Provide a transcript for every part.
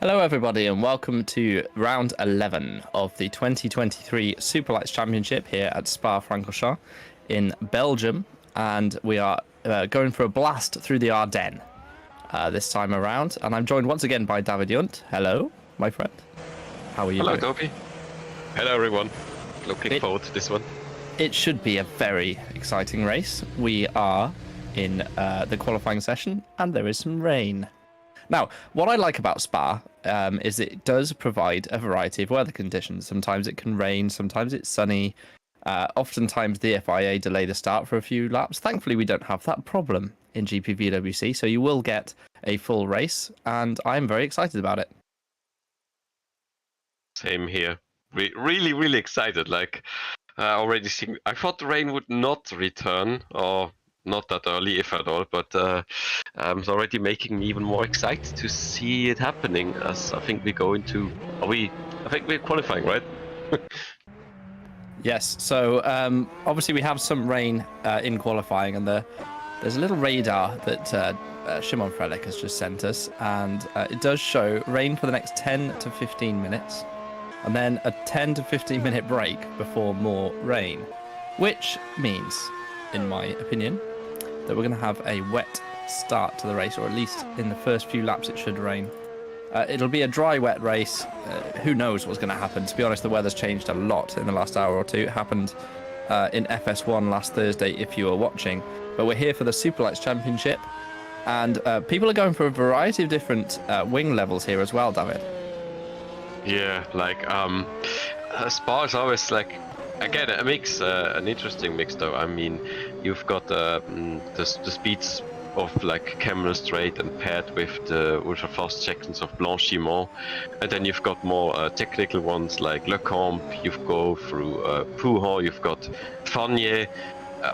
Hello everybody and welcome to round 11 of the 2023 Superlights Championship here at Francorchamps in Belgium, and we are going for a blast through the Ardennes this time around, and I'm joined once again by David Jundt. Hello, my friend. How are you doing? Toby. Hello everyone. Looking forward to this one. It should be a very exciting race. We are in the qualifying session and there is some rain. Now, what I like about Spa is it does provide a variety of weather conditions. Sometimes it can rain, sometimes it's sunny. Oftentimes the FIA delay the start for a few laps. Thankfully, we don't have that problem in GPVWC, so you will get a full race, and I'm very excited about it. Same here. Really excited. Like, already seeing. I thought the rain would not return, or not that early, if at all, but it's already making me even more excited to see it happening. As I think we go into, I think we're qualifying, right? Yes. So obviously we have some rain in qualifying, and there's a little radar that Szymon Frelik has just sent us, and it does show rain for the next 10 to 15 minutes, and then a 10 to 15 minute break before more rain, which means, in my opinion, that we're going to have a wet start to the race, or at least in the first few laps it should rain. It'll be a dry, wet race. Who knows what's going to happen? To be honest, the weather's changed a lot in the last hour or two. It happened in FS1 last Thursday, if you were watching. But we're here for the Superlights Championship, and people are going for a variety of different wing levels here as well, David. Yeah, like Spa is always like, again, a mix, an interesting mix though. I mean, you've got the speeds of like Camel Straight and paired with the ultra fast sections of Blanchiment, and then you've got more technical ones like Le Camp. You've go through Pouhon, you've got Fagnier.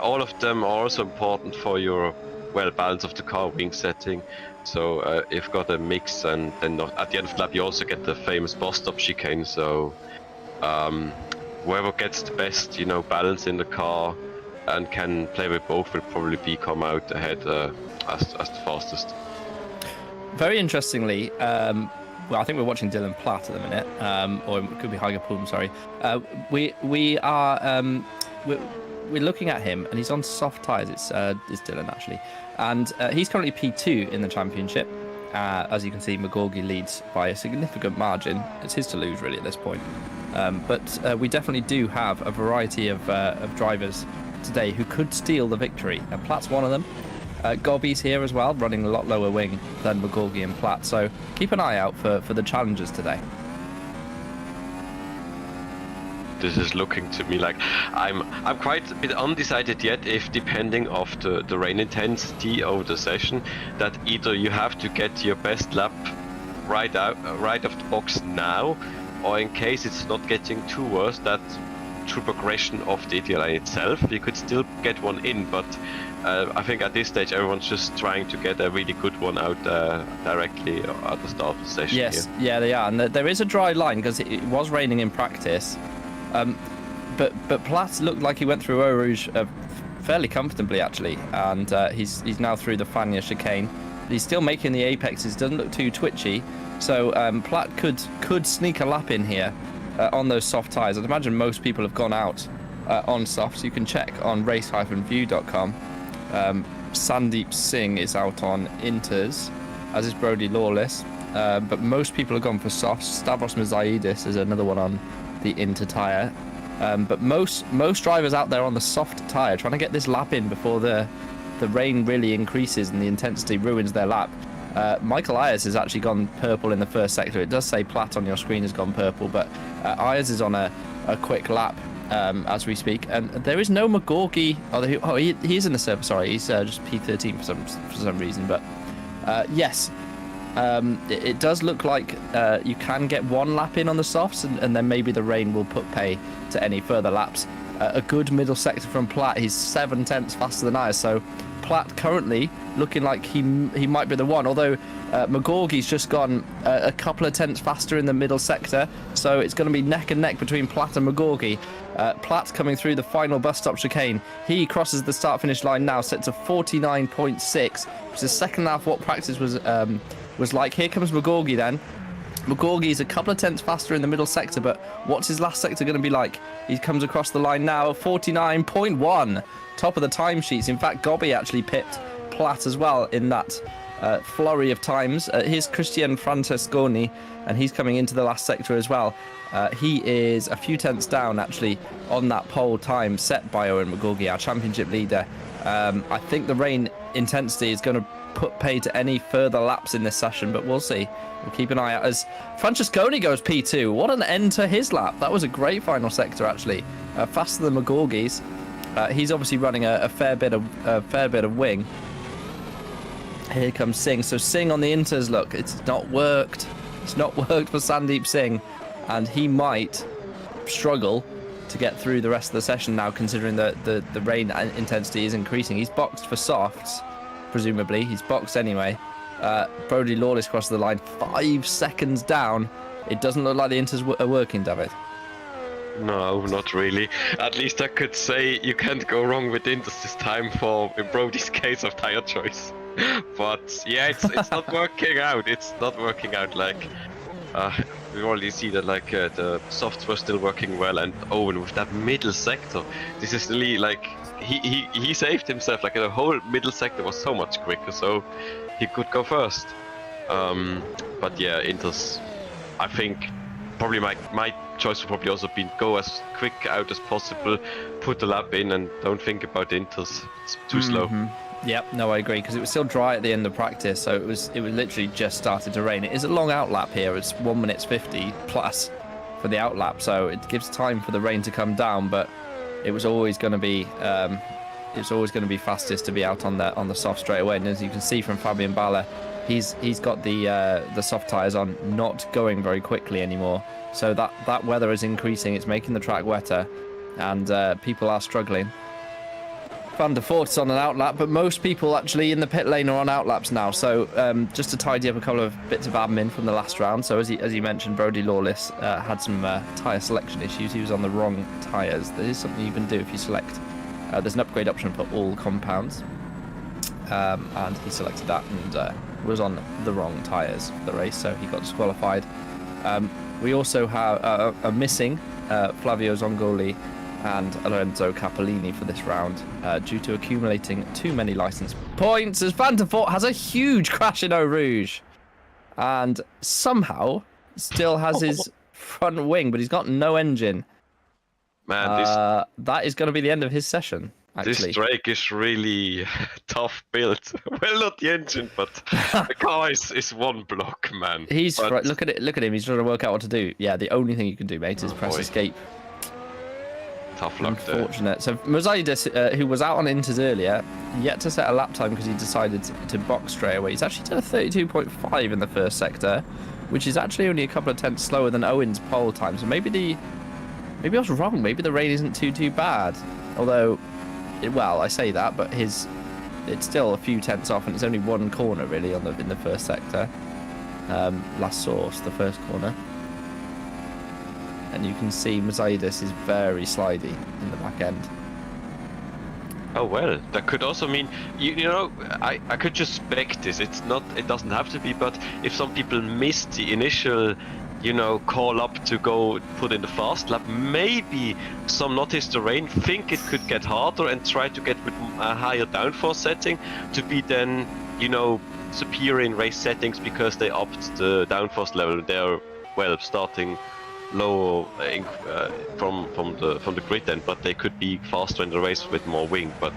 All of them are also important for your balance of the car wing setting. So you've got a mix, and then at the end of the lap you also get the famous bus stop chicane. So whoever gets the best, balance in the car and can play with both will probably come out ahead as the fastest. Very interestingly, well, I think we're watching Dylan Platt at the minute, or it could be Heiger Poom, sorry. We're looking at him, and he's on soft tyres. It's Dylan, actually. And he's currently P2 in the championship. As you can see, McGorgy leads by a significant margin. It's his to lose, really, at this point. But we definitely do have a variety of drivers today who could steal the victory. Platt's one of them. Gobby's here as well, running a lot lower wing than McGorgy and Platt. So keep an eye out for the challengers today. This is looking to me like I'm quite a bit undecided yet, if depending of the rain intensity over the session, that either you have to get your best lap right off the box now, or in case it's not getting too worse, that through progression of the ideal line itself you could still get one in. But I think at this stage everyone's just trying to get a really good one out directly at the start of the session. Yes, here. Yeah, they are, and there is a dry line because it was raining in practice. But Platt looked like he went through Eau Rouge fairly comfortably, actually, and he's now through the Fagnier chicane. He's still making the apexes, doesn't look too twitchy, so Platt could sneak a lap in here on those soft tyres. I'd imagine most people have gone out on softs. You can check on race-view.com. Sandeep Singh is out on inters, as is Brody Lawless, but most people have gone for softs. Stavros Mazaidis is another one on the inter tyre, but most drivers out there on the soft tyre trying to get this lap in before the rain really increases and the intensity ruins their lap. Michael Ayers has actually gone purple in the first sector. It does say Platt on your screen has gone purple, but Ayers is on a quick lap as we speak, and there is no McGorgy. He's in the server. Sorry, he's just P13 for some reason, but yes. It does look like you can get one lap in on the softs, and then maybe the rain will put pay to any further laps. A good middle sector from Platt. He's 7 tenths faster than Ayers, so Platt currently looking like he might be the one, although McGorgy's just gone a couple of tenths faster in the middle sector, so it's going to be neck and neck between Platt and McGorgy. Platt coming through the final bus stop chicane. He crosses the start-finish line now, set to 49.6, which is second half what practice was like. Here comes McGorgy then. McGorgie's a couple of tenths faster in the middle sector, but what's his last sector going to be like? He comes across the line now, 49.1, top of the timesheets. In fact, Gobby actually pipped Platt as well in that flurry of times. Here's Christian Francesconi, and he's coming into the last sector as well. He is a few tenths down, actually, on that pole time set by Owen McGorgie, our championship leader. I think the rain intensity is going to put pay to any further laps in this session, but we'll see. We'll keep an eye out as Francesconi goes P2. What an end to his lap. That was a great final sector, actually. Faster than McGorgie's. He's obviously running a fair bit of wing. Here comes Singh. So Singh on the inters, look, it's not worked. It's not worked for Sandeep Singh, and he might struggle to get through the rest of the session now, considering that the rain intensity is increasing. He's boxed for softs, presumably. He's boxed anyway. Brodie Lawless crosses the line 5 seconds down. It doesn't look like the inters are working, David. No, not really. At least I could say you can't go wrong with inters this time for in Brodie's case of tire choice. But yeah, it's not working out. It's not working out. Like we already see that like the softs were still working well, and Owen with that middle sector. This is really like he saved himself. Like the whole middle sector was so much quicker, so he could go first. But yeah, inters. I think probably my choice would probably also be go as quick out as possible, put the lap in, and don't think about inters. It's too slow. Yep, no, I agree, because it was still dry at the end of practice, so it was literally just started to rain. It is a long outlap here. It's 1 minute 50 plus for the outlap, so it gives time for the rain to come down. But it was always going to be fastest to be out on the soft straight away. And as you can see from Fabian Baller, he's got the soft tires on, not going very quickly anymore. So that weather is increasing. It's making the track wetter, and people are struggling. Van der Voort's on an outlap, but most people actually in the pit lane are on outlaps now. So just to tidy up a couple of bits of admin from the last round. So as you mentioned, Brodie Lawless had some tyre selection issues. He was on the wrong tyres. There is something you can do if you select. There's an upgrade option for all compounds. And he selected that and was on the wrong tyres for the race, so he got disqualified. We also have a missing Flavio Zongoli and Lorenzo Capolini for this round due to accumulating too many license points, as Van der Voort has a huge crash in Eau Rouge and somehow still has his front wing, but he's got no engine. Man, that is going to be the end of his session, actually. This Drake is really tough built. Well, not the engine, but the car is one block, man. Look at him. He's trying to work out what to do. Yeah, the only thing you can do, mate, is press escape. Tough luck there. Unfortunate. So Mosaidis, who was out on inters earlier, yet to set a lap time because he decided to box straight away. He's actually done a 32.5 in the first sector, which is actually only a couple of tenths slower than Owen's pole time. So maybe I was wrong. Maybe the rain isn't too bad. Although, well, I say that, but it's still a few tenths off, and it's only one corner really in the first sector. Last source, the first corner. And you can see Mosaidis is very slidey in the back end. Oh well, that could also mean you know I could just spec this. It doesn't have to be, but if some people missed the initial, call up to go put in the fast lap, maybe some notice the rain, think it could get harder and try to get with a higher downforce setting to be then superior in race settings because they upped the downforce level. They're starting low from the grid end, but they could be faster in the race with more wing. But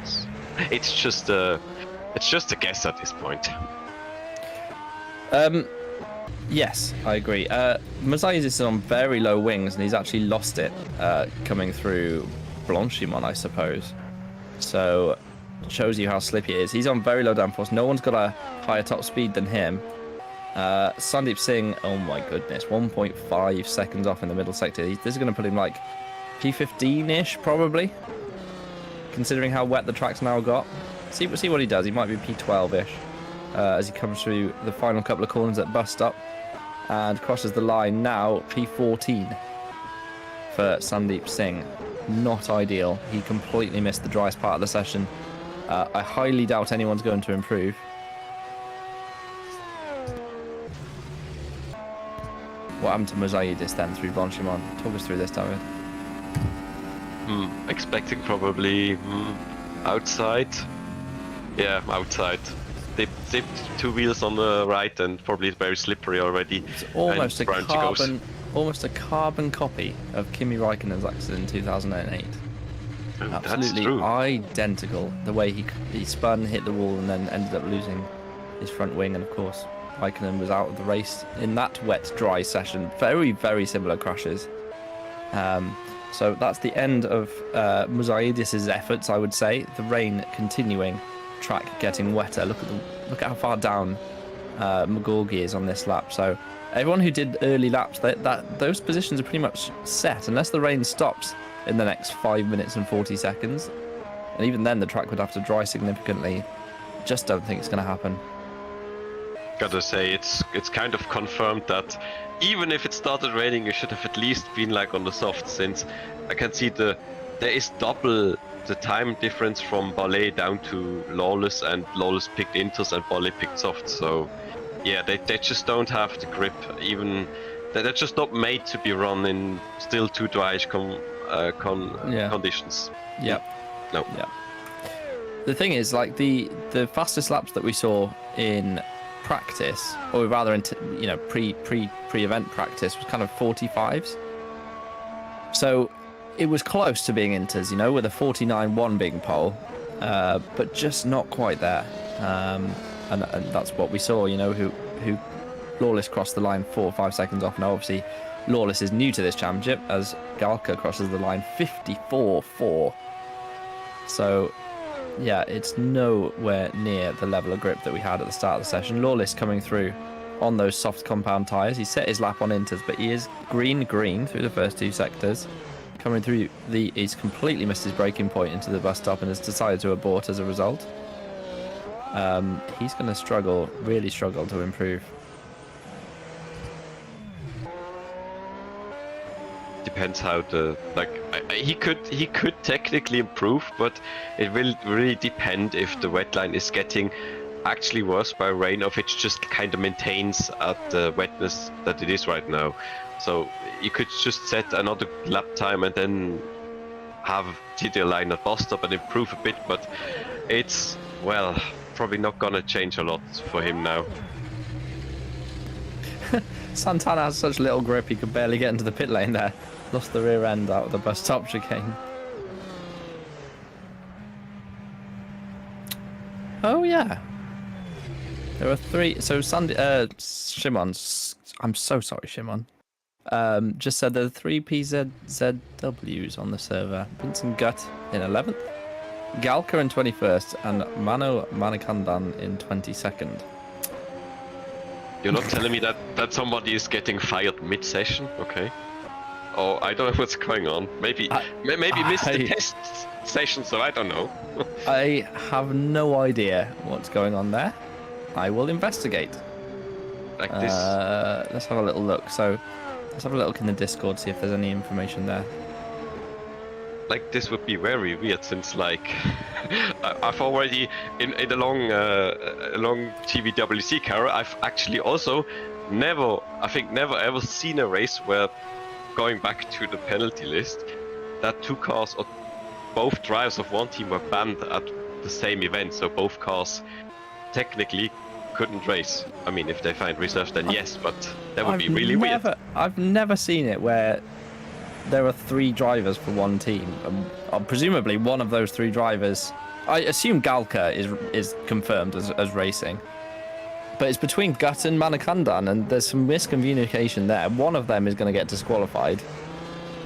it's just a guess at this point. Yes, I agree. Mosaidis is on very low wings, and he's actually lost it coming through Blanchimont, I suppose. So it shows you how slippy it is. He's on very low downforce. No one's got a higher top speed than him. Sandeep Singh, oh my goodness, 1.5 seconds off in the middle sector. This is going to put him like P15-ish, probably, considering how wet the track's now got. See what he does. He might be P12-ish as he comes through the final couple of corners at bus stop and crosses the line now. P14 for Sandeep Singh. Not ideal. He completely missed the driest part of the session. I highly doubt anyone's going to improve. what happened to Mosaidis then through Szymon? Talk us through this, David. Expecting probably outside. Yeah, outside. Dipped 2 wheels on the right and probably very slippery already. It's almost almost a carbon copy of Kimi Räikkönen's accident in 2008. Oh, Absolutely that's true. identical. The way he spun, hit the wall, and then ended up losing his front wing. And of course, Räikkönen was out of the race in that wet, dry session. Very, very similar crashes. So that's the end of Mosaidis' efforts, I would say. The rain continuing, track getting wetter. Look at how far down Magorgi is on this lap. So everyone who did early laps, those positions are pretty much set unless the rain stops in the next 5 minutes and 40 seconds. And even then, the track would have to dry significantly. Just don't think it's going to happen. Gotta say, it's kind of confirmed that even if it started raining, you should have at least been like on the soft, since I can see there is double the time difference from Ballet down to Lawless, and Lawless picked inters and Ballet picked soft. So yeah, they just don't have the grip. Even they're just not made to be run in still too dryish conditions. Yeah. No. Yeah. The thing is, like the fastest laps that we saw in practice, or rather in pre-event practice, was kind of 45s. So it was close to being inters, with a 49.1 being pole, but just not quite there. And that's what we saw. Who Lawless crossed the line 4 or 5 seconds off. Now obviously Lawless is new to this championship, as Galka crosses the line 54.4. So yeah, it's nowhere near the level of grip that we had at the start of the session. Lawless coming through on those soft compound tyres. He set his lap on inters, but he is green through the first 2 sectors. Coming through he's completely missed his braking point into the bus stop and has decided to abort as a result. He's going to really struggle to improve. Depends how he could technically improve, but it will really depend if the wet line is getting actually worse by rain, or if it just kind of maintains at the wetness that it is right now. So you could just set another lap time and then have TD line at bus stop and improve a bit, but it's, well, probably not gonna change a lot for him now. Santana has such little grip, he could barely get into the pit lane there. Lost the rear end out of the bus stop chicane. Oh yeah. There are 3. So Szymon, I'm so sorry, Szymon. Just said there are 3 PZZWs on the server. Vincent Gutt in 11th, Galka in 21st, and Mano Manikandan in 22nd. You're not telling me that somebody is getting fired mid-session, okay? Oh, I don't know what's going on. Maybe missed the test session, so I don't know. I have no idea what's going on there. I will investigate. Like this. Let's have a little look. So let's have a look in the Discord, see if there's any information there. Like this would be very weird, since like I've already in a long GPVWC career, I've actually also never ever seen a race where, going back to the penalty list, that 2 cars or both drivers of one team were banned at the same event. So both cars technically couldn't race. I mean, if they find reserves, then yes, but that would be really weird. I've never seen it where there are 3 drivers for one team. Presumably one of those 3 drivers, I assume Galka is confirmed as racing. But it's between Gutt and Manikandan, and there's some miscommunication there. One of them is going to get disqualified,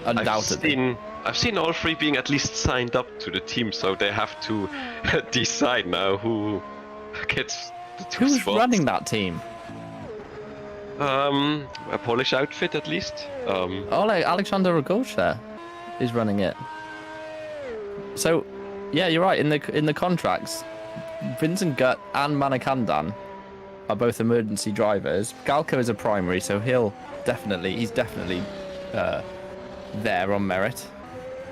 undoubtedly. I've seen all 3 being at least signed up to the team, so they have to decide now who gets the 2 Who's spots. running that team? A Polish outfit at least. Alexander Rogosha is running it. So, yeah, you're right. In the contracts, Vincent Gutt and Manikandan are both emergency drivers. Galko is a primary, so he's definitely there on merit.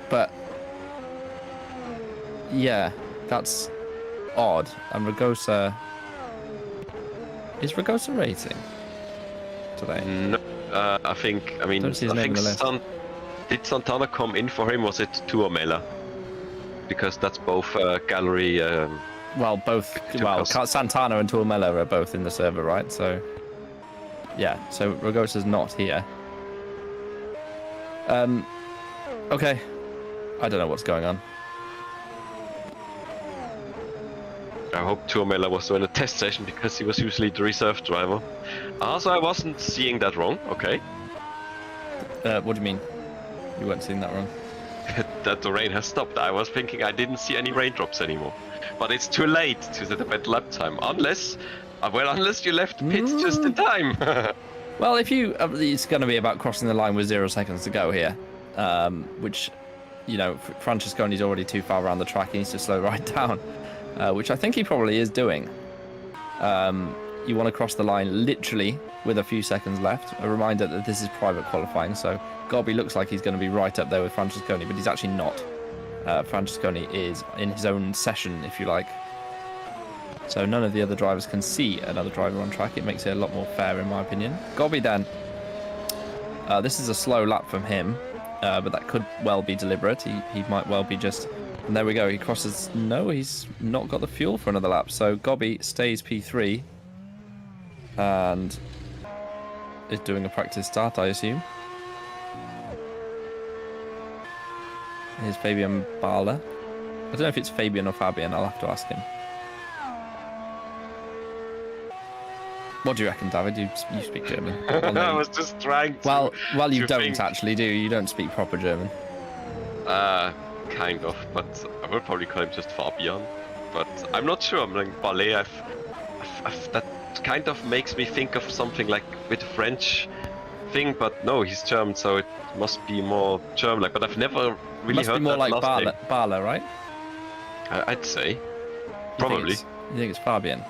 But yeah, that's odd. And Ragosa, is Ragosa racing today? No, I think. I mean, Don't see his I name think on the list. did Santana come in for him? Was it Tuomela? Because that's both gallery. Well, both. Well, Santana and Tuomela are both in the server, right? So, yeah. So Ragosa's not here. Okay. I don't know what's going on. I hope Tuomela was in a test session because he was usually the reserve driver. Also, I wasn't seeing that wrong. Okay. What do you mean? You weren't seeing that wrong? That the rain has stopped. I was thinking I didn't see any raindrops anymore. But it's too late to set up at lap time. Unless you left the pits just in time. Well, if you... it's going to be about crossing the line with 0 seconds to go here. Which, you know, Francorchamps already too far around the track. He needs to slow right down. Which I think he probably is doing. You want to cross the line literally with a few seconds left. A reminder that this is private qualifying, so Gobby looks like he's going to be right up there with Francorchamps, but he's actually not. Francorchamps is in his own session, if you like. So none of the other drivers can see another driver on track. It makes it a lot more fair, in my opinion. Gobby then. This is a slow lap from him, but that could well be deliberate. He might well be just... And there we go. He crosses... No, he's not got the fuel for another lap. So Gobby stays P3. And is doing a practice start, I assume. Here's Fabian Bala. I don't know if it's Fabian or Fabian. I'll have to ask him. What do you reckon, David? You speak German. Well, no, I was just trying to... Well, you don't actually, do you? You don't speak proper German. Kind of, but I would probably call him just Fabian. But I'm not sure. I'm like Ballet. That kind of makes me think of something like with a French thing, but no, he's German, so it must be more German-like. But I've never really heard that. Must be more like Bala, right? I'd say. Probably. You think it's Fabian?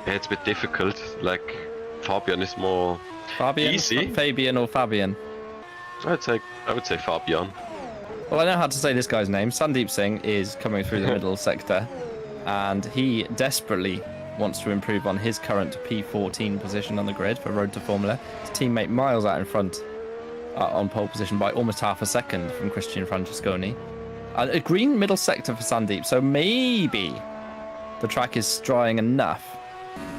Yeah, it's a bit difficult. Like Fabian is more easy. Fabian or Fabian? I would say Fabian. Well, I know how to say this guy's name. Sandeep Singh is coming through the middle sector, and he desperately wants to improve on his current P14 position on the grid for Road to Formula. His teammate miles out in front on pole position by almost half a second from Christian Francorchamps. A green middle sector for Sandeep, so maybe the track is drying enough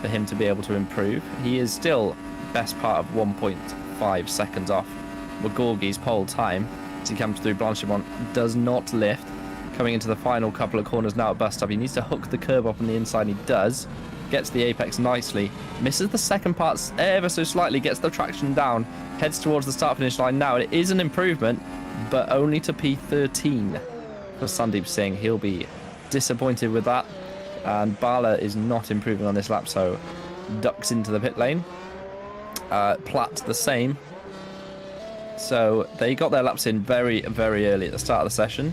for him to be able to improve. He is still best part of 1.5 seconds off Magorgi's pole time. As he comes through, Blanchimont does not lift. Coming into the final couple of corners now at bus stop. He needs to hook the curb up on the inside. He does. Gets the apex nicely. Misses the second part ever so slightly. Gets the traction down. Heads towards the start-finish line now. It is an improvement, but only to P13 for Sandeep Singh. He'll be disappointed with that. And Bala is not improving on this lap, so ducks into the pit lane. Platt the same. So they got their laps in very, very early at the start of the session.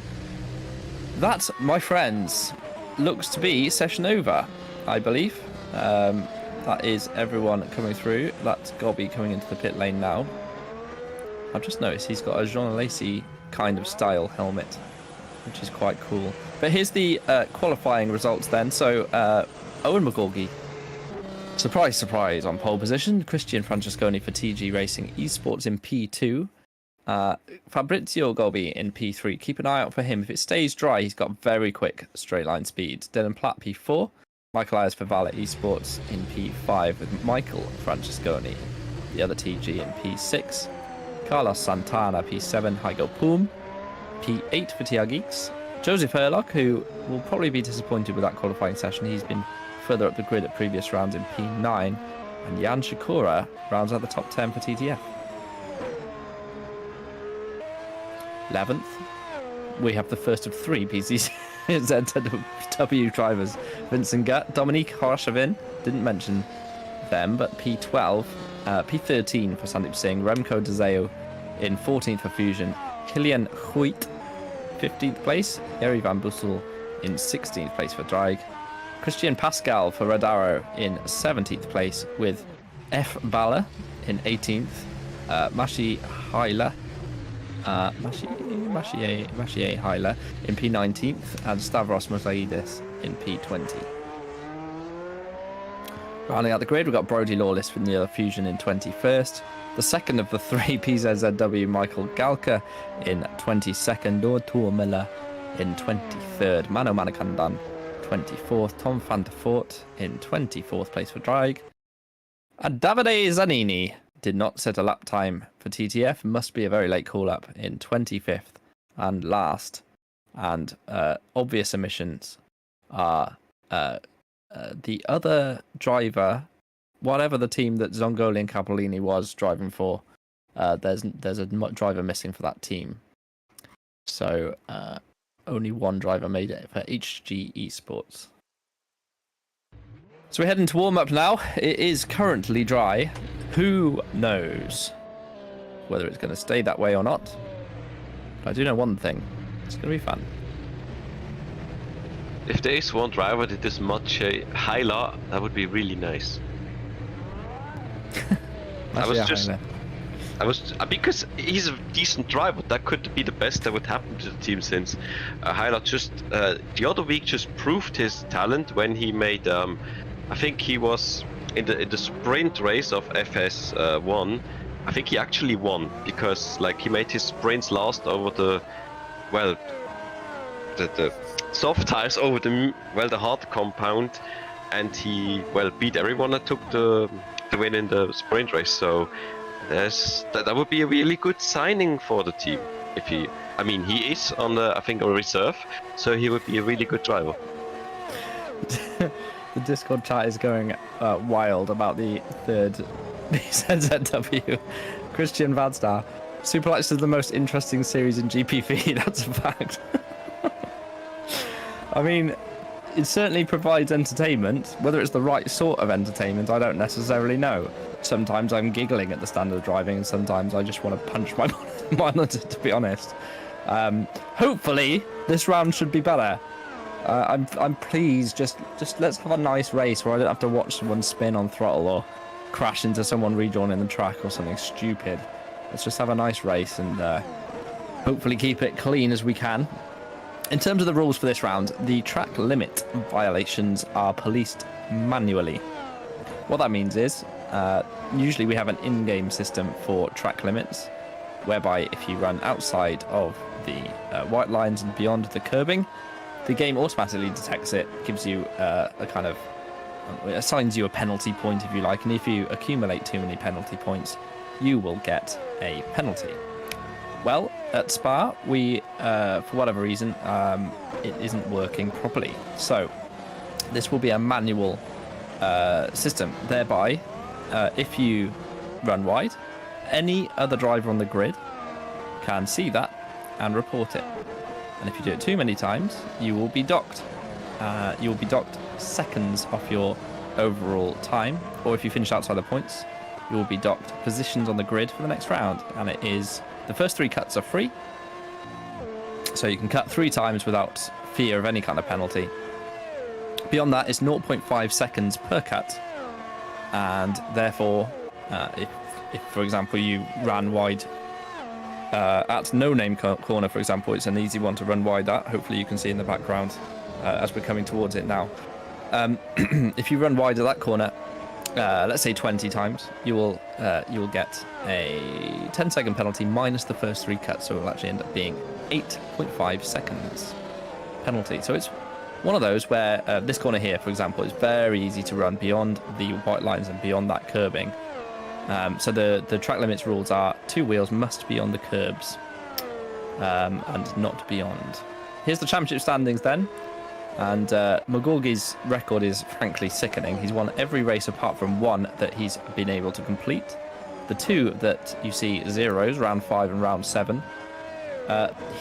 That, my friends, looks to be session over, I believe. That is everyone coming through. That's Gobby coming into the pit lane now. I've just noticed he's got a Jean Lacy kind of style helmet, which is quite cool. But here's the qualifying results then. So Owen Magorgi, surprise, surprise, on pole position. Christian Francorchamps for TG Racing Esports in P2. Fabrizio Gobbi in P3. Keep an eye out for him. If it stays dry, he's got very quick straight line speed. Dylan Platt P4. Michael Ayers for Valet Esports in P5 with Michael Francorchamps, the other TG in P6. Carlos Santana P7. Heiko Poom P8 for TR Geeks. Joseph Herlock, who will probably be disappointed with that qualifying session. He's been further up the grid at previous rounds in P9. And Jan Shakura rounds out the top 10 for TTF. 11th, we have the first of 3 PCZW drivers. Vincent Gutt, Dominique Horshavin, didn't mention them, but P12, P13 for Sandeep Singh, Remco Dezeo in 14th for Fusion, Kilian Huit, 15th place, Yeri Van Bussel in 16th place for Drag, Christian Pascal for Red Arrow in 17th place with F. Bala in 18th, Mashi Haila, Machier Haila in P19th, and Stavros Mosaidis in P20. Rounding out the grid, we've got Brody Lawless with Neil Fusion in 21st. The second of the three, PZZW, Michael Galka in 22nd. Dortour Miller in 23rd. Mano Manakandan, 24th. Tom van der Voort in 24th place for Drag. And Davide Zanini did not set a lap time for TTF. Must be a very late call-up in 25th. And last, and obvious omissions are the other driver, whatever the team that Zongoli and Capolini was driving for. There's a driver missing for that team. So only one driver made it for HG Esports. So we're heading to warm up now. It is currently dry. Who knows whether it's going to stay that way or not? But I do know one thing. It's going to be fun. If there is one driver that is much Hyla, that would be really nice. Because he's a decent driver, that could be the best that would happen to the team, since Hyla just the other week just proved his talent when he made I think he was in the sprint race of FS1. I think he actually won because like he made his sprints last over the soft tires over the hard compound, and he beat everyone that took the win in the sprint race. So that would be a really good signing for the team. If he is on I think a reserve, so he would be a really good driver. The Discord chat is going wild about the third BZZW. Christian Vadstar. Superlights is the most interesting series in GPV, that's a fact. I mean, it certainly provides entertainment. Whether it's the right sort of entertainment, I don't necessarily know. Sometimes I'm giggling at the standard of driving, and sometimes I just want to punch my monitor, to be honest. Hopefully, this round should be better. I'm pleased. Just let's have a nice race where I don't have to watch someone spin on throttle or crash into someone rejoining the track or something stupid. Let's just have a nice race and hopefully keep it clean as we can. In terms of the rules for this round, the track limit violations are policed manually. What that means is, usually we have an in-game system for track limits, whereby if you run outside of the white lines and beyond the curbing, the game automatically detects it, gives you assigns you a penalty point if you like, and if you accumulate too many penalty points, you will get a penalty. Well, at Spa, we, for whatever reason, it isn't working properly. So, this will be a manual system. Thereby, if you run wide, any other driver on the grid can see that and report it. And if you do it too many times, you will be docked. You will be docked seconds off your overall time, or if you finish outside the points, you will be docked positions on the grid for the next round. And it is, the first 3 cuts are free, so you can cut 3 times without fear of any kind of penalty. Beyond that, it's 0.5 seconds per cut, and therefore, if for example you ran wide at No Name Corner, for example, it's an easy one to run wide at. Hopefully you can see in the background as we're coming towards it now. If you run wide at that corner, let's say 20 times, you will get a 10-second penalty minus the first 3 cuts, so it will actually end up being 8.5 seconds penalty. So it's one of those where this corner here, for example, is very easy to run beyond the white lines and beyond that curbing. So the track limits rules are 2 wheels must be on the curbs and not beyond. Here's the championship standings then. And Magorgi's record is frankly sickening. He's won every race apart from 1 that he's been able to complete. The 2 that you see zeros, round 5 and round 7,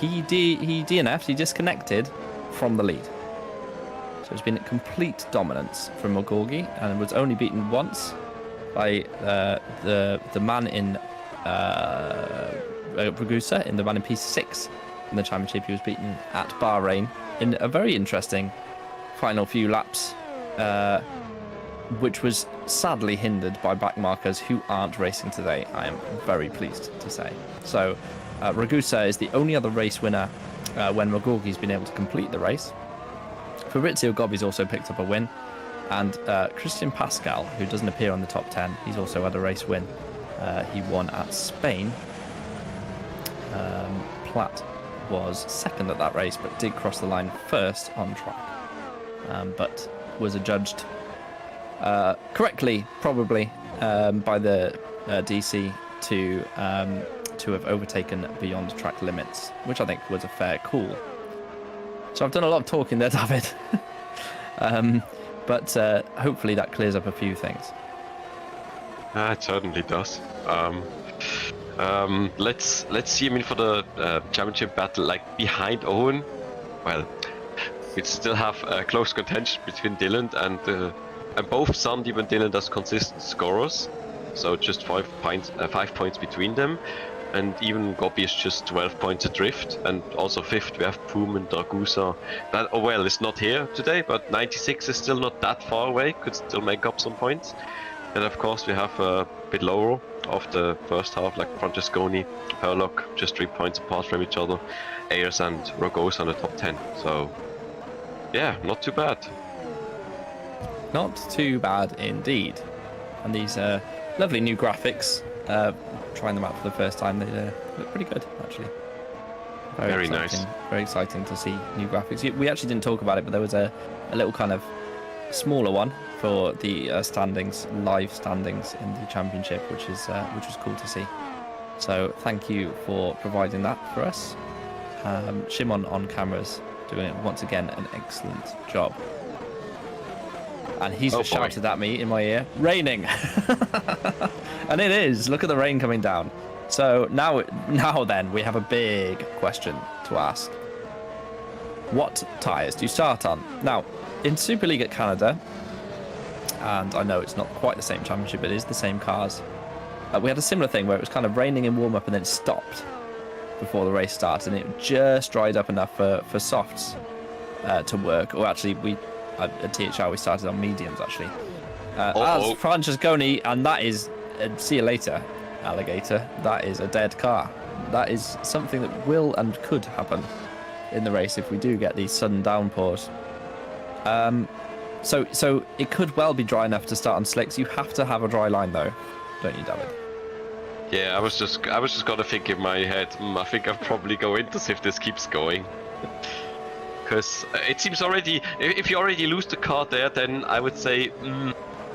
he DNF'd, he disconnected from the lead. So it's been a complete dominance from Magorgi, and was only beaten once by the man in Ragusa, in the man in P6 in the championship. He was beaten at Bahrain in a very interesting final few laps, which was sadly hindered by backmarkers who aren't racing today, I am very pleased to say. So Ragusa is the only other race winner when Magorgi's been able to complete the race. Fabrizio Gobbi's also picked up a win. And Christian Pascal, who doesn't appear on the top 10, he's also had a race win. He won at Spain. Platt was second at that race, but did cross the line first on track. But was adjudged correctly, probably, by the DC to have overtaken beyond track limits, which I think was a fair call. So I've done a lot of talking there, David. But hopefully that clears up a few things. It certainly does. Let's see. I mean, for the championship battle, like behind Owen, well, we still have a close contention between Dylan and both Sandeep and Dylan as consistent scorers. So just 5 points between them, and even Gobi is just 12 points adrift. And also fifth we have Poom and Dragusa. That is not here today, but 96 is still not that far away. Could still make up some points. And of course we have a bit lower of the first half, like Francesconi, Herlock, just 3 points apart from each other. Ayers and Rogosa on the top 10. So yeah, not too bad. Not too bad indeed. And these lovely new graphics, trying them out for the first time, they look pretty good actually. Very nice. Very exciting to see new graphics. We actually didn't talk about it, but there was a little kind of smaller one for the standings, live standings in the championship, which was cool to see. So thank you for providing that for us. Szymon on cameras doing it once again an excellent job. And he's just shouted at me in my ear, raining. And it is. Look at the rain coming down. So now then, we have a big question to ask. What tyres do you start on? Now, in Super League at Canada, and I know it's not quite the same championship, it is the same cars. We had a similar thing where it was kind of raining in warm-up and then it stopped before the race started, and it just dried up enough for softs to work. Or actually, at THR we started on mediums actually. As Francesconi, and that is see you later, alligator. That is a dead car. That is something that will and could happen in the race if we do get these sudden downpours. So it could well be dry enough to start on slicks. You have to have a dry line though, don't you, David? Yeah, I was just gonna think in my head. I think I'll probably go in to see if this keeps going. Because it seems already, if you already lose the car there, then I would say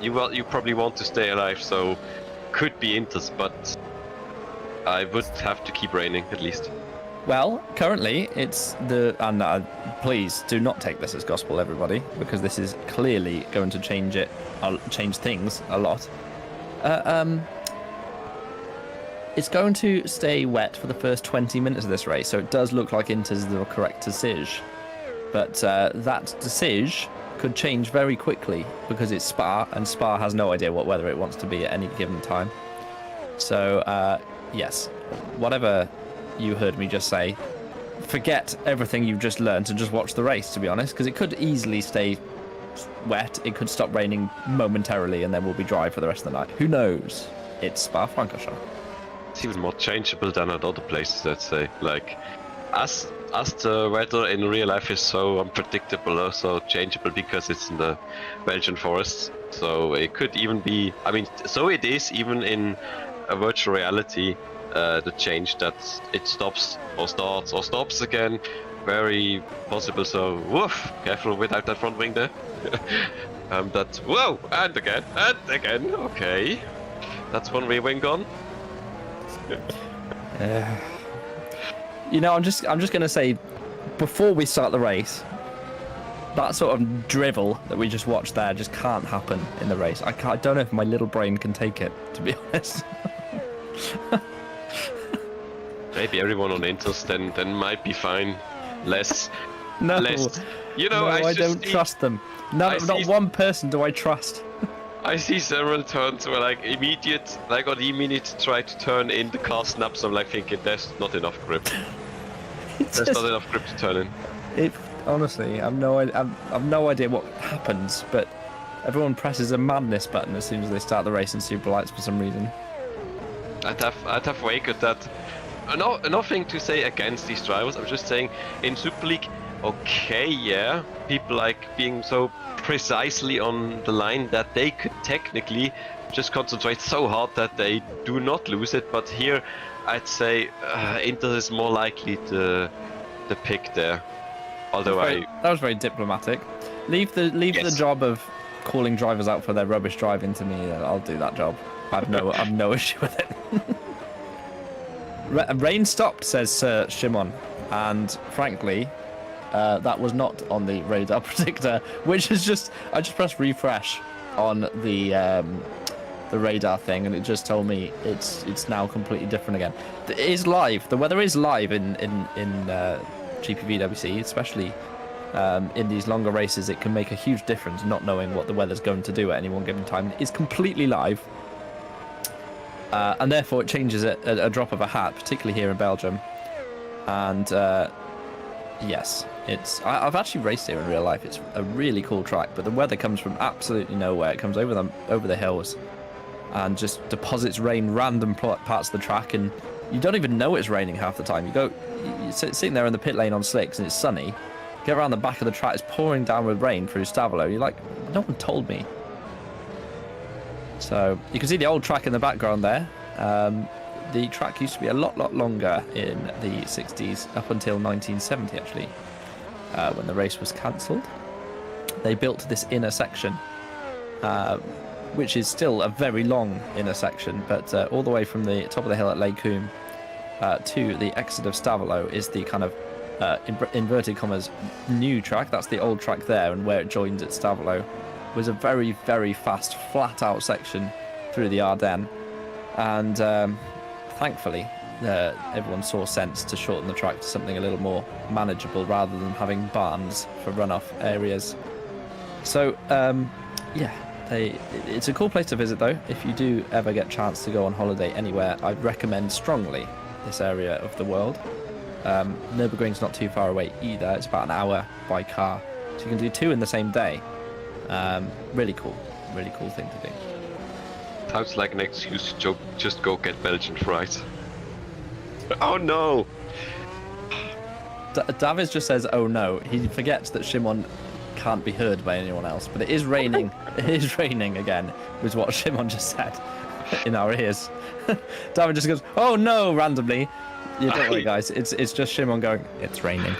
you probably want to stay alive. So could be Inters, but I would have to keep raining at least. Well, currently it's and please do not take this as gospel, everybody, because this is clearly going to change things a lot. It's going to stay wet for the first 20 minutes of this race, so it does look like Inter's the correct decision. But that decision could change very quickly because it's Spa, and Spa has no idea what weather it wants to be at any given time. So, yes, whatever you heard me just say, forget everything you've just learned and just watch the race, to be honest, because it could easily stay wet. It could stop raining momentarily and then we'll be dry for the rest of the night. Who knows? It's Spa-Francorchamps. It's even more changeable than at other places, let's say. Like, as the weather in real life is so unpredictable, also changeable because it's in the Belgian forests. So it could even be, I mean, so it is even in a virtual reality, the change that it stops or starts or stops again, very possible. So woof, careful without that front wing there. Whoa, and again, okay. That's one rear wing gone. You know, I'm just gonna say, before we start the race, that sort of drivel that we just watched there just can't happen in the race. I don't know if my little brain can take it, to be honest. Maybe everyone on Inters then might be fine. Less. You know, no, I don't trust them. No, not one person do I trust. I see several turns where on the immediate try to turn in, the car snaps. I'm like thinking there's not enough grip. There's not enough grip to turn in. Honestly, I've no idea what happens, but everyone presses a madness button as soon as they start the race in Superlights for some reason. I'd have wake at that. Another thing to say against these drivers, I'm just saying in Super League, okay, yeah, people like being so precisely on the line that they could technically just concentrate so hard that they do not lose it. But here, I'd say Inter is more likely to pick there. Although that was very diplomatic. Leave the job of calling drivers out for their rubbish driving to me. I'll do that job. I've no issue with it. Rain stopped, says Sir Szymon, and frankly, that was not on the radar predictor, which is just I just pressed refresh on the radar thing, and it just told me it's now completely different again. It is live. The weather is live in GPVWC, especially in these longer races. It can make a huge difference not knowing what the weather's going to do at any one given time. It's completely live, and therefore it changes at a drop of a hat, particularly here in Belgium. And yes, I've actually raced here in real life. It's a really cool track, but the weather comes from absolutely nowhere. It comes over the hills and just deposits rain random parts of the track, and you don't even know it's raining half the time. You're sitting there in the pit lane on slicks and it's sunny. Get around the back of the track, it's pouring down with rain through Stavolo. You're like, no one told me. So you can see the old track in the background there. The track used to be a lot longer in the 60s, up until 1970 actually, when the race was cancelled. They built this inner section, which is still a very long inner section, but all the way from the top of the hill at Les Combes to the exit of Stavolo is the kind of inverted commas new track. That's the old track there, and where it joins at Stavolo was a very, very fast, flat out section through the Ardennes, and thankfully everyone saw sense to shorten the track to something a little more manageable rather than having barns for runoff areas. So yeah, it's a cool place to visit though. If you do ever get a chance to go on holiday anywhere, I'd recommend strongly this area of the world. Nürburgring's not too far away either. It's about an hour by car, so you can do two in the same day. Really cool thing to do. Sounds like an excuse to just go get Belgian fries. Oh no! Davies just says, "Oh no." He forgets that Szymon can't be heard by anyone else. But it is raining. It is raining again, was what Szymon just said in our ears. David just goes, "Oh no!" randomly. You don't worry, guys. It's just Szymon going, "It's raining."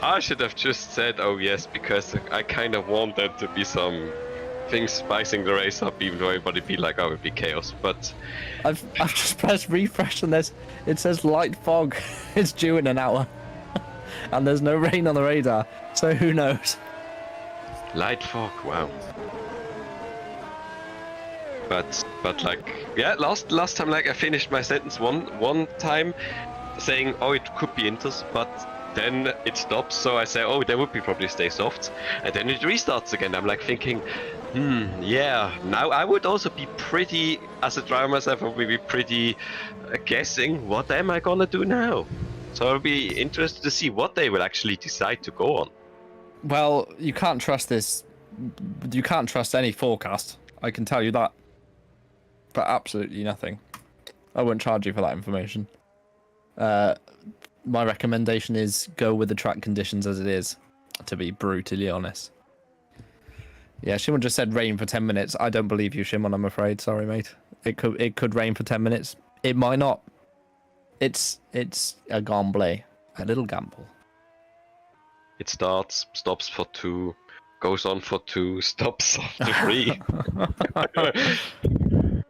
I should have just said, "Oh yes," because I kind of want there to be some things spicing the race up, even though everybody be like, "Oh, it'd be chaos." But I've just pressed refresh and it says light fog. It's due in an hour, and there's no rain on the radar, so who knows? Light fog, wow. But like, yeah, last time, like, I finished my sentence one time saying, "Oh, it could be Inters," but then it stops, so I say, "Oh, there would be probably stay soft," and then it restarts again. I'm like thinking, yeah, now I would also be pretty, as a driver myself, I would be pretty guessing, what am I gonna do now? So I'll be interested to see what they will actually decide to go on. Well, you can't trust this. You can't trust any forecast. I can tell you that. But absolutely nothing. I won't charge you for that information. My recommendation is go with the track conditions as it is, to be brutally honest. Yeah, Szymon just said rain for 10 minutes. I don't believe you, Szymon, I'm afraid. Sorry, mate. It could rain for 10 minutes. It might not. It's a gamble. A little gamble. It starts, stops for 2, goes on for 2, stops after 3. The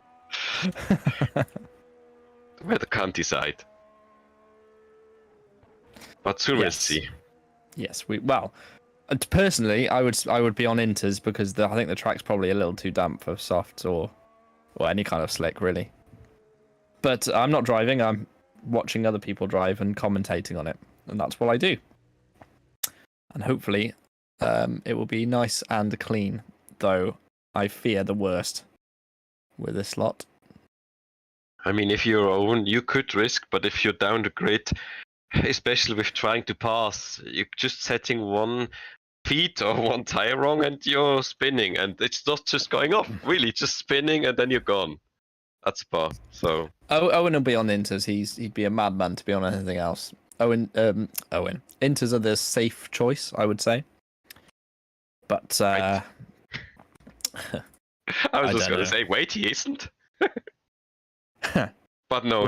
weather can't decide. But soon we'll see. Yes, personally, I would be on Inters because I think the track's probably a little too damp for softs or any kind of slick, really. But I'm not driving. I'm watching other people drive and commentating on it, and that's what I do. And hopefully, it will be nice and clean. Though I fear the worst with this lot. I mean, if you're own, you could risk, but if you're down the grid, especially with trying to pass, you're just setting one feet or one tire wrong and you're spinning, and it's not just going off, really, just spinning and then you're gone. That's Spa, so... Owen will be on Inters. He'd be a madman to be on anything else. Inters are the safe choice, I would say. But Right. I was I just don't gonna know. say, wait, he isn't. But no.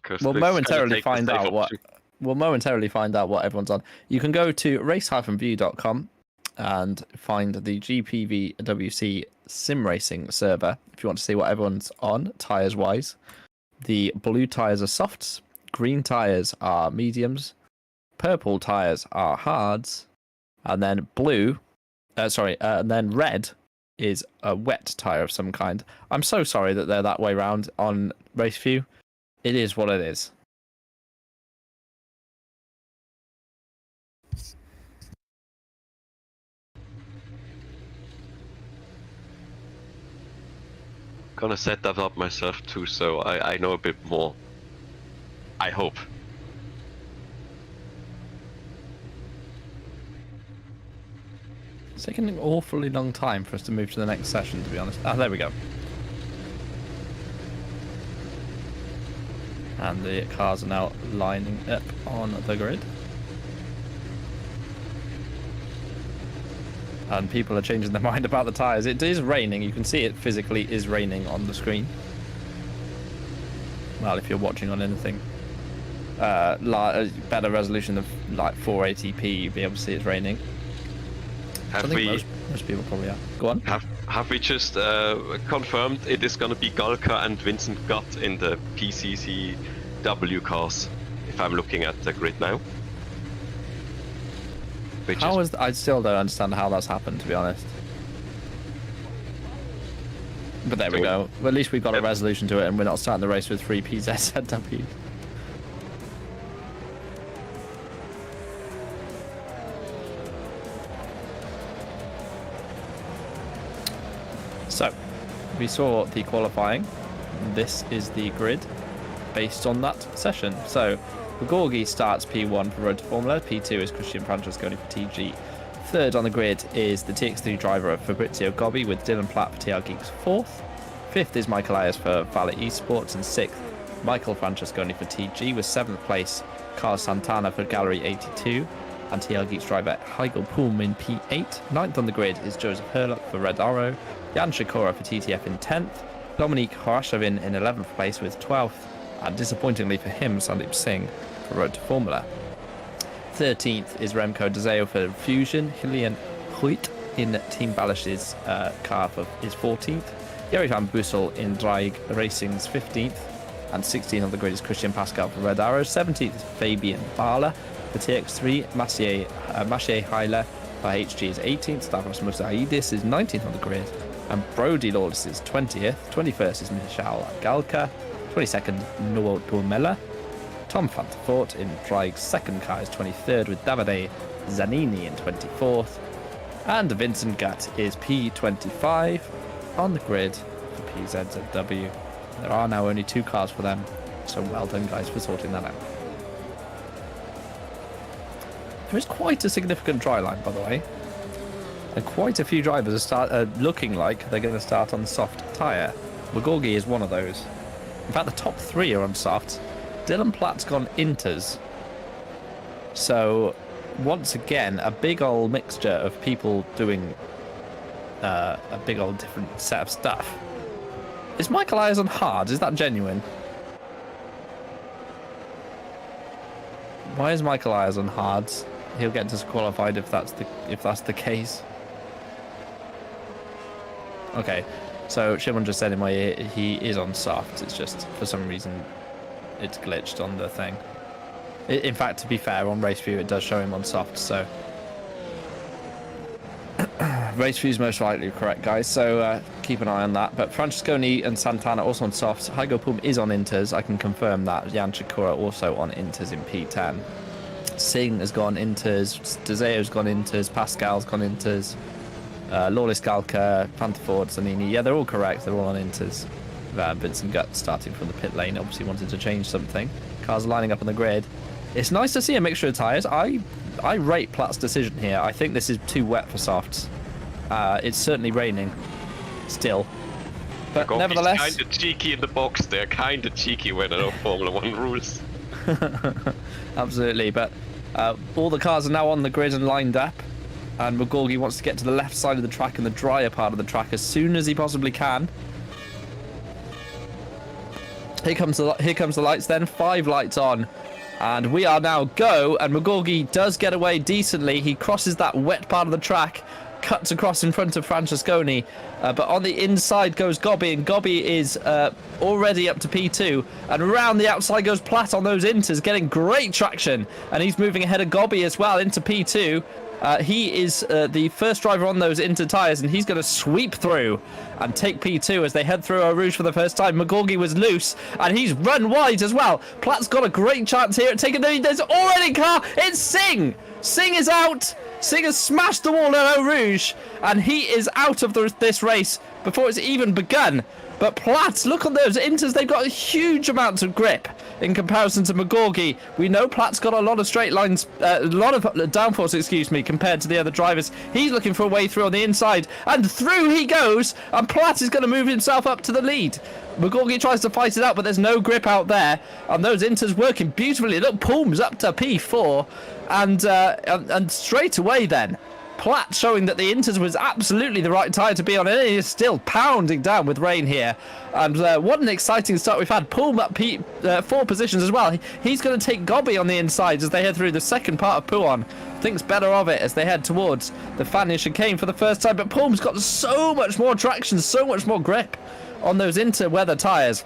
'Cause We'll let's kinda momentarily take the find safe out what option. everyone's on. You can go to race-view.com and find the GPVWC sim racing server if you want to see what everyone's on tires wise. The blue tires are softs, green tires are mediums, purple tires are hards, and then and then red is a wet tire of some kind. I'm so sorry that they're that way round on RaceView. It is what it is. Gonna set that up myself too, so I know a bit more. I hope. It's taken an awfully long time for us to move to the next session, to be honest. Ah, there we go. And the cars are now lining up on the grid. And people are changing their mind about the tyres. It is raining. You can see it physically is raining on the screen. Well, if you're watching on anything better resolution of like 480p, you'll be able to see it's raining. I think most people probably are. Go on. Have we just confirmed it is gonna be Galka and Vincent Gutt in the PCCW cars? If I'm looking at the grid now. I still don't understand how that's happened, to be honest. But there we go. Well, at least we've got a resolution to it, and we're not starting the race with 3 PZZW. So, we saw the qualifying. This is the grid based on that session. So, Gorgi starts P1 for Road to Formula. P2 is Christian Francesconi for TG. Third on the grid is the TX3 driver of Fabrizio Gobbi with Dylan Platt for TR Geeks fourth. Fifth is Michael Ayers for Valet Esports, and sixth, Michael Francesconi for TG, with seventh place Carlos Santana for Gallery 82 and TR Geeks driver Heigl Poom in P8. Ninth on the grid is Joseph Herlock for Red Arrow, Jan Shakura for TTF in 10th, Dominique Horashavin in 11th place with 12th, and disappointingly for him, Sandeep Singh for Road to Formula. 13th is Remco Dezeo for Fusion, Hillian Huit in Team Balash's car for his 14th, Gary van Bussel in Dreig Racing's 15th, and 16th on the grid is Christian Pascal for Red Arrow. 17th is Fabian Bala for TX3, Maciej Heiler for HG is 18th, Stavros Musaidis is 19th on the grid, and Brody Lawless is 20th. 21st is Michal Galka, 22nd Noel Pulmella, Tom van der Voort in Dreig's second car is 23rd, with Davide Zanini in 24th, and Vincent Gutt is P25 on the grid for PZZW. There are now only 2 cars for them, so well done guys for sorting that out. There is quite a significant dry line, by the way, and quite a few drivers are looking like they're going to start on soft tyre. Wagorgi is one of those. In fact, the top 3 are on soft. Dylan Platt's gone inters. So, once again, a big old mixture of people doing a big old different set of stuff. Is Michael Ayers on hards? Is that genuine? Why is Michael Ayers on hards? He'll get disqualified if that's the case. Okay, so Szymon just said in my ear he is on soft. It's just for some reason it's glitched on the thing. In fact, to be fair, on RaceView it does show him on soft, so RaceView is most likely correct, guys, so keep an eye on that. But Francesconi and Santana also on softs. Heigl Poom is on inters, I can confirm that. Jan Shakura also on inters in P10. Singh has gone inters, Dezeo's gone inters, Pascal's gone inters, Lawless Galka, Pantherford, Zanini. Yeah, they're all correct, they're all on inters. Vincent Gutt starting from the pit lane, obviously wanted to change something. Cars lining up on the grid. It's nice to see a mixture of tyres. I rate Platt's decision here. I think this is too wet for softs. It's certainly raining still, but nevertheless, kind of cheeky in the box. They're kind of cheeky when I know Formula 1 rules. Absolutely, but all the cars are now on the grid and lined up, and McGorgy wants to get to the left side of the track and the drier part of the track as soon as he possibly can. Here comes the lights then, 5 lights on, and we are now go, and McGorgy does get away decently. He crosses that wet part of the track, cuts across in front of Francorchamps, but on the inside goes Gobby, and Gobby is already up to P2, and around the outside goes Platt on those inters, getting great traction, and he's moving ahead of Gobby as well into P2. He is the first driver on those inter tyres, and he's going to sweep through and take P2 as they head through Eau Rouge for the first time. McGorgy was loose, and he's run wide as well. Platt's got a great chance here at taking the lead. There's already a car. It's Singh. Singh is out. Singh has smashed the wall at Eau Rouge, and he is out of this race before it's even begun. But Platt, look on those inters, they've got a huge amount of grip in comparison to McGorgy. We know Platt's got a lot of straight lines, a lot of downforce, excuse me, compared to the other drivers. He's looking for a way through on the inside, and through he goes, and Platt is going to move himself up to the lead. McGorgy tries to fight it out, but there's no grip out there, and those inters working beautifully. Look, Palm's up to P4, and straight away then, Platt showing that the inters was absolutely the right tyre to be on, and it is still pounding down with rain here. And what an exciting start we've had. Palm up 4 positions as well. He's going to take Gobby on the inside as they head through the second part of Pouhon. Thinks better of it as they head towards the Fania chicane for the first time. But Palm's got so much more traction, so much more grip on those inter-weather tyres.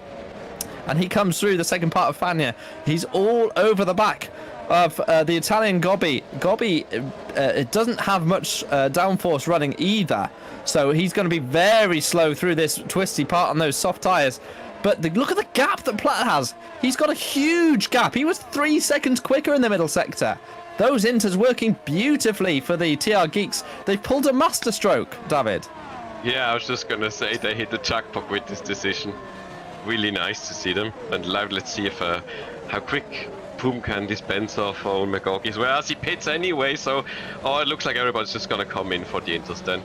And he comes through the second part of Fania. He's all over the back of the Italian Gobby. Gobby it doesn't have much downforce running either, so he's going to be very slow through this twisty part on those soft tyres. But look at the gap that Platt has. He's got a huge gap. He was 3 seconds quicker in the middle sector. Those inters working beautifully for the TR Geeks. They've pulled a master stroke, David. Yeah, I was just going to say they hit the jackpot with this decision. Really nice to see them. And let's see if how quick Poom can dispense off on McGorgy, whereas he pits anyway, so it looks like everybody's just gonna come in for the inters then.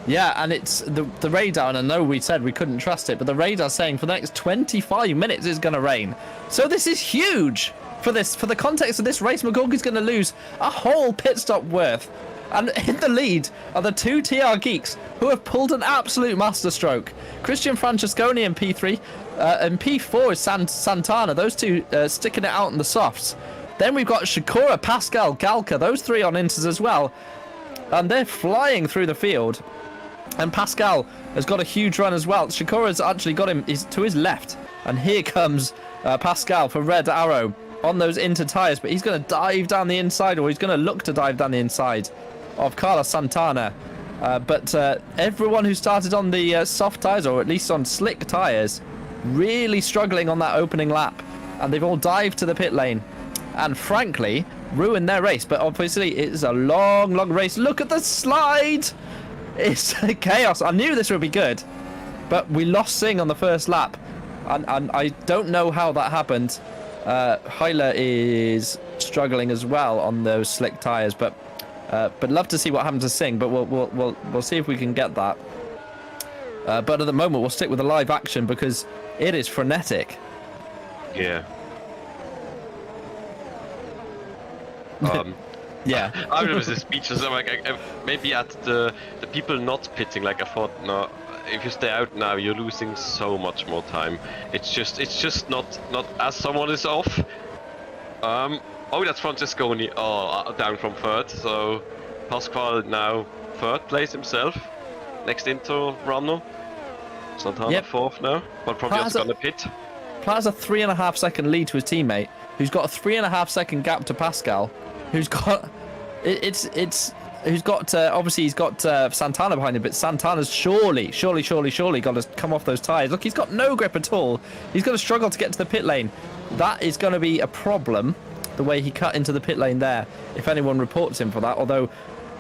Yeah, and it's the radar, and I know we said we couldn't trust it, but the radar's saying for the next 25 minutes it's gonna rain. So this is huge for the context of this race. McGorgy's gonna lose a whole pit stop worth. And in the lead are the 2 TR Geeks who have pulled an absolute masterstroke. Christian Francesconi in P3, and P4 is Santana. Those 2 sticking it out in the softs. Then we've got Shakura, Pascal, Galka. Those 3 on inters as well. And they're flying through the field. And Pascal has got a huge run as well. Shakura's actually got him to his left. And here comes Pascal for Red Arrow on those inter tyres. But he's going to dive down the inside, or he's going to look to dive down the inside of Carlos Santana. But everyone who started on the soft tyres, or at least on slick tyres, really struggling on that opening lap. And they've all dived to the pit lane. And frankly, ruined their race. But obviously, it's a long, long race. Look at the slide! It's chaos. I knew this would be good. But we lost Singh on the first lap. And I don't know how that happened. Hyler is struggling as well on those slick tyres. But love to see what happened to Singh. But we'll see if we can get that. But at the moment, we'll stick with the live action because it is frenetic. Yeah. Yeah. I was speechless. I'm like, maybe at the people not pitting, like I thought, no, if you stay out now, you're losing so much more time. It's just not as someone is off. Oh, that's Francesconi. Down from 3rd. So Pasquale now 3rd place himself. Next into Ramno. Santana 4th now, but probably also gonna pit. Platt has a 3.5 second lead to his teammate, who's got a 3.5 second gap to Pascal, who's got obviously he's got Santana behind him, but Santana's surely got to come off those tyres. Look, he's got no grip at all. He's going to struggle to get to the pit lane. That is going to be a problem, the way he cut into the pit lane there, if anyone reports him for that, although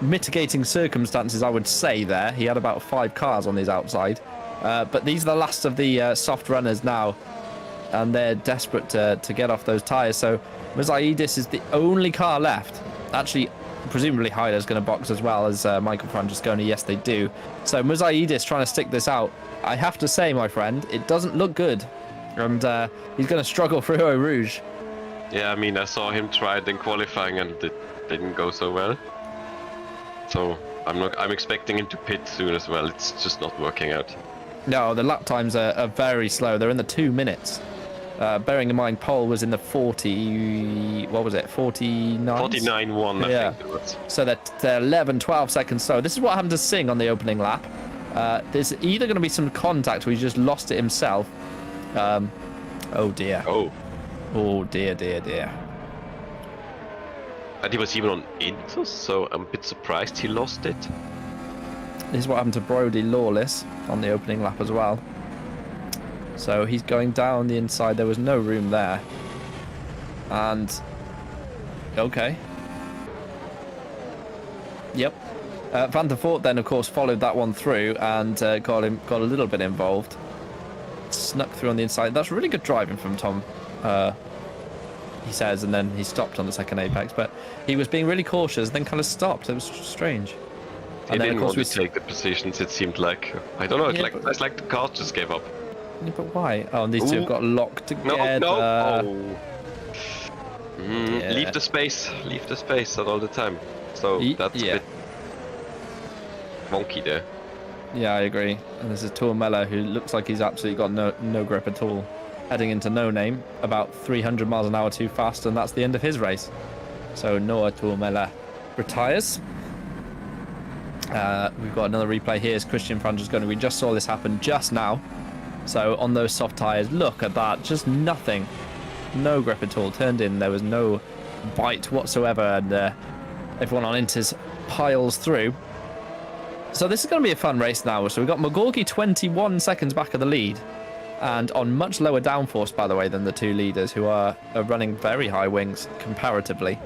mitigating circumstances, I would say there. He had about 5 cars on his outside. But these are the last of the soft runners now, and they're desperate to get off those tyres. So Musaidis is the only car left. Actually, presumably Hyder's going to box as well as Michael Francesconi. Yes, they do. So Musaidis trying to stick this out. I have to say, my friend, it doesn't look good. And he's going to struggle through Eau Rouge. Yeah, I mean, I saw him try it in qualifying and it didn't go so well. So I'm expecting him to pit soon as well. It's just not working out. No, the lap times are very slow. They're in the 2 minutes. Bearing in mind, Pole was in the 40. What was it? 49. 49.1, Yeah. I think it was. So they're 11, 12 seconds slow. This is what happened to Singh on the opening lap. There's either going to be some contact where he just lost it himself. Oh dear. Oh dear, dear, dear. And he was even on Intus, so I'm a bit surprised he lost it. This is what happened to Brody Lawless on the opening lap as well. So he's going down the inside. There was no room there. And okay. Yep. Van der Voort then, of course, followed that one through and got a little bit involved. Snuck through on the inside. That's really good driving from Tom, he says, and then he stopped on the second apex. But he was being really cautious, then kind of stopped. It was strange. He didn't want to take the positions, it seemed like. I don't know, it's like the cars just gave up. Yeah, but why? Oh, and these two have got locked together. No. Yeah. Leave the space at all the time. So that's a bit wonky there. Yeah, I agree. And this is Tourmella, who looks like he's absolutely got no grip at all. Heading into no name, about 300 miles an hour too fast, and that's the end of his race. So Noah Tourmella retires. We've got another replay here. Is Christian Francorchamps. We just saw this happen just now. So on those soft tyres, look at that. Just nothing. No grip at all. Turned in. There was no bite whatsoever. And everyone on Inters piles through. So this is going to be a fun race now. So we've got McGorgy 21 seconds back of the lead. And on much lower downforce, by the way, than the two leaders, who are running very high wings comparatively.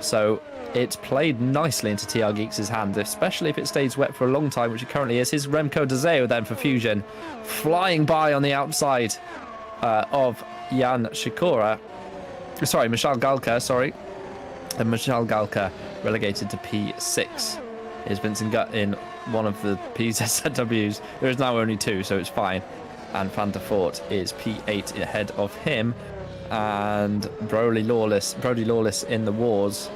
So it's played nicely into TR Geeks' hands, especially if it stays wet for a long time, which it currently is. Here's Remco Dezeo then for Fusion, flying by on the outside of Jan Shikora. Sorry, Michal Galka, sorry. And Michal Galka relegated to P6. Here's Vincent Gutt in one of the PZZWs. There is now only two, so it's fine. And Van der Voort is P8 ahead of him. And Brody Lawless in the wars.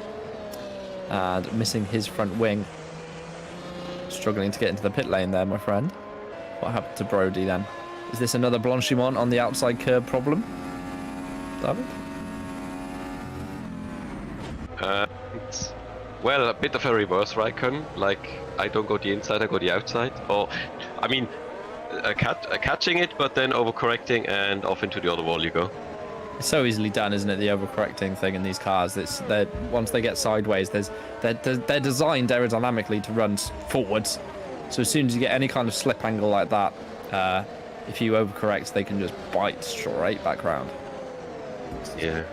And missing his front wing. Struggling to get into the pit lane there, my friend. What happened to Brody then? Is this another Blanchimont on the outside curb problem? David? Well, a bit of a reverse Raikkonen. Like, I don't go the inside, I go the outside. Or, I mean, catching it, but then overcorrecting and off into the other wall you go. It's so easily done, isn't it? The overcorrecting thing in these cars. Once they get sideways, they're designed aerodynamically to run forwards. So as soon as you get any kind of slip angle like that, if you overcorrect, they can just bite straight back round. Yeah.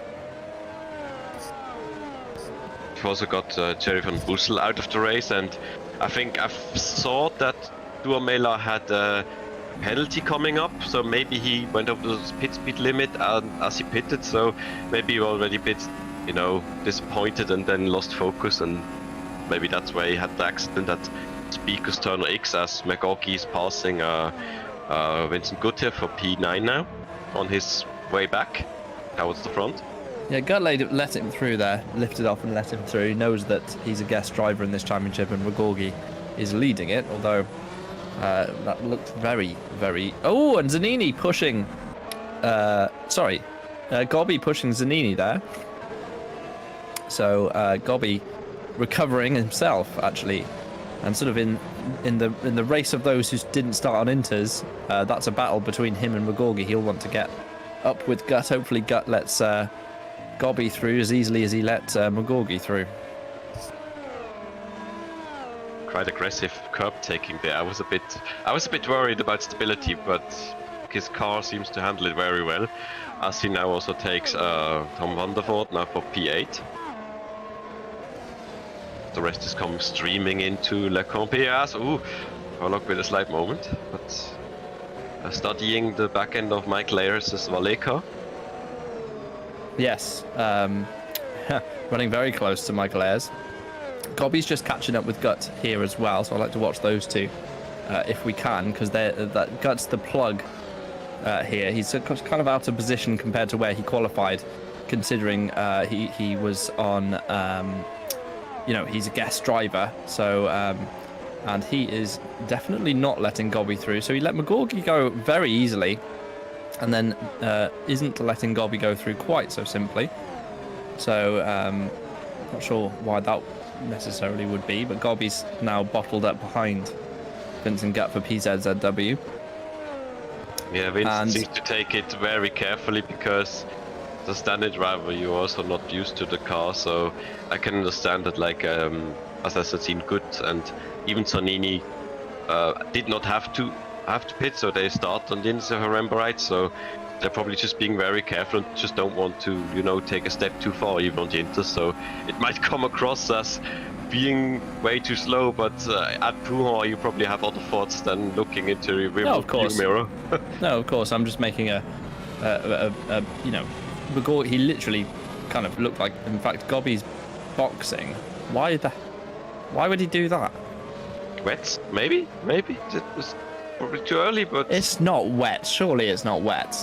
We've also got Jerry van Boesel out of the race, and I think I saw that Tourmella had a penalty coming up, so maybe he went over the pit speed limit as he pitted, so maybe he already a bit, disappointed and then lost focus, and maybe that's why he had the accident at Speakers Turner X as McGorky is passing Vincent Gutt for P9 now on his way back towards the front. Yeah, Gutt let him through there, lifted off and let him through. He knows that he's a guest driver in this championship and McGorgy is leading it, although that looked very, very... Oh, and Zanini pushing... Gobby pushing Zanini there. So Gobby recovering himself, actually. And sort of in the race of those who didn't start on Inters, that's a battle between him and McGorgy. He'll want to get up with Gutt. Hopefully Gutt lets Gobby through as easily as he let McGorgy through. Quite aggressive curb taking there. I was a bit worried about stability, but his car seems to handle it very well, as he now also takes Tom van der Voort now for P8. The rest is coming streaming into Le Compias. Ooh, Frelik with a slight moment, but studying the back end of Mike Ayers' Valet car. Yes, running very close to Michael Ayers. Gobby's just catching up with Gutt here as well, so I'd like to watch those two if we can, because that Gutt's the plug here. He's kind of out of position compared to where he qualified considering he was on, you know, he's a guest driver, so and he is definitely not letting Gobby through. So he let McGorgy go very easily, and then isn't letting Gobby go through quite so simply. So not sure why that necessarily would be, but Gobby's now bottled up behind Vincent Gutt for PZZW. Yeah, Vincent seems to take it very carefully because as a standard driver you're also not used to the car, so I can understand that, like as I said, seen Good and even Sonini did not have to pit, so they start on the inside, if I remember right, so they're probably just being very careful and just don't want to, you know, take a step too far even on the inter, so it might come across as being way too slow, but at Pooh you probably have other thoughts than looking into the rear mirror. No, of course, I'm just making a you know, he literally kind of looked like, in fact, Gobby's boxing. Why would he do that? Wet? Maybe? It was probably too early, but... It's not wet, surely it's not wet.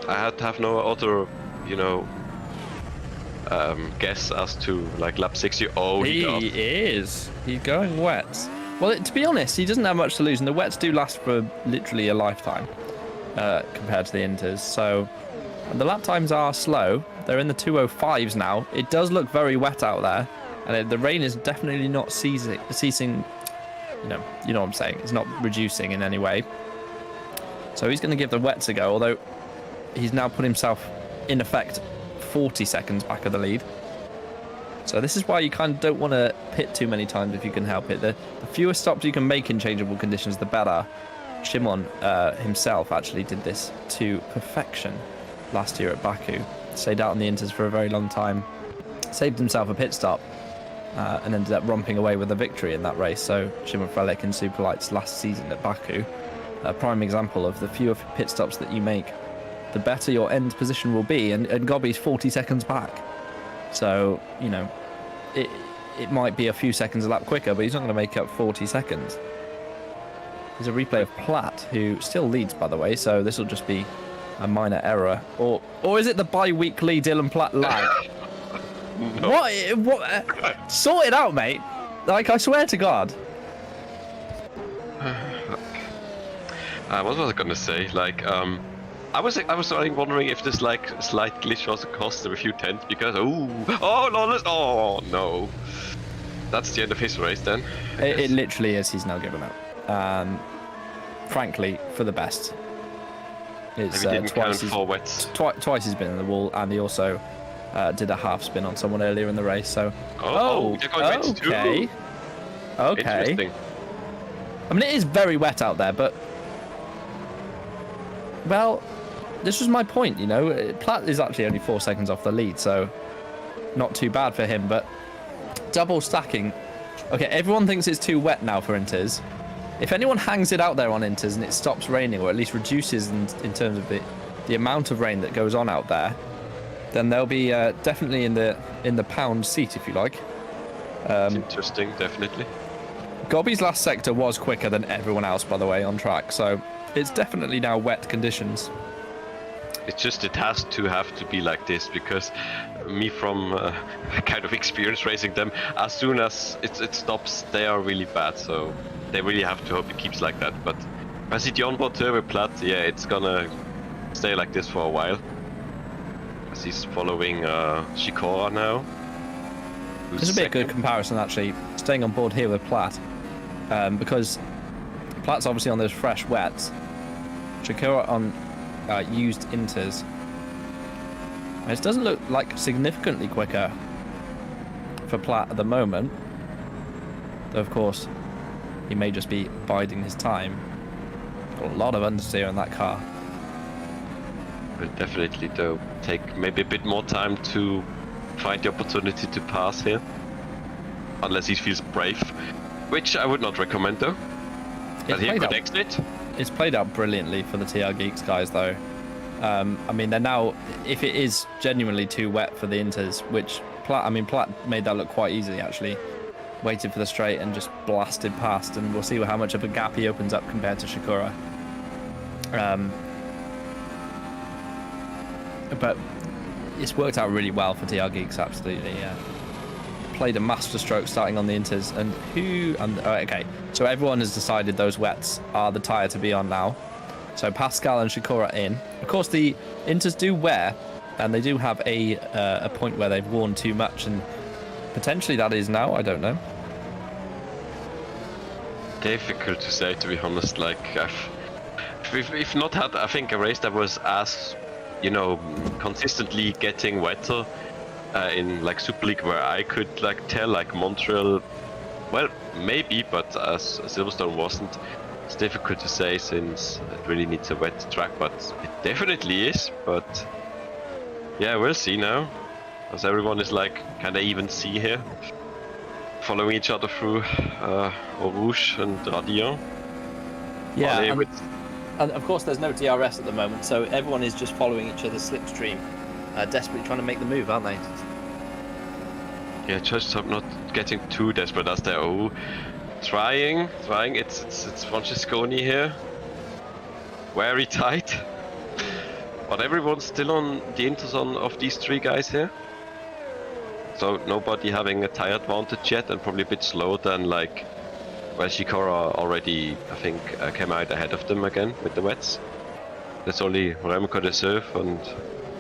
I had to have no other, you know, guess as to, like, lap 60. Oh, he is. He's going wet. Well, to be honest, he doesn't have much to lose, and the wets do last for literally a lifetime compared to the inters. So the lap times are slow. They're in the 2:05s now. It does look very wet out there, and the rain is definitely not ceasing. You know what I'm saying. It's not reducing in any way. So he's going to give the wets a go, although he's now put himself, in effect, 40 seconds back of the lead. So this is why you kind of don't want to pit too many times if you can help it. The fewer stops you can make in changeable conditions, the better. Szymon himself actually did this to perfection last year at Baku. Stayed out on the inters for a very long time, saved himself a pit stop, and ended up romping away with a victory in that race. So Szymon Frelik in Superlights last season at Baku, a prime example of the fewer pit stops that you make, the better your end position will be, and Gobby's 40 seconds back. So, you know, it might be a few seconds a lap quicker, but he's not going to make up 40 seconds. There's a replay of Platt, who still leads, by the way, so this will just be a minor error. Or is it the bi-weekly Dylan Platt lag? No. What? Sort it out, mate. Like, I swear to God. What was I gonna say? Like, I was starting wondering if this, like, slight glitch also cost him a few tenths because oh no, that's the end of his race then. It literally is. He's now given up. Frankly, for the best. It's twice he's been in the wall, and he also did a half spin on someone earlier in the race. So okay. Interesting. I mean, it is very wet out there, but well, this was my point. You know, Platt is actually only 4 seconds off the lead, so not too bad for him. But double stacking. Okay, everyone thinks it's too wet now for inters. If anyone hangs it out there on inters and it stops raining, or at least reduces in terms of the amount of rain that goes on out there, then they'll be definitely in the pound seat, if you like. It's interesting, definitely. Gobby's last sector was quicker than everyone else, by the way, on track, so it's definitely now wet conditions. It's just it has to be like this, because me from kind of experience racing them, as soon as it stops, they are really bad. So they really have to hope it keeps like that. But if I see the onboard turbo Platt, yeah, it's gonna stay like this for a while. As he's following Shikora now. This would be a good comparison, actually, staying on board here with Platt, because Platt's obviously on those fresh wets. Shikora on used inters. And it doesn't look like significantly quicker for Platt at the moment, though of course he may just be biding his time. Got a lot of understeer in that car. Will definitely though take maybe a bit more time to find the opportunity to pass here, unless he feels brave, which I would not recommend though. But he could exit. It's played out brilliantly for the TR Geeks guys, though. I mean, they're now, if it is genuinely too wet for the inters, which Platt made that look quite easily, actually. Waited for the straight and just blasted past, and we'll see how much of a gap he opens up compared to Shikora. but it's worked out really well for TR Geeks, absolutely, yeah. Played a masterstroke starting on the Inters, and okay, so everyone has decided those wets are the tyre to be on now. So Pascal and Shakura in. Of course, the Inters do wear, and they do have a point where they've worn too much, and potentially that is now, I don't know. Difficult to say, to be honest. Like, we've not had, I think, a race that was as, you know, consistently getting wetter in like Super League, where I could like tell, like Montreal, well, maybe, but as Silverstone wasn't. It's difficult to say since it really needs a wet track, but it definitely is. But yeah, we'll see now, as everyone is like kind of even see here, following each other through Eau Rouge and Radillon. Yeah, and of course there's no DRS at the moment, so everyone is just following each other's slipstream, desperately trying to make the move, aren't they? Yeah, just not getting too desperate as they're trying. It's Francorchamps here, very tight, but everyone's still on the inters of these three guys here. So nobody having a tire advantage yet, and probably a bit slower than like, well, Shikora already, I think, came out ahead of them again with the wets. There's only Remco de Surf and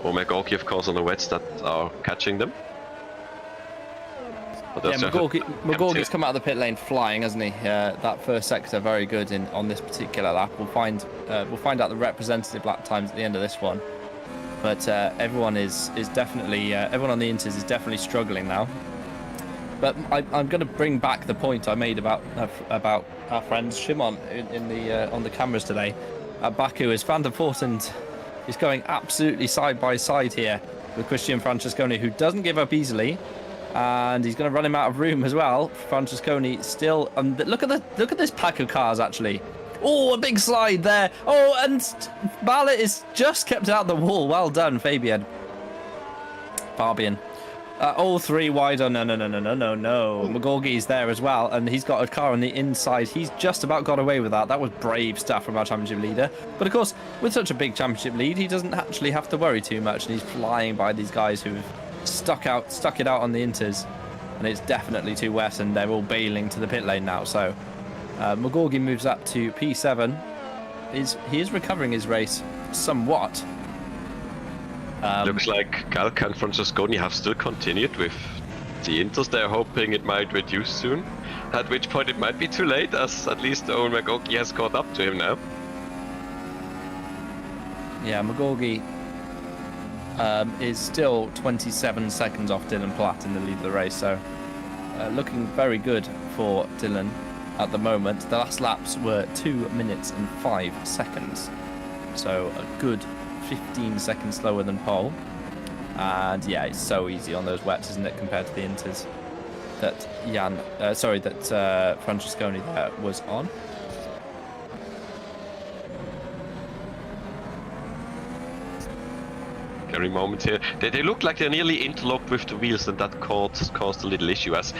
Megorki, of course, on the wets that are catching them. Yeah, Megorki's come out of the pit lane flying, hasn't he? That first sector very good on this particular lap. We'll find out the representative lap times at the end of this one. But everyone is definitely everyone on the Inters is definitely struggling now. But I'm going to bring back the point I made about our friend Szymon on the cameras today at Baku. Is Van der Voort is going absolutely side by side here with Christian Francorchamps, who doesn't give up easily, and he's going to run him out of room as well. Francorchamps still, look at this pack of cars actually. Oh, a big slide there. Oh, and Barlett is just kept out the wall. Well done, Fabian. All three wide. Oh, no. Megorki's there as well, and he's got a car on the inside. He's just about got away with that. That was brave stuff from our championship leader. But of course, with such a big championship lead, he doesn't actually have to worry too much, and he's flying by these guys who've stuck it out on the Inters, and it's definitely too wet, and they're all bailing to the pit lane now. So Megorki moves up to P7. He is recovering his race somewhat. Looks like Galka and Francorchamps have still continued with the Inters. They're hoping it might reduce soon, at which point it might be too late, as at least Owen Megorki has caught up to him now. Yeah, Megorki is still 27 seconds off Dylan Platt in the lead of the race, so looking very good for Dylan at the moment. The last laps were 2 minutes and 5 seconds, so a good 15 seconds slower than pole. And yeah, it's so easy on those wets, isn't it, compared to the Inters that Francorchamps there was on. Scary moment here. They look like they're nearly interlocked with the wheels, and that caused a little issue. As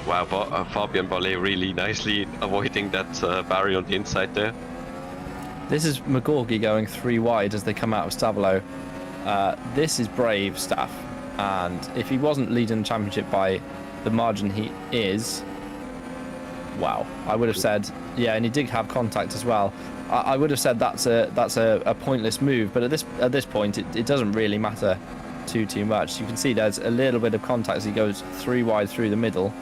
wow, Fabian Ballet really nicely avoiding that barrier on the inside there. This is Megorki going 3 wide as they come out of Stabilo. This is brave stuff, and if he wasn't leading the championship by the margin he is, wow, I would have said, yeah, and he did have contact as well. I would have said that's a pointless move, but at this point it doesn't really matter too much. You can see there's a little bit of contact as he goes 3 wide through the middle.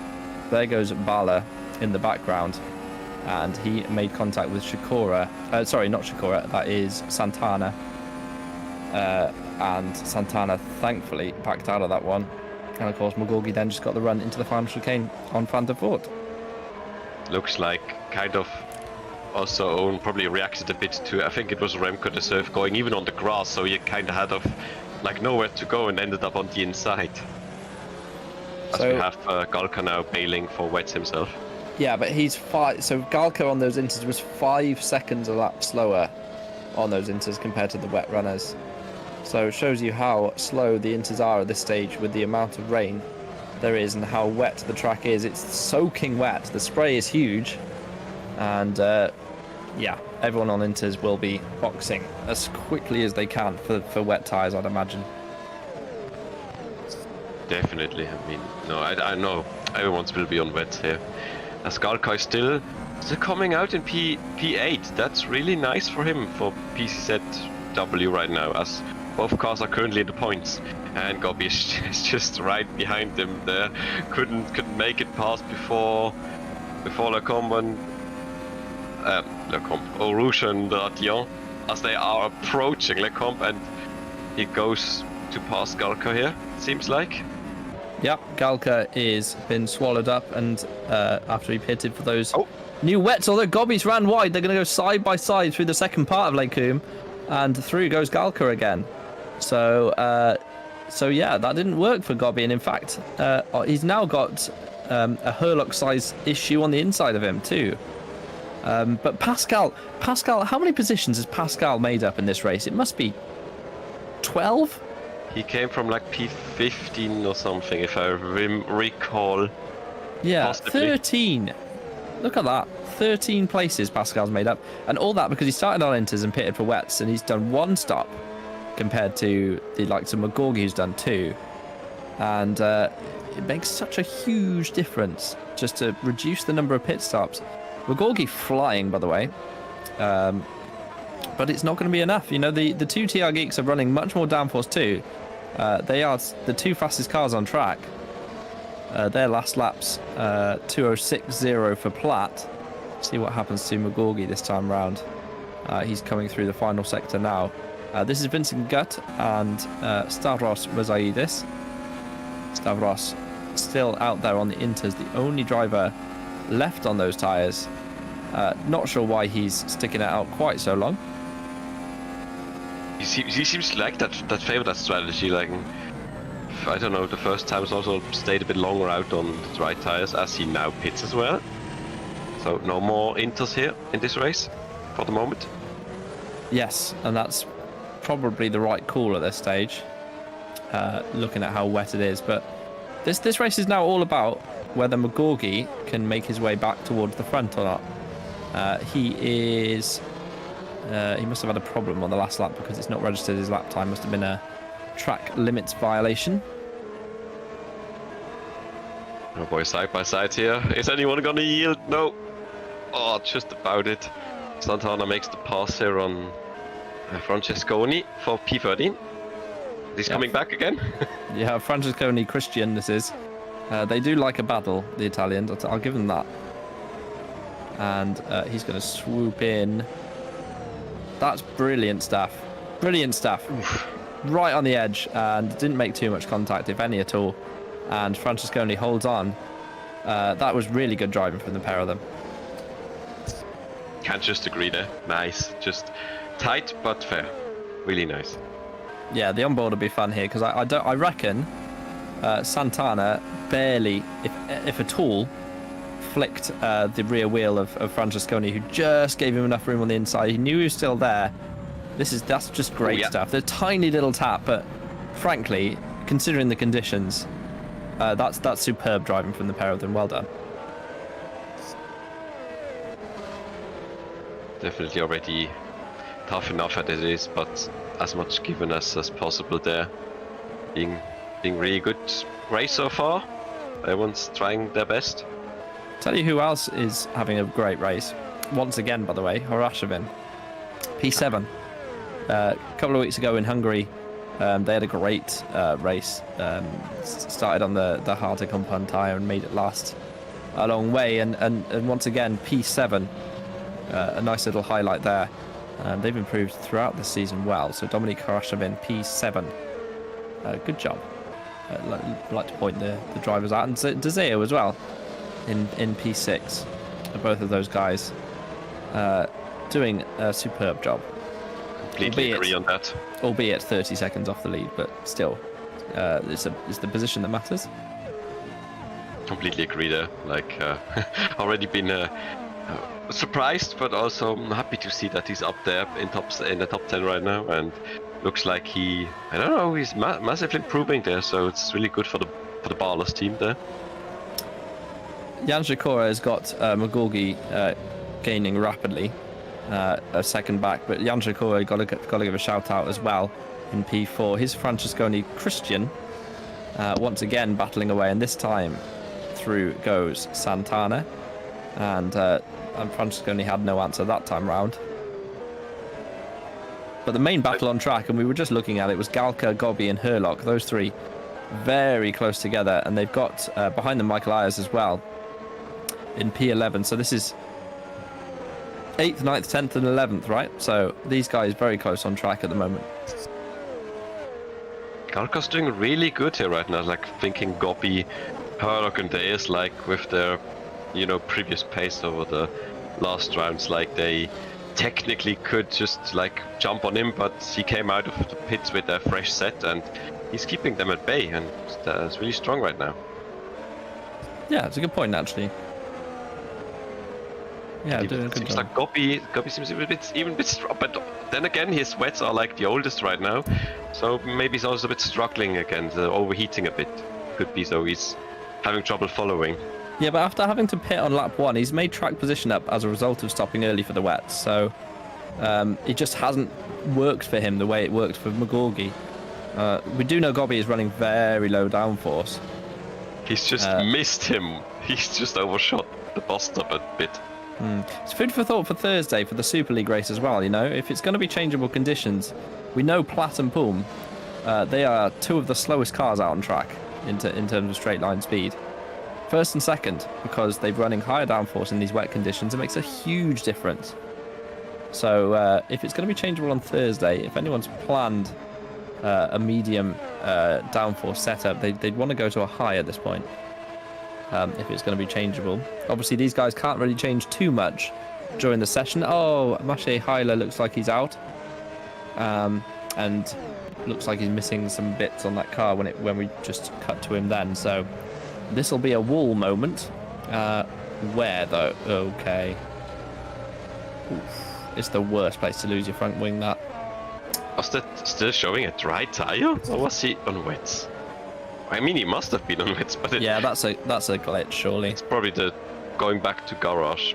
There goes Bala in the background, and he made contact with Shakura. Sorry, not Shakura, that is Santana. And Santana thankfully backed out of that one. And of course Megorki then just got the run into the final chicane on Van der Voort. Looks like kind of also Owen probably reacted a bit to, I think it was Remco de Surf going even on the grass, so he kind of had like nowhere to go and ended up on the inside. As we have Galka now bailing for wets himself. Yeah, but he's 5. So Galka on those Inters was 5 seconds a lap slower on those Inters compared to the wet runners. So it shows you how slow the Inters are at this stage with the amount of rain there is and how wet the track is. It's soaking wet. The spray is huge, and yeah, everyone on Inters will be boxing as quickly as they can for wet tyres, I'd imagine. definitely. I mean, no, I know everyone's will be on wet here. Galka is still coming out in P8. That's really nice for him for PCZW right now, as both cars are currently in the points. And Gobby is just right behind them there. Couldn't make it past before Lecombe and Rouge and Dion, as they are approaching Lecombe, and he goes to pass Galka here, seems like. Yeah, Galka is been swallowed up, and after he pitted for those new wets, although Gobby's ran wide, they're going to go side by side through the second part of Lecombe, and through goes Galka again. So yeah, that didn't work for Gobby, and in fact, he's now got a Herlock size issue on the inside of him too. But Pascal, how many positions has Pascal made up in this race? It must be 12? He came from like P15 or something, if I recall. Yeah, possibly. 13. Look at that. 13 places Pascal's made up. And all that because he started on inters and pitted for wets, and he's done 1 stop compared to the likes of McGorgy, who's done 2. And it makes such a huge difference just to reduce the number of pit stops. McGorgy flying, by the way. But it's not going to be enough. You know, the 2 TR Geeks are running much more downforce too. They are the 2 fastest cars on track. Their last laps, 2:06.0 for Platt. See what happens to McGorgy this time round. He's coming through the final sector now. This is Vincent Gutt and Stavros Mosaidis. Stavros still out there on the inters, the only driver left on those tyres. Not sure why he's sticking it out quite so long. He seems to like that favor that strategy. Like, I don't know, the first times also stayed a bit longer out on the dry tires, as he now pits as well. So no more inters here in this race for the moment. Yes, and that's probably the right call at this stage, looking at how wet it is. But this race is now all about whether McGorgy can make his way back towards the front or not. He must have had a problem on the last lap because it's not registered his lap time. Must have been a track limits violation. Oh boy, side by side here. Is anyone gonna yield? No. Oh, just about it. Santana makes the pass here on Francesconi for P13. He's coming back again. Yeah, Francesconi Christian this is. They do like a battle, the Italians. I'll give them that. And he's going to swoop in. That's brilliant stuff. Brilliant stuff. Oof. Right on the edge, and didn't make too much contact, if any at all. And Francesconi holds on. That was really good driving from the pair of them. Can't just agree there. Nice. Just tight but fair. Really nice. Yeah, the onboard will be fun here because I reckon Santana barely, if at all, flicked the rear wheel of Francesconi, who just gave him enough room on the inside. He knew he was still there. That's just great stuff. The tiny little tap, but frankly, considering the conditions, that's superb driving from the pair of them. Well done. Definitely already tough enough as it is, but as much given as possible there. Being really good race so far. Everyone's trying their best. Tell you who else is having a great race. Once again, by the way, Horashavin. P7. A couple of weeks ago in Hungary, they had a great race. Started on the harder compound tyre and made it last a long way. And once again, P7. A nice little highlight there. They've improved throughout the season well. So Dominic Horashavin, P7. Good job. I'd like to point the drivers out. And Dezeo as well in P6. Both of those guys doing a superb job. Completely agree on that. Albeit 30 seconds off the lead, but still, it's the position that matters. Completely agree there. Like, already been surprised, but also happy to see that he's up there in the top 10 right now, and looks like he's massively improving there. So it's really good for the Barless team there. Jan Sikora has got McGorgy gaining rapidly, a second back, but Jan Sikora got to give a shout out as well in P4. Here's Francesconi Christian once again battling away, and this time through goes Santana, and Francorchamps had no answer that time round. But the main battle on track, and we were just looking at it, was Galka, Gobby and Herlock. Those three very close together, and they've got behind them Michael Ayers as well in P11. So this is 8th, 9th, 10th and 11th, right? So these guys very close on track at the moment. Galka's doing really good here right now, like thinking Gobby, Herlock and Ayers, like with their, you know, previous pace over the last rounds, like they technically could just like jump on him, but he came out of the pits with a fresh set and he's keeping them at bay, and that's really strong right now. Yeah, it's a good point actually. Yeah, doing a good seems job. like Gobby seems even a bit strong, but then again his wets are like the oldest right now, so maybe he's also a bit struggling again, overheating a bit. Could be, so he's having trouble following. Yeah, but after having to pit on lap 1, he's made track position up as a result of stopping early for the wets. So it just hasn't worked for him the way it worked for McGorgy. We do know Gobby is running very low downforce. He's just missed him. He's just overshot the bus stop a bit. It's food for thought for Thursday for the Super League race as well, you know. If it's going to be changeable conditions, we know Platt and Poom, they are two of the slowest cars out on track in terms of straight line speed. First and second, because they're running higher downforce in these wet conditions, it makes a huge difference. So if it's going to be changeable on Thursday, if anyone's planned a medium downforce setup, they'd want to go to a high at this point. If it's going to be changeable. Obviously, these guys can't really change too much during the session. Oh, Maciej Heiler looks like he's out. And looks like he's missing some bits on that car when we just cut to him then. So this will be a wall moment. Where though? Okay. Oof. It's the worst place to lose your front wing, that. Was that still showing a dry tire? Or was he on wets? I mean, he must have been on wets, but yeah, that's a glitch, surely. It's probably the going back to garage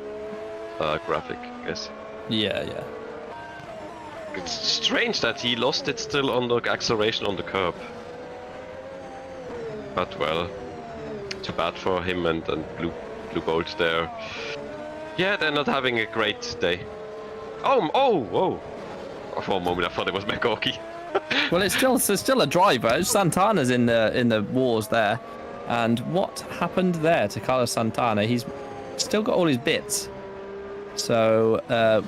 graphic, I guess. Yeah. It's strange that he lost it still on the acceleration on the curb. But well, too bad for him and Blue Bolt there. Yeah, they're not having a great day. Oh! For a moment I thought it was McGorky. Well, it's still a driver. Santana's in the wars there, and what happened there to Carlos Santana? He's still got all his bits. So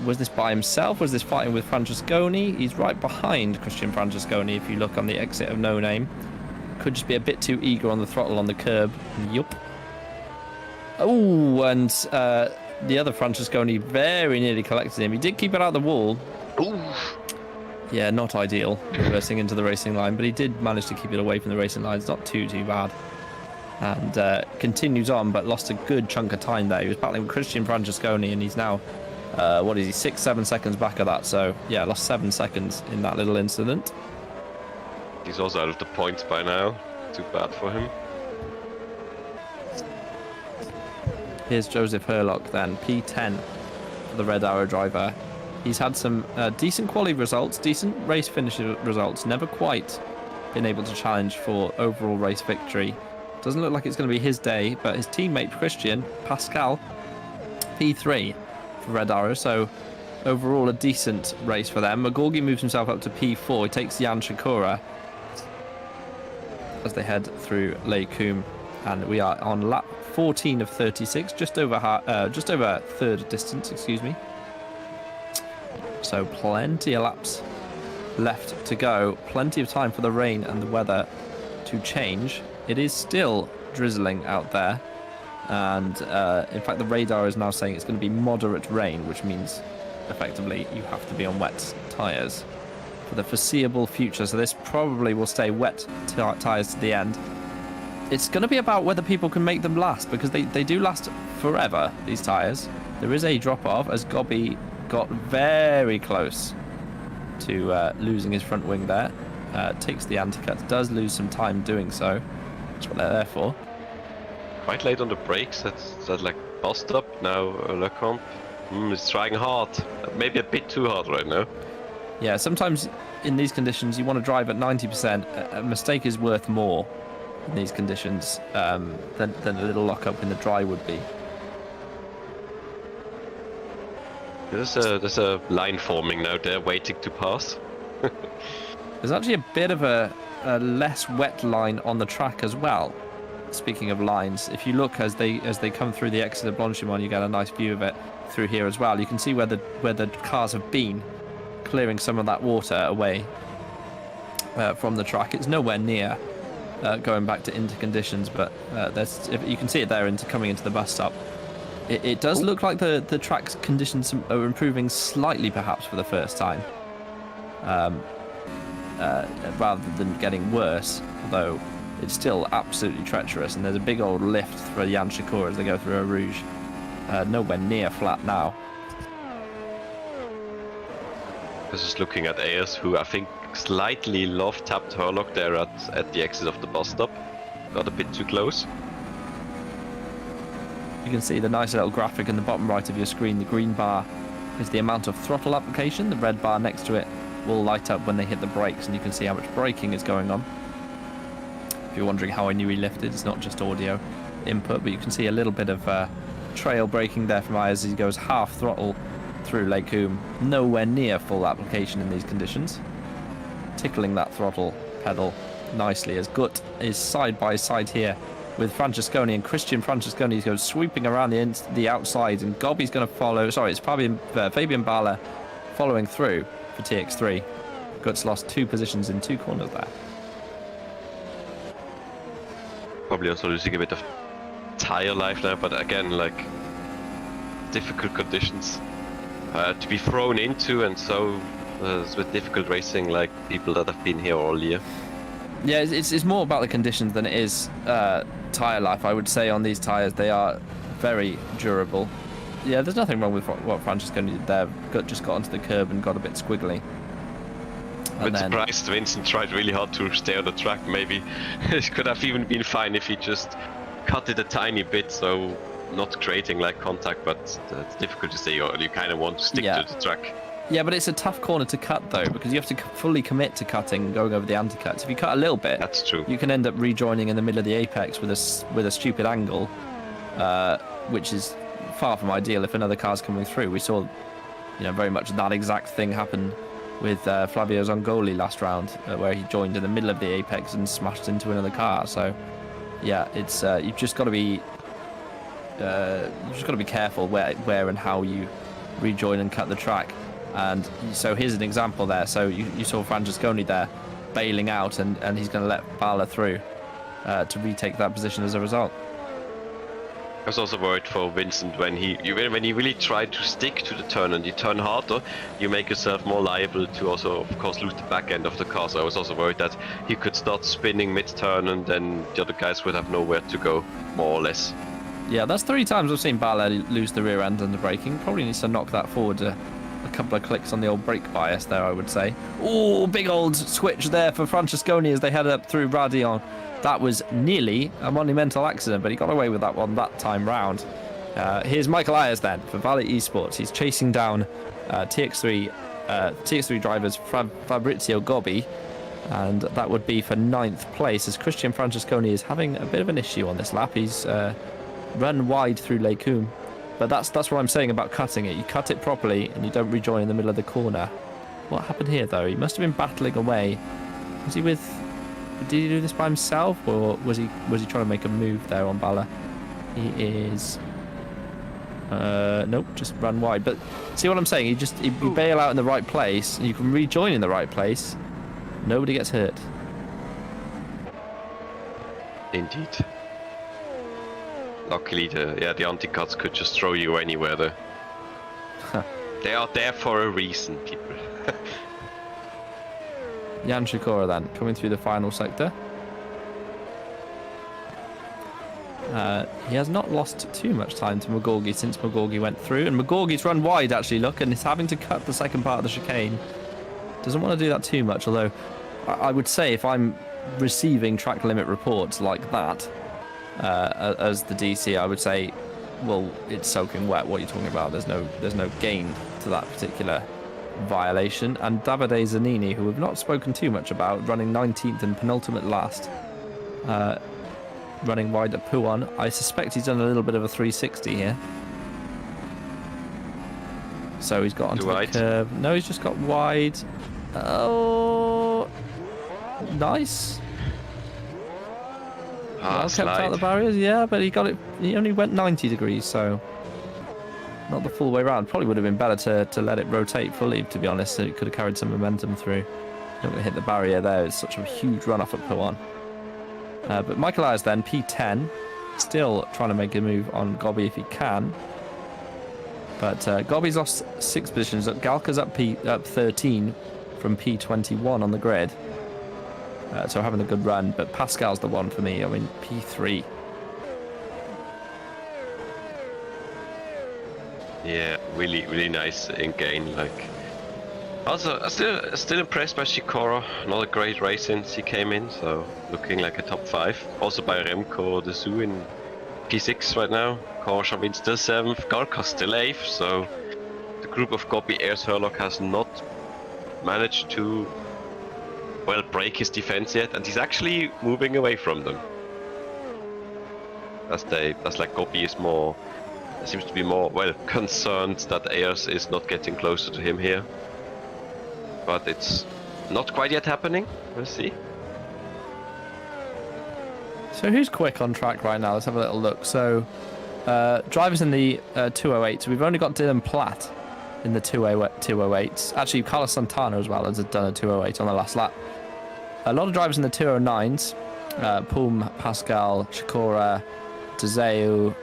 was this by himself? Was this fighting with Francorchamps? He's right behind Christian Francorchamps. If you look on the exit of No Name, could just be a bit too eager on the throttle on the curb. Yup. Oh, and the other Francorchamps very nearly collected him. He did keep it out of the wall. Ooh. Yeah, not ideal, reversing into the racing line, but he did manage to keep it away from the racing line. It's not too bad. And continues on, but lost a good chunk of time there. He was battling with Christian Francorchamps, and he's now, what is he, 6-7 seconds back of that. So, yeah, lost 7 seconds in that little incident. He's also out of the points by now. Too bad for him. Here's Joseph Herlock then, P10 for the Red Arrow driver. He's had some decent quality results, decent race finish results, never quite been able to challenge for overall race victory. Doesn't look like it's going to be his day, but his teammate Christian, Pascal, P3 for Red Arrow, so overall a decent race for them. McGorgy moves himself up to P4, he takes Jan Shakura as they head through Lake Coombe, and we are on lap 14 of 36, just over third distance, excuse me. So plenty of laps left to go. Plenty of time for the rain and the weather to change. It is still drizzling out there. And in fact, the radar is now saying it's going to be moderate rain, which means effectively you have to be on wet tyres for the foreseeable future. So this probably will stay wet tyres to the end. It's going to be about whether people can make them last, because they do last forever, these tyres. There is a drop-off as Gobby got very close to losing his front wing there. Takes the anti-cut, does lose some time doing so. That's what they're there for. Quite late on the brakes. That's like bus stop now. Lecombe. It's trying hard. Maybe a bit too hard right now. Yeah, sometimes in these conditions you want to drive at 90%. A mistake is worth more. in these conditions than a little lock-up in the dry would be. There's a line forming now there, waiting to pass. There's actually a bit of a less wet line on the track as well. Speaking of lines, if you look as they come through the exit of Blanchimont, you get a nice view of it through here as well. You can see where the cars have been, clearing some of that water away from the track. It's nowhere near going back to Inter conditions, but you can see it there coming into the bus stop. It does look like the track's conditions are improving slightly, perhaps for the first time, rather than getting worse, although it's still absolutely treacherous, and there's a big old lift for Jan Shakur as they go through Eau Rouge. Nowhere near flat now. This is looking at Ayers, who I think slightly love-tapped Herlock there at the exit of the bus stop. Got a bit too close. You can see the nice little graphic in the bottom right of your screen. The green bar is the amount of throttle application. The red bar next to it will light up when they hit the brakes, and you can see how much braking is going on. If you're wondering how I knew he lifted, it's not just audio input, but you can see a little bit of trail braking there from Ayers as he goes half throttle through Lake Coombe. Nowhere near full application in these conditions. Tickling that throttle pedal nicely as Gut is side by side here with Francisconi, and Christian Francisconi goes sweeping around the outside, and Gobby's going to follow. Sorry, it's Fabian Bala following through for TX3. Gut's lost 2 positions in 2 corners there. Probably also losing a bit of tire life now, but again, like, difficult conditions to be thrown into, and so it's with difficult racing, like people that have been here all year. Yeah, it's more about the conditions than it is tire life. I would say on these tires they are very durable. Yeah, there's nothing wrong with what Francesconi did there. Just got onto the curb and got a bit squiggly. I'm surprised Vincent tried really hard to stay on the track. Maybe it could have even been fine if he just cut it a tiny bit, so not creating like contact, but it's difficult to say. You kind of want to stick to the track. Yeah, but it's a tough corner to cut though, because you have to fully commit to cutting and going over the anti-cuts. If you cut a little bit, that's true, you can end up rejoining in the middle of the apex with a stupid angle, which is far from ideal if another car's coming through. We saw, very much that exact thing happen with Flavio Zongoli last round, where he joined in the middle of the apex and smashed into another car. So, yeah, it's you've just got to be careful where and how you rejoin and cut the track. And so here's an example there. So you saw Francesconi there bailing out, and he's going to let Bala through to retake that position as a result. I was also worried for Vincent when he really tried to stick to the turn and you turn harder, you make yourself more liable to also, of course, lose the back end of the car. So I was also worried that he could start spinning mid-turn and then the other guys would have nowhere to go, more or less. Yeah, that's 3 times I've seen Bala lose the rear end and the braking. Probably needs to knock that forward a couple of clicks on the old brake bias there, I would say. Oh, big old switch there for Francesconi as they head up through Radion. That was nearly a monumental accident, but he got away with that one that time round. Here's Michael Ayers then for Valley Esports. He's chasing down TX3 drivers Fabrizio Gobbi, and that would be for 9th place, as Christian Francesconi is having a bit of an issue on this lap. He's run wide through Les Combes. But that's what I'm saying about cutting it. You cut it properly and you don't rejoin in the middle of the corner. What happened here though? He must have been battling away. Was he with... Did he do this by himself, or was he trying to make a move there on Bala? He is... nope, just run wide. But see what I'm saying? You bail out in the right place and you can rejoin in the right place. Nobody gets hurt. Indeed. Luckily, the anti-cuts could just throw you anywhere there. They are there for a reason, people. Jan Shikora then, coming through the final sector. He has not lost too much time to Magorgi since Magorgi went through. And Magorgi's run wide, actually, look, and he's having to cut the second part of the chicane. Doesn't want to do that too much, although I would say if I'm receiving track limit reports like that, as the DC, I would say, well, it's soaking wet. What are you talking about? There's no gain to that particular violation. And Davide Zanini, who we've not spoken too much about, running 19th and penultimate last. running wide at Pouan. I suspect he's done a little bit of a 360 here. So he's got onto the curve. No, he's just got wide. Oh, nice. Well kept out the barriers, yeah, but he got it. He only went 90 degrees, so not the full way around. Probably would have been better to let it rotate fully, to be honest. So it could have carried some momentum through. Not going to hit the barrier there. It's such a huge run off at Pouan. But Michael Ayers then, P10, still trying to make a move on Gobby if he can. But Gobby's lost 6 positions. Galka's up 13 from P21 on the grid. So having a good run, but Pascal's the one for me. I mean, P3. Yeah, really nice in gain. Like, also still impressed by Sikora. Not a great race since he came in, so looking like a top 5. Also by Remco Dessous in P6 right now. Francorchamps still 7th, Galka still 8th. So the group of Gobby, Ayers, Herlock has not managed to break his defense yet, and he's actually moving away from them. That's like Gobby is more, seems to be more concerned that Ayers is not getting closer to him here. But it's not quite yet happening. We'll see. So who's quick on track right now? Let's have a little look. So drivers in the 208. So we've only got Dylan Platt in the 208s. Actually, Carlos Santana as well has done a 208 on the last lap. A lot of drivers in the 209s. Poom, Pascal, Sikora, Dzeu,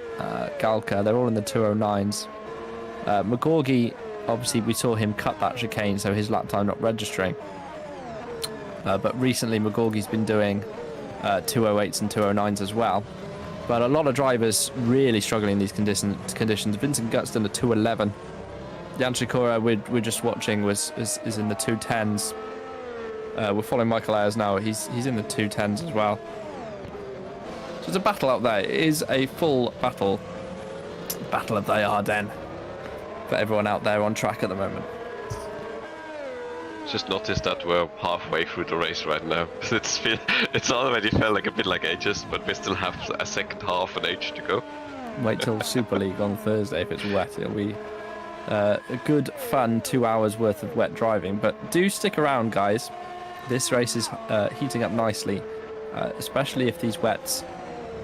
Galka, they're all in the 209s. McGorgy, obviously we saw him cut that chicane, so his lap time not registering. But recently McGorgy's been doing 208s and 209s as well. But a lot of drivers really struggling in these conditions. Vincent Gutt's done a 211. Jan Sikora, we're just watching, is in the 210s. We're following Michael Ayers now. He's in the 210s as well. So it's a battle out there. It is a full battle of the Ardennes for everyone out there on track at the moment. Just noticed that we're halfway through the race right now. It's already felt like a bit like ages, but we still have a second half an age to go. Wait till Super League on Thursday if it's wet. It'll be a good, fun 2 hours worth of wet driving. But do stick around, guys. This race is heating up nicely, especially if these wets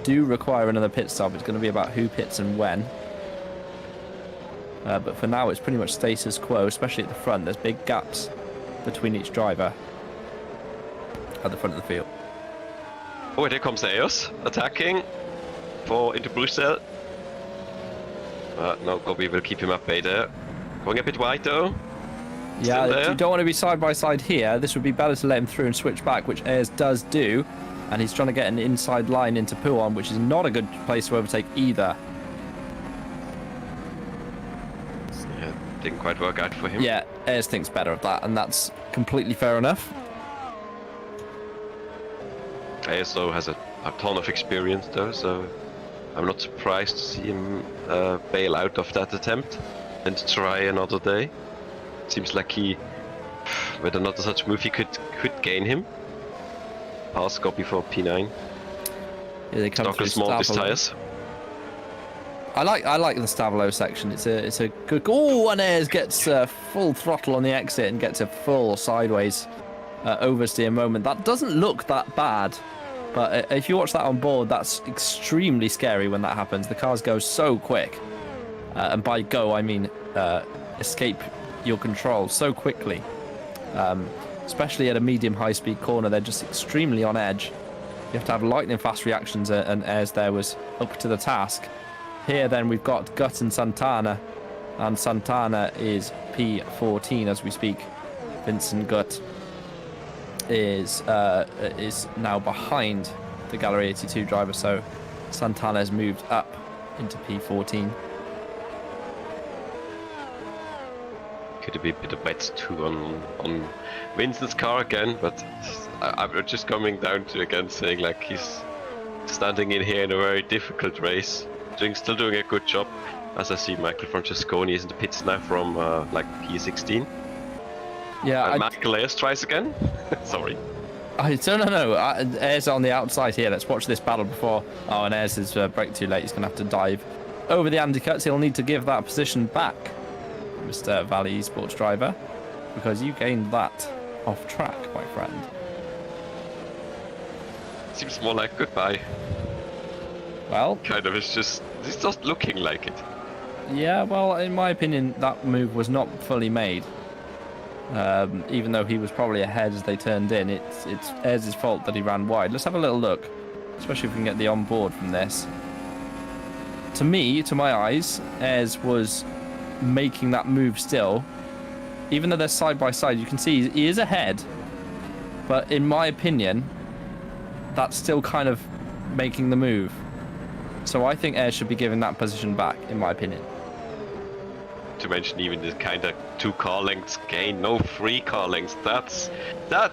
do require another pit stop. It's going to be about who pits and when. But for now, it's pretty much status quo, especially at the front. There's big gaps between each driver at the front of the field. Oh, here comes Ayers attacking into Bruxelles. No, Gobby will keep him at bay there. Going a bit wide though. Yeah, you don't want to be side by side here. This would be better to let him through and switch back, which Ayers does do. And he's trying to get an inside line into Pouan, which is not a good place to overtake either. Yeah, didn't quite work out for him. Yeah, Ayers thinks better of that, and that's completely fair enough. Ayers though has a ton of experience though, so I'm not surprised to see him bail out of that attempt and try another day. Seems like he, with another such move, he could gain him. Pass Gobby for P9. Yeah, they come through small tires. I like the Stavolo section. It's a good. Oh, and Ayers gets full throttle on the exit and gets a full sideways oversteer moment. That doesn't look that bad, but if you watch that on board, that's extremely scary when that happens. The cars go so quick, and by go I mean escape your control so quickly. Especially at a medium high speed corner, they're just extremely on edge. You have to have lightning fast reactions, and Ayers there was up to the task. Here then we've got Gutt and Santana is P14 as we speak. Vincent Gutt is now behind the Gallery 82 driver, so Santana has moved up into P14. Could it be a bit of bets too on Vincent's car again, but I'm just coming down to again saying like he's standing in here in a very difficult race, still doing a good job. As I see Michael Francesconi is in the pits now from like P16. Yeah, Michael Ayers tries again. Sorry. I don't know. Ayres on the outside here. Let's watch this battle before. Oh, and Ayres is brake too late. He's going to have to dive over the undercuts. He'll need to give that position back, Mr. Valley Esports driver, because you gained that off track, my friend. Seems more like goodbye. Well, Kind of. It's just looking like it. yeah. Well, in my opinion, that move was not fully made. Even though he was probably ahead as they turned in, it's Ayres' fault that he ran wide. Let's have a little look, especially if we can get the on board from this. To me, to my eyes, Ayres was making that move still. Even though they're side by side, you can see he is ahead. But in my opinion, that's still kind of making the move. So I think Ayres should be giving that position back, in my opinion. To mention even the kind of 2 car lengths gain, no 3 car lengths. That's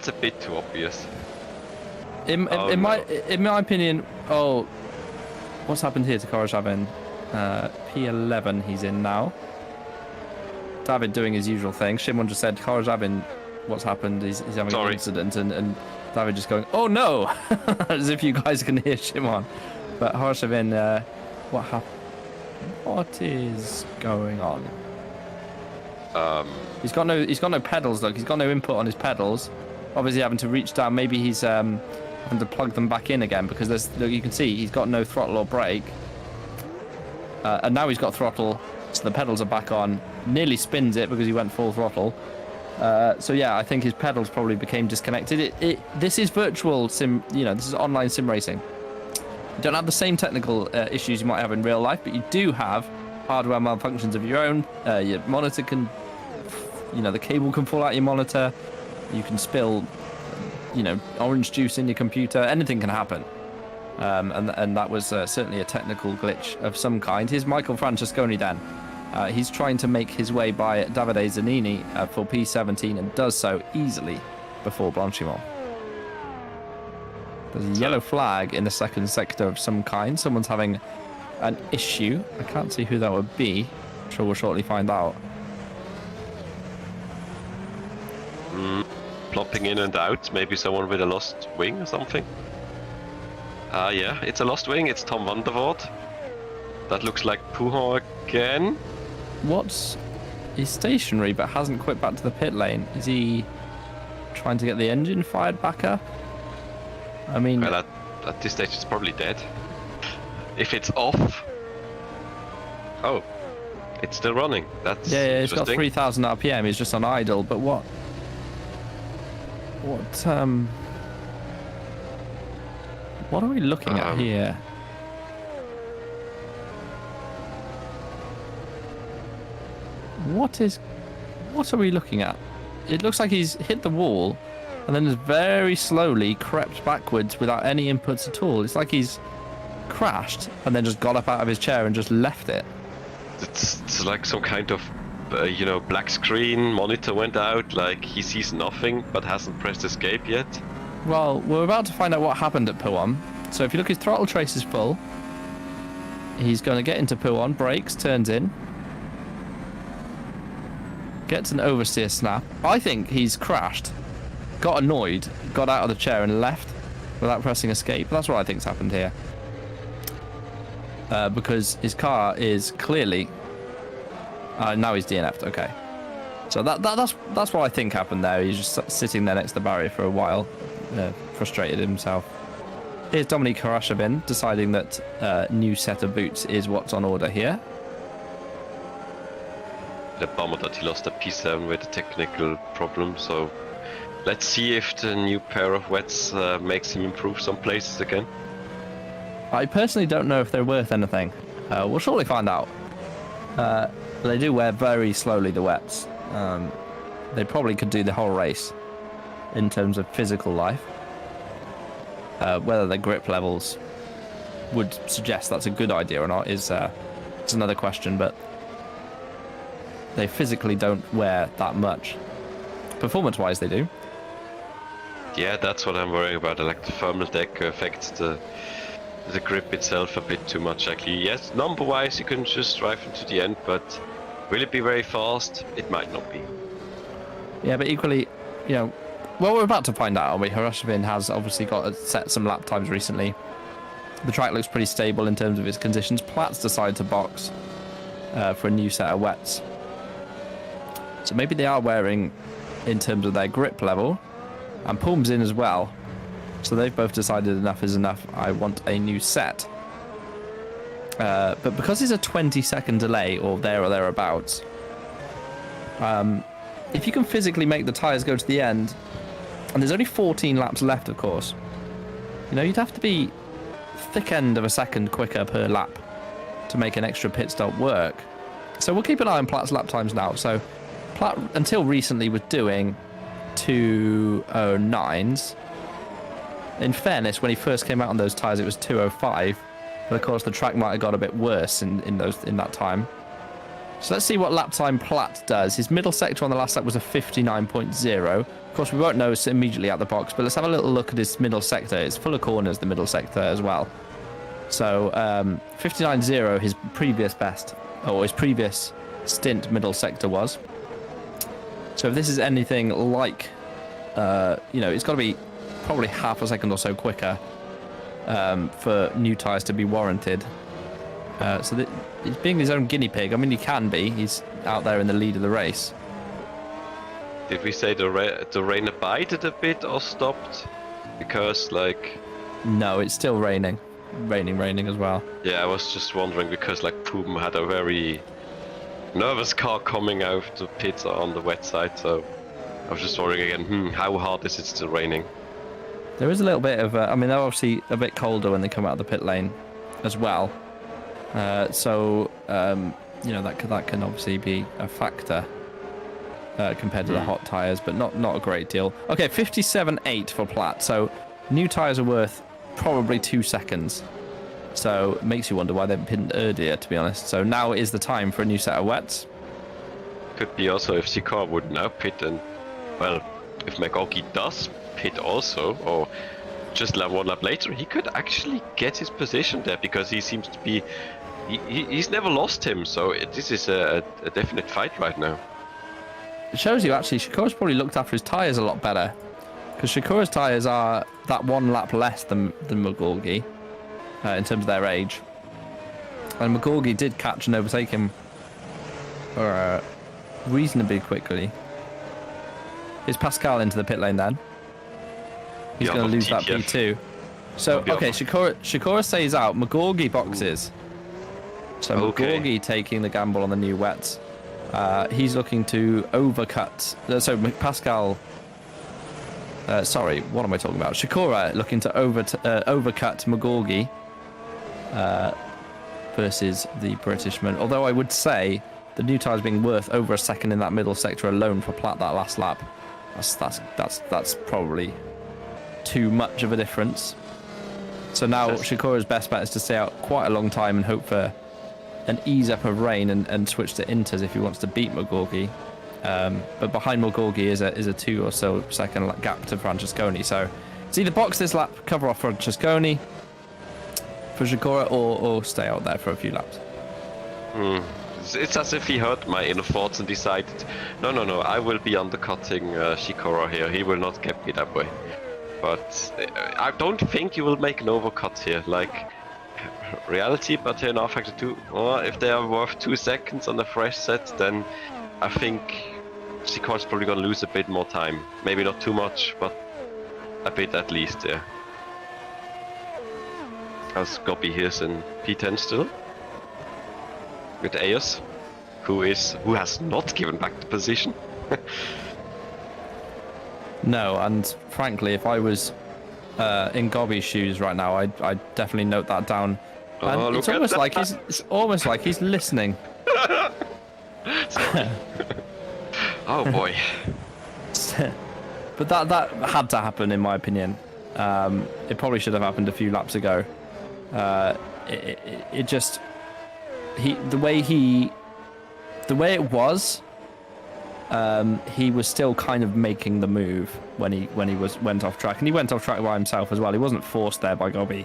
a bit too obvious. In my opinion, what's happened here to Coroshavin? P11 he's in now. David doing his usual thing. Szymon just said, Coroshavin, what's happened? He's having an incident, and David just going, oh no! As if you guys can hear Szymon. But Coroshavin, what happened? What is going on? He's got no pedals. Look, he's got no input on his pedals. Obviously, having to reach down. Maybe he's having to plug them back in again because look, you can see he's got no throttle or brake. And now he's got throttle, so the pedals are back on. Nearly spins it because he went full throttle. So yeah, I think his pedals probably became disconnected. This is virtual sim. This is online sim racing. You don't have the same technical issues you might have in real life, but you do have hardware malfunctions of your own. Your monitor can, the cable can fall out your monitor. You can spill, orange juice in your computer. Anything can happen. And that was certainly a technical glitch of some kind. Here's Michael Francesconi then. He's trying to make his way by Davide Zanini for P17 and does so easily before Blanchimont. There's a yellow flag in the second sector of some kind. Someone's having an issue. I can't see who that would be. I'm sure we'll shortly find out. Plopping in and out. Maybe someone with a lost wing or something. Yeah, it's a lost wing. It's Tom van der Voort. That looks like Pujon again. He's stationary but hasn't quit back to the pit lane. Is he trying to get the engine fired back up? I mean... Well, at this stage it's probably dead. If it's off... Oh, it's still running. That's it's got 3,000 RPM. He's just on idle, but what are we looking at here? What are we looking at? It looks like he's hit the wall and then has very slowly crept backwards without any inputs at all. It's like he's crashed and then just got up out of his chair and just left it. It's like some kind of black screen, monitor went out, like he sees nothing but hasn't pressed escape yet. Well, we're about to find out what happened at Pujon. So if you look, his throttle trace is full. He's going to get into Pujon, brakes, turns in. Gets an oversteer snap. I think he's crashed, got annoyed, got out of the chair and left without pressing escape. That's what I think's happened here. Because his car is clearly... now he's DNF'd, okay. So that's what I think happened there. He's just sitting there next to the barrier for a while, frustrated himself. Here's Dominique Coroshavin deciding that new set of boots is what's on order here. The bummer that he lost a P7 with a technical problem, so let's see if the new pair of wets makes him improve some places again. I personally don't know if they're worth anything. We'll shortly find out. They do wear very slowly, the wets. They probably could do the whole race in terms of physical life. Whether their grip levels would suggest that's a good idea or not is another question, but they physically don't wear that much. Performance-wise, they do. Yeah, that's what I'm worrying about. Like the thermal deck affects the grip itself a bit too much. Actually, yes, number-wise you can just drive into the end, but will it be very fast? It might not be. Yeah, but equally, Well, we're about to find out, aren't we? Hirashvin has obviously got to set some lap times recently. The track looks pretty stable in terms of its conditions. Plat's decided to box for a new set of wets. So maybe they are wearing in terms of their grip level. And Pulm's in as well. So they've both decided enough is enough. I want a new set. But because it's a 20-second delay or thereabouts, if you can physically make the tyres go to the end, and there's only 14 laps left, of course, you know, you'd have to be thick end of a second quicker per lap to make an extra pit stop work. So we'll keep an eye on Plat's lap times now. So Platt, until recently, was doing 2:09s. In fairness, when he first came out on those tyres, it was 2:05. But of course, the track might have got a bit worse in that time. So let's see what lap time Platt does. His middle sector on the last lap was a 59.0. Of course, we won't know immediately out the box, but let's have a little look at his middle sector. It's full of corners, the middle sector as well. So 59.0, his previous best, or his previous stint middle sector was. So if this is anything like, you know, it's got to be probably half a second or so quicker for new tyres to be warranted. So he's being his own guinea pig. I mean, he can be. He's out there in the lead of the race. Did we say the rain abated a bit or stopped? Because, like... No, it's still raining. Raining as well. Yeah, I was just wondering because, like, Pum had a very nervous car coming out of the pits on the wet side, so I was just wondering again, how hard is it still raining? There is a little bit of... I mean, they're obviously a bit colder when they come out of the pit lane as well. So, you know, that can obviously be a factor compared to the hot tyres, but not a great deal. Okay, 57.8 for Platt. So new tyres are worth probably 2 seconds. So it makes you wonder why they've pitted earlier, to be honest. So now is the time for a new set of wets. Could be also if Sikor would now pit, and, well, if Magogi does pit also, or just one lap later, he could actually get his position there, because he seems to be... He's never lost him, so this is a definite fight right now. It shows you, actually, Shakur's probably looked after his tyres a lot better. Because Shakur's tyres are that 1 lap less than Magorgi in terms of their age. And Magorgi did catch and overtake him reasonably quickly. Is Pascal into the pit lane then? He's going to lose that P2. So, okay, Shakura stays out. Magorgi boxes. So Magorgi taking the gamble on the new wets. He's looking to overcut. So Pascal. Sorry, what am I talking about? Shakura looking to overcut Magorgi versus the Britishman. Although I would say the new tyres being worth over a second in that middle sector alone for Platt that last lap. That's probably too much of a difference. So now Shakura's best bet is to stay out quite a long time and hope for an ease up of rain and switch to inters if he wants to beat Magorgi. But behind Magorgi is a 2 or so second gap to Francesconi. So it's either box this lap, cover off Francesconi for Shakura, or stay out there for a few laps. It's as if he heard my inner thoughts and decided, no, I will be undercutting Shikora here. He will not get me that way. But I don't think you will make an overcut here. Like, reality, but here in R Factor 2, if they are worth 2 seconds on the fresh set, then I think Shikora's probably going to lose a bit more time. Maybe not too much, but a bit at least, yeah. As Gobi here's in P10 still. With Eos, who has not given back the position. No, and frankly, if I was in Gobi's shoes right now, I'd definitely note that down. And it's almost like he's listening. Oh boy. But that had to happen, in my opinion. It probably should have happened a few laps ago. It just. The way it was, he was still kind of making the move when he went off track, and he went off track by himself as well. He wasn't forced there by Gobi.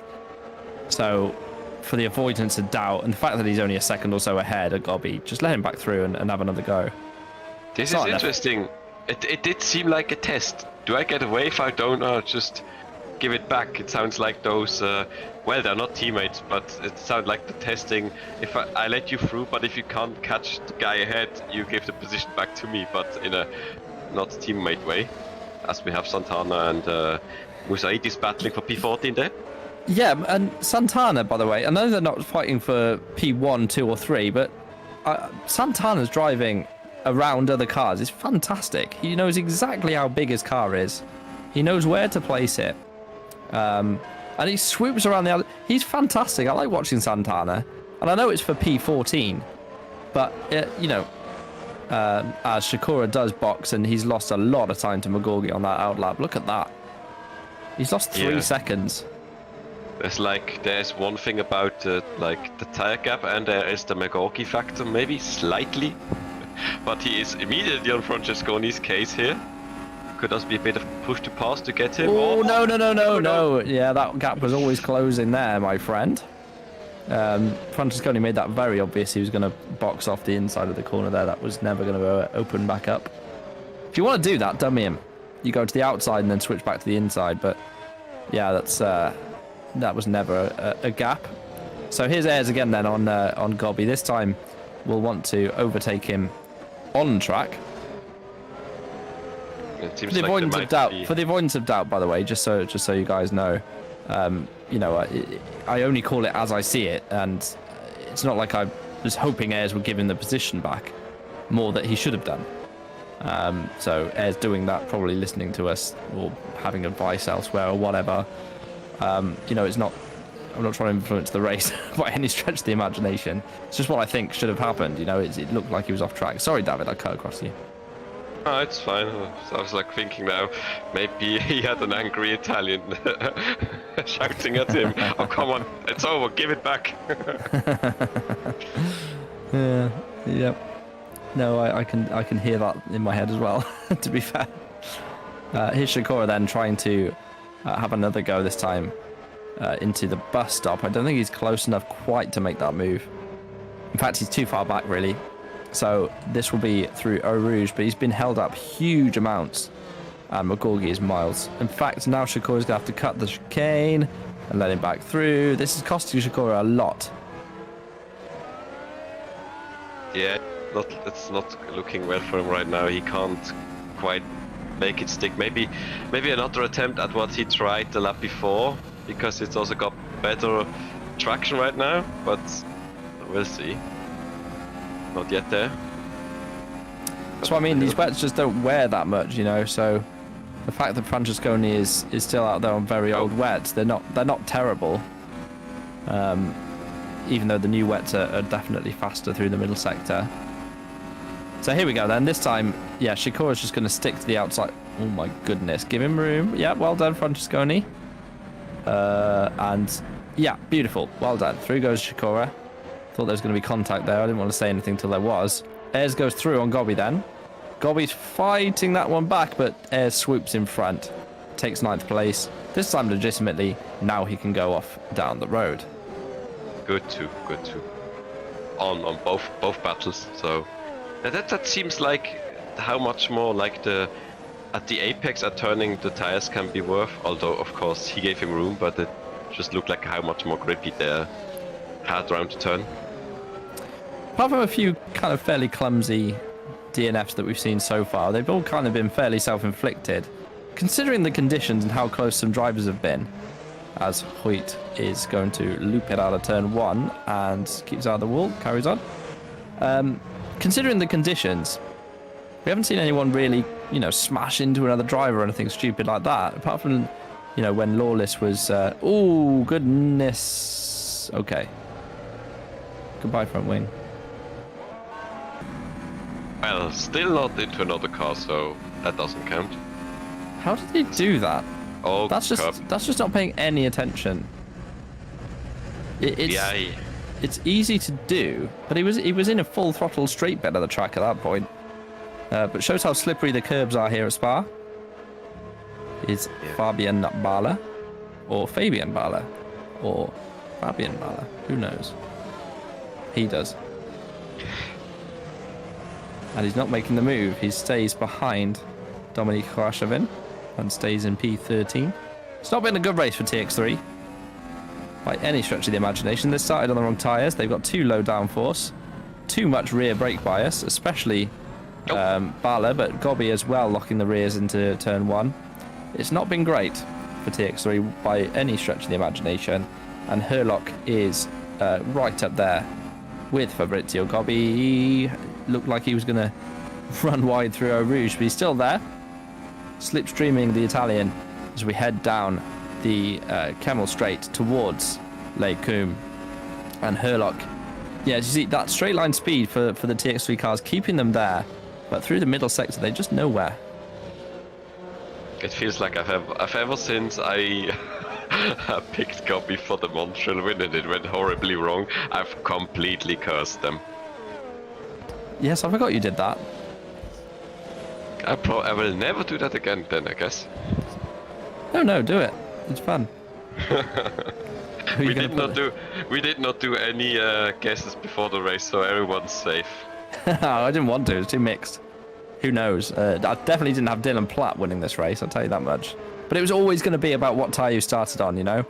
So, for the avoidance of doubt and the fact that he's only a second or so ahead of Gobi, just let him back through and have another go. This is interesting. It did seem like a test. Do I get away if I don't, or just give it back? It sounds like those, well, they're not teammates, but it sounds like the testing. If I let you through, but if you can't catch the guy ahead, you give the position back to me, but in a not teammate way. As we have Santana and Musaid is battling for P14 there. Yeah, and Santana, by the way, I know they're not fighting for P1, 2 or 3, but Santana's driving around other cars. It's fantastic. He knows exactly how big his car is. He knows where to place it. And he swoops around the other. He's fantastic. I like watching Santana. And I know it's for P14, but, you know, as Shakura does box, and he's lost a lot of time to McGorgy on that outlap. Look at that. He's lost 3 seconds. There's one thing about like the tire gap, and there is the McGorgy factor, maybe slightly. But he is immediately on Francorchamps' case here. Could also be a bit of push to pass to get him. Oh, no. Yeah, that gap was always closing there, my friend. Francorchamps made that very obvious. He was going to box off the inside of the corner there. That was never going to open back up. If you want to do that, dummy him. You go to the outside and then switch back to the inside. But yeah, that was never a gap. So here's Ayres again then on Gobby. This time we'll want to overtake him on track. For the avoidance of doubt, by the way, just so you guys know, you know, I only call it as I see it, and it's not like I was hoping Ayres would give him the position back, more that he should have done. So Ayres doing that, probably listening to us or having advice elsewhere or whatever. You know, I'm not trying to influence the race by any stretch of the imagination. It's just what I think should have happened. You know, it looked like he was off track. Sorry, David, I cut across you. Oh, it's fine. I was like thinking now, maybe he had an angry Italian shouting at him. Oh, come on, it's over, give it back. Yeah. No, I can hear that in my head as well, to be fair. Here's Shakura then trying to have another go this time into the bus stop. I don't think he's close enough quite to make that move. In fact, he's too far back, really. So this will be through Eau Rouge, but he's been held up huge amounts. And McGorgy is miles. In fact, now Shakura's going to have to cut the chicane and let him back through. This is costing Shakura a lot. Yeah, it's not looking well for him right now. He can't quite make it stick. Maybe another attempt at what he tried the lap before, because it's also got better traction right now, but we'll see. Not yet there. That's what I mean, these wets just don't wear that much, you know, so the fact that Francorchamps is still out there on very old wets, they're not terrible. Even though the new wets are definitely faster through the middle sector. So here we go then. This time, yeah, Shakura's just going to stick to the outside. Oh my goodness, give him room. Yeah, well done, Francorchamps. And yeah, beautiful. Well done. Through goes Shakura. Thought there was going to be contact there. I didn't want to say anything till there was. Ayres goes through on Gobby then. Gobby's fighting that one back, but Ayres swoops in front. Takes 9th place. This time legitimately. Now he can go off down the road. Good too. On both battles. So that seems like how much more like at the apex at turning the tires can be worth. Although of course he gave him room, but it just looked like how much more grippy their hard round to turn. Apart from a few kind of fairly clumsy DNFs that we've seen so far, they've all kind of been fairly self-inflicted, considering the conditions and how close some drivers have been. As Hoyt is going to loop it out of turn 1 and keeps out of the wall, carries on. Considering the conditions, we haven't seen anyone really, you know, smash into another driver or anything stupid like that. Apart from, you know, when Lawless was... oh, goodness. Okay. Goodbye, front wing. Well, still not into another car, so that doesn't count. How did he do that? Oh, that's just not paying any attention. It's easy to do, but he was in a full throttle straight bed of the track at that point. But shows how slippery the curbs are here at Spa. Is Fabian Bala, or Fabian Bala, or Fabian Bala? Who knows? He does. And he's not making the move. He stays behind Dominique Khorashavin and stays in P13. It's not been a good race for TX3 by any stretch of the imagination. They started on the wrong tyres. They've got too low downforce, too much rear brake bias, especially Bala, but Gobby as well, locking the rears into turn 1. It's not been great for TX3 by any stretch of the imagination, and Herlock is right up there with Fabrizio. Gobby looked like he was going to run wide through Eau Rouge, but he's still there, slipstreaming the Italian as we head down the Kemmel Straight towards Les Combes. And Herlock, yeah, as you see, that straight line speed for the TX3 cars, keeping them there, but through the middle sector, they're just nowhere. It feels like ever since I picked Gobby for the Montreal win and it went horribly wrong, I've completely cursed them. Yes, I forgot you did that. I will never do that again then, I guess. No, do it. It's fun. We did not do any guesses before the race, so everyone's safe. I didn't want to. It's too mixed. Who knows? I definitely didn't have Dylan Platt winning this race, I'll tell you that much. But it was always going to be about what tyre you started on, you know?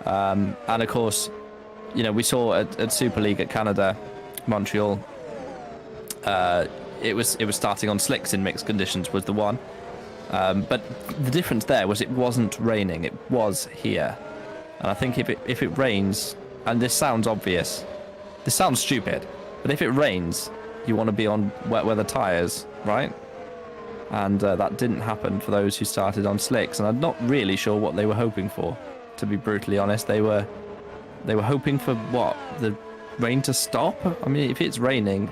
And of course, you know, we saw at Super League at Canada, Montreal, it was starting on slicks in mixed conditions was the one. But the difference there was it wasn't raining, it was here. And I think if it rains, and this sounds obvious, this sounds stupid, but if it rains, you want to be on wet weather tyres, right? And that didn't happen for those who started on slicks, and I'm not really sure what they were hoping for, to be brutally honest. They were hoping for what? The rain to stop? I mean, if it's raining,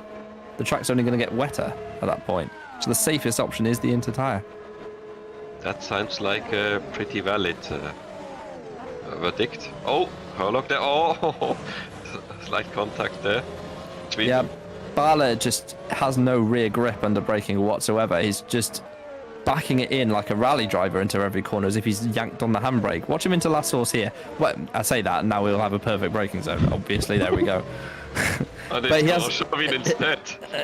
the track's only going to get wetter at that point. So the safest option is the inter tyre. That sounds like a pretty valid verdict. Oh, Herlock there. Oh, slight contact there. Yeah, Bala just has no rear grip under braking whatsoever. He's just backing it in like a rally driver into every corner as if he's yanked on the handbrake. Watch him into La Source here. Well, I say that, and now we'll have a perfect braking zone, obviously. There we go. But he has, I mean, instead.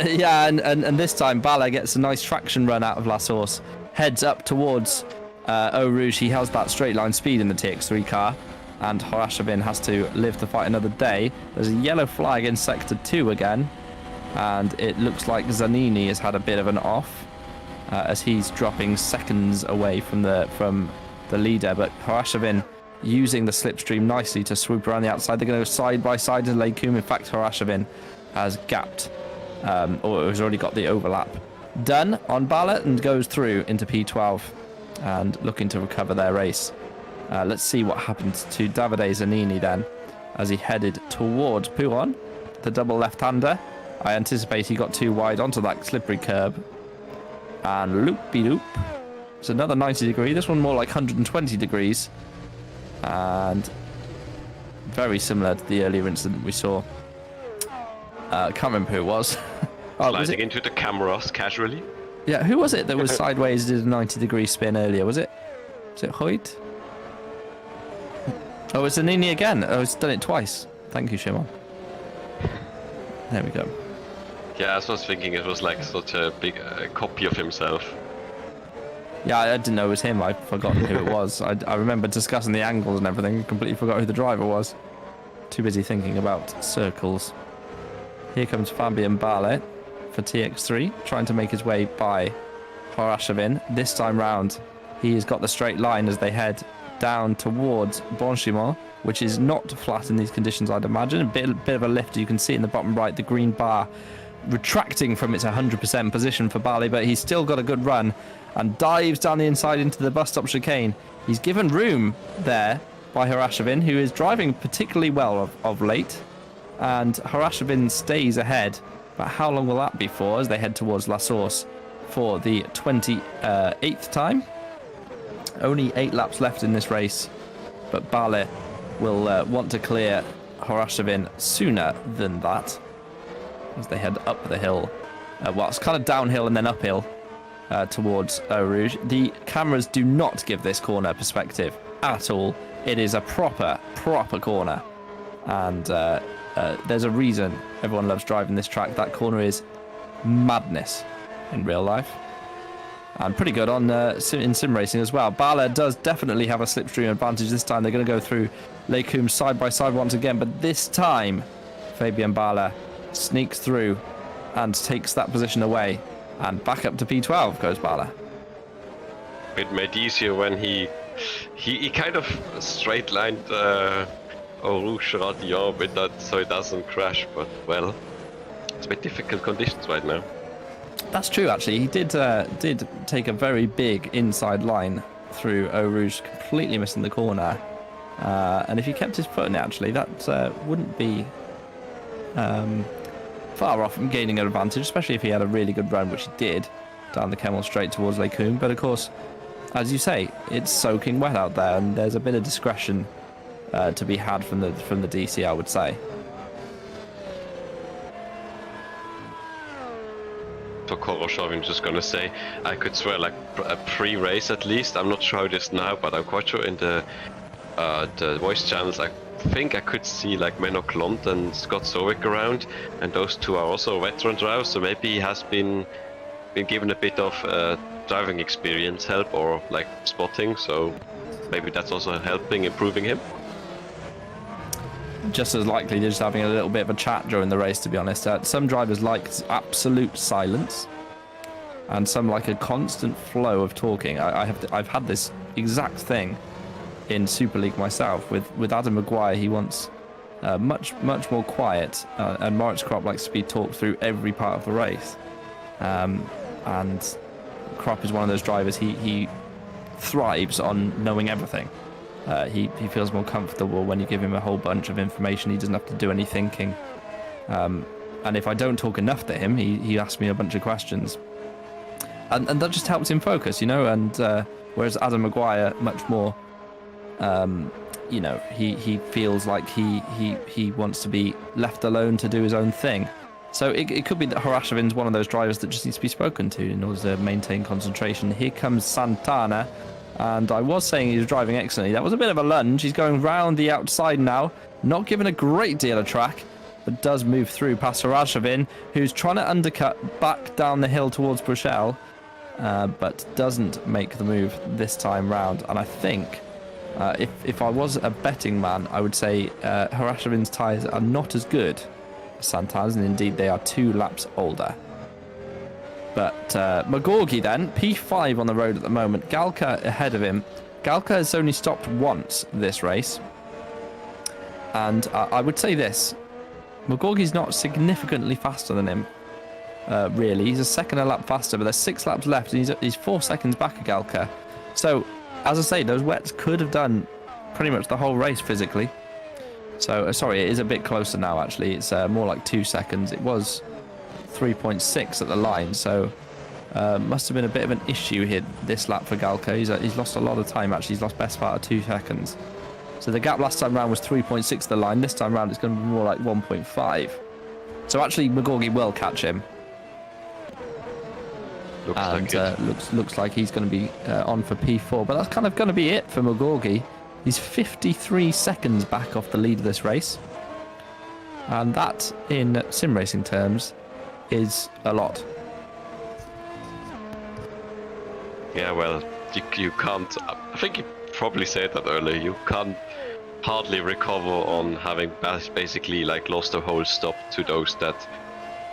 Yeah, and this time Bala gets a nice traction run out of La Source. Heads up towards Eau Rouge. He has that straight line speed in the TX3 car, and Khorashavin has to live to fight another day. There's a yellow flag in sector 2 again, and it looks like Zanini has had a bit of an off as he's dropping seconds away from the leader. But Khorashavin using the slipstream nicely to swoop around the outside. They're going to go side by side to Les Combes. In fact, Khorashavin has gapped or has already got the overlap done on Bala and goes through into P12 and looking to recover their race. Let's see what happens to Davide Zanini then as he headed towards Pouron, the double left-hander. I anticipate he got too wide onto that slippery curb. And loop-de-loop. It's another 90 degree. This one more like 120 degrees. And very similar to the earlier incident we saw. I can't remember who it was. Sliding into the cameras casually. Yeah, who was it that was sideways, did a 90 degree spin earlier? Was it Hoyt? Oh, it's Zanini again. Oh, it's done it twice. Thank you, Szymon. There we go. Yeah, I was thinking it was like such a big copy of himself. Yeah, I didn't know it was him. I'd forgotten who it was. I remember discussing the angles and everything. Completely forgot who the driver was. Too busy thinking about circles. Here comes Fabien Barlet for TX3, trying to make his way by Khorashavin. This time round, he has got the straight line as they head down towards Blanchimont, which is not flat in these conditions, I'd imagine. A bit of a lift. You can see in the bottom right, the green bar retracting from its 100% position for Barley, but he's still got a good run and dives down the inside into the bus stop chicane. He's given room there by Khorashavin, who is driving particularly well of late, and Khorashavin stays ahead. But how long will that be for as they head towards La Source for the 28th time? Only 8 laps left in this race, but Barley will want to clear Khorashavin sooner than that as they head up the hill. Well, it's kind of downhill and then uphill towards Eau Rouge. The cameras do not give this corner perspective at all. It is a proper corner, and there's a reason everyone loves driving this track. That corner is madness in real life. And pretty good on in sim racing as well. Bala does definitely have a slipstream advantage this time. They're going to go through Lekum side by side once again, but this time Fabian Bala sneaks through and takes that position away. And back up to P12 goes Bala. It made easier when he kind of straight lined Rouge Radiant with that so it doesn't crash, but well, it's a bit difficult conditions right now. That's true, actually. He did take a very big inside line through Eau Rouge, completely missing the corner. And if he kept his foot in it, actually, that wouldn't be far off from gaining an advantage, especially if he had a really good run, which he did, down the Kemmel straight towards Lekum. But of course, as you say, it's soaking wet out there, and there's a bit of discretion to be had from the DC, I would say. For Koroshov, I'm just gonna say, I could swear like a pre-race at least. I'm not sure how it is now, but I'm quite sure in the voice channels, I think I could see like Menno Klont and Scott Sowick around, and those two are also veteran drivers, so maybe he has been given a bit of driving experience help or like spotting, so maybe that's also helping improving him. Just as likely just having a little bit of a chat during the race, to be honest. Some drivers like absolute silence, and some like a constant flow of talking. I've had this exact thing in Super League myself with Adam Maguire. He wants much more quiet, and Moritz Kropp likes to be talked through every part of the race. And Kropp is one of those drivers. He thrives on knowing everything. He feels more comfortable when you give him a whole bunch of information. He doesn't have to do any thinking. And if I don't talk enough to him, he asks me a bunch of questions. And that just helps him focus, you know. And whereas Adam Maguire, much more, you know, he feels like he wants to be left alone to do his own thing. So it could be that Harashevin's one of those drivers that just needs to be spoken to in order to maintain concentration. Here comes Santana. And I was saying he was driving excellently. That was a bit of a lunge. He's going round the outside now. Not given a great deal of track, but does move through past Harashevin, who's trying to undercut back down the hill towards Bruxelles, but doesn't make the move this time round. And I think if I was a betting man, I would say Harashevin's tyres are not as good as Santana's, and indeed they are 2 laps older. But Magorgi then, P5 on the road at the moment. Galka ahead of him. Galka has only stopped once this race. And I would say this. Magorgi's not significantly faster than him, really. He's a second a lap faster, but there's 6 laps left, and he's 4 seconds back of Galka. So, as I say, those wets could have done pretty much the whole race physically. So, sorry, it is a bit closer now, actually. It's more like 2 seconds. It was 3.6 at the line, so must have been a bit of an issue here this lap for Galka. He's lost a lot of time, actually. He's lost best part of 2 seconds. So the gap last time round was 3.6 at the line. This time round it's going to be more like 1.5. So actually Magorgi will catch him. Looks like he's going to be on for P4, but that's kind of going to be it for Magorgi. He's 53 seconds back off the lead of this race, and that in sim racing terms is a lot. Yeah, well, you can't. I think you probably said that earlier. You can't hardly recover on having basically like lost a whole stop to those that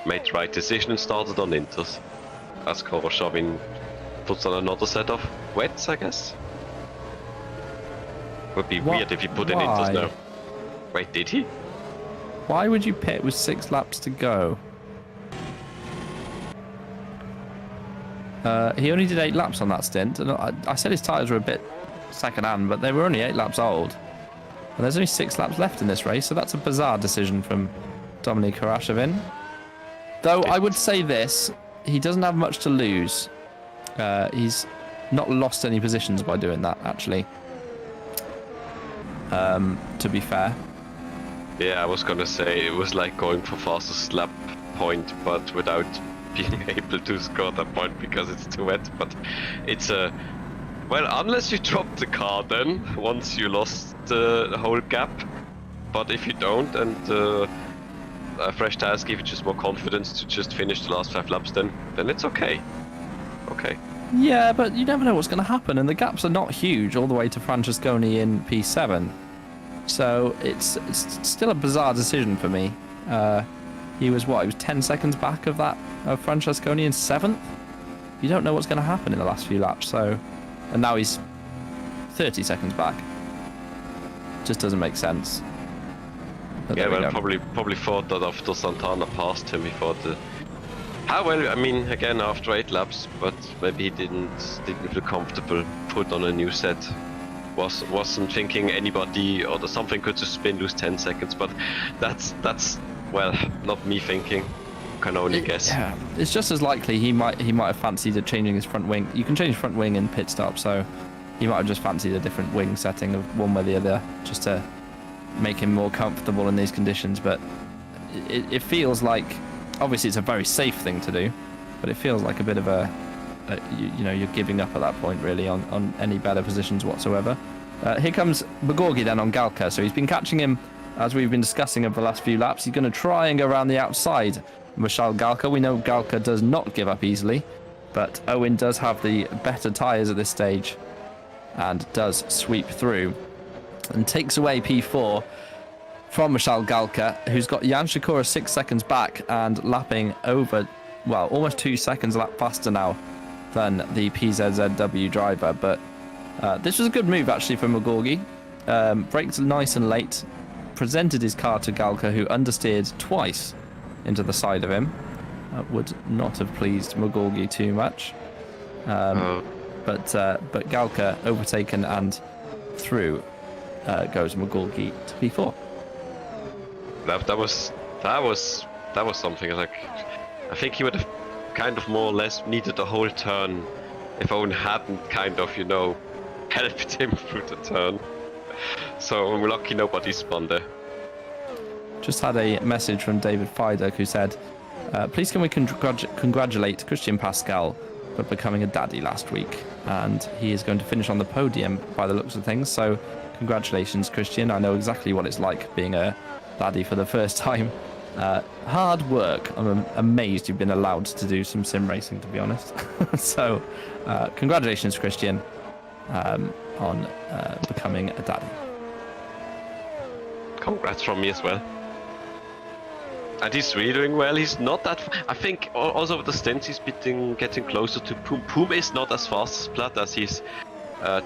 made the right decision and started on inters. As Koroshavin puts on another set of wets, I guess. Would be weird if he put in inters now. Wait, did he? Why would you pit with 6 laps to go? He only did 8 laps on that stint, and I said his tyres were a bit second-hand, but they were only 8 laps old. And there's only 6 laps left in this race, so that's a bizarre decision from Dominik Harashevin. Though I would say this, he doesn't have much to lose. He's not lost any positions by doing that, actually. To be fair. Yeah, I was gonna say it was like going for fastest lap point, but without being able to score that point because it's too wet. But it's a well, unless you drop the car, then once you lost the whole gap. But if you don't, and fresh tires give you just more confidence to just finish the last 5 laps, then it's okay. Okay. Yeah, but you never know what's going to happen, and the gaps are not huge all the way to Francorchamps in P7. So it's still a bizarre decision for me. He was 10 seconds back of that of Francorchamps in 7th. You don't know what's going to happen in the last few laps, and now he's 30 seconds back. Just doesn't make sense. But yeah, well, probably thought that after Santana passed him, he thought well, I mean, again, after 8 laps, but maybe he didn't feel comfortable, put on a new set. Wasn't thinking anybody or something could just spin, lose 10 seconds, but that's well, not me thinking. Can only guess. Yeah, it's just as likely he might have fancied changing his front wing. You can change front wing in pit stop, so he might have just fancied a different wing setting of one way or the other, just to make him more comfortable in these conditions. But it feels like, obviously it's a very safe thing to do, but it feels like a bit of you're giving up at that point really on any better positions whatsoever. Here comes Magorgi then on Galka, so he's been catching him as we've been discussing over the last few laps. He's going to try and go around the outside Michal Galka. We know Galka does not give up easily, but Owen does have the better tyres at this stage and does sweep through and takes away P4 from Michal Galka, who's got Jan Shakura 6 seconds back and lapping over, well, almost 2 seconds a lap faster now than the PZZW driver. But this was a good move actually from Magorgi. Braked nice and late, presented his car to Galka, who understeered twice into the side of him. That would not have pleased Magorgi too much. But Galka overtaken and through goes Magorgi to P4. That was something. Like, I think he would have kind of more or less needed the whole turn if Owen hadn't kind of, helped him through the turn. So I'm lucky nobody spun there. Just had a message from David Fidek, who said, please can we congratulate Christian Pascal for becoming a daddy last week, and he is going to finish on the podium by the looks of things. So congratulations, Christian. I know exactly what it's like being a daddy for the first time. Hard work. I'm amazed you've been allowed to do some sim racing, to be honest. So congratulations, Christian, on becoming a daddy. Congrats from me as well. And he's really doing well. He's not that. I think also with the stints he's getting closer to Poom. Poom is not as fast as Platt, as he's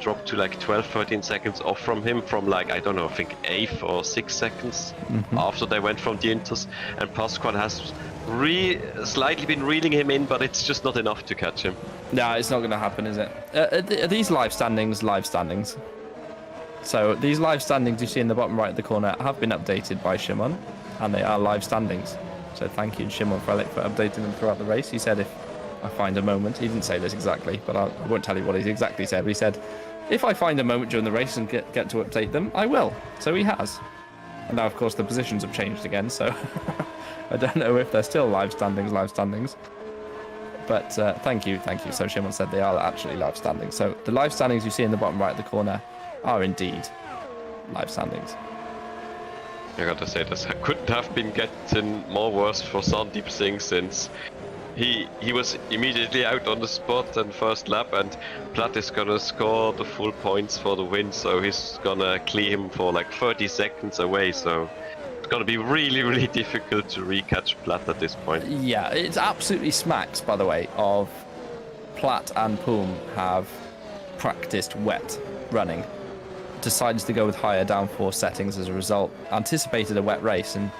dropped to like 12-13 seconds off from him, from like, I don't know, I think 8 or 6 seconds after they went from the inters. And Pasquale has slightly been reeling him in, but it's just not enough to catch him. No, it's not going to happen, is it? Are these live standings? So these live standings you see in the bottom right of the corner have been updated by Szymon, and they are live standings. So thank you, Szymon Frelik, for updating them throughout the race. He said if I find a moment, he didn't say this exactly, but I won't tell you what he exactly said, but he said, if I find a moment during the race and get to update them, I will. So he has. And now, of course, the positions have changed again, so I don't know if they're still live standings. But thank you. So Szymon said they are actually live standings. So the live standings you see in the bottom right of the corner are indeed live standings. I gotta say, this couldn't have been getting more worse for Sandeep Singh, since he was immediately out on the spot and first lap, and Platt is gonna score the full points for the win, so he's gonna clear him for like 30 seconds away, so it's gonna be really, really difficult to recatch Platt at this point. Yeah, it's absolutely smacks, by the way, of Platt and Poom have practiced wet running, decided to go with higher downforce settings as a result, anticipated a wet race, and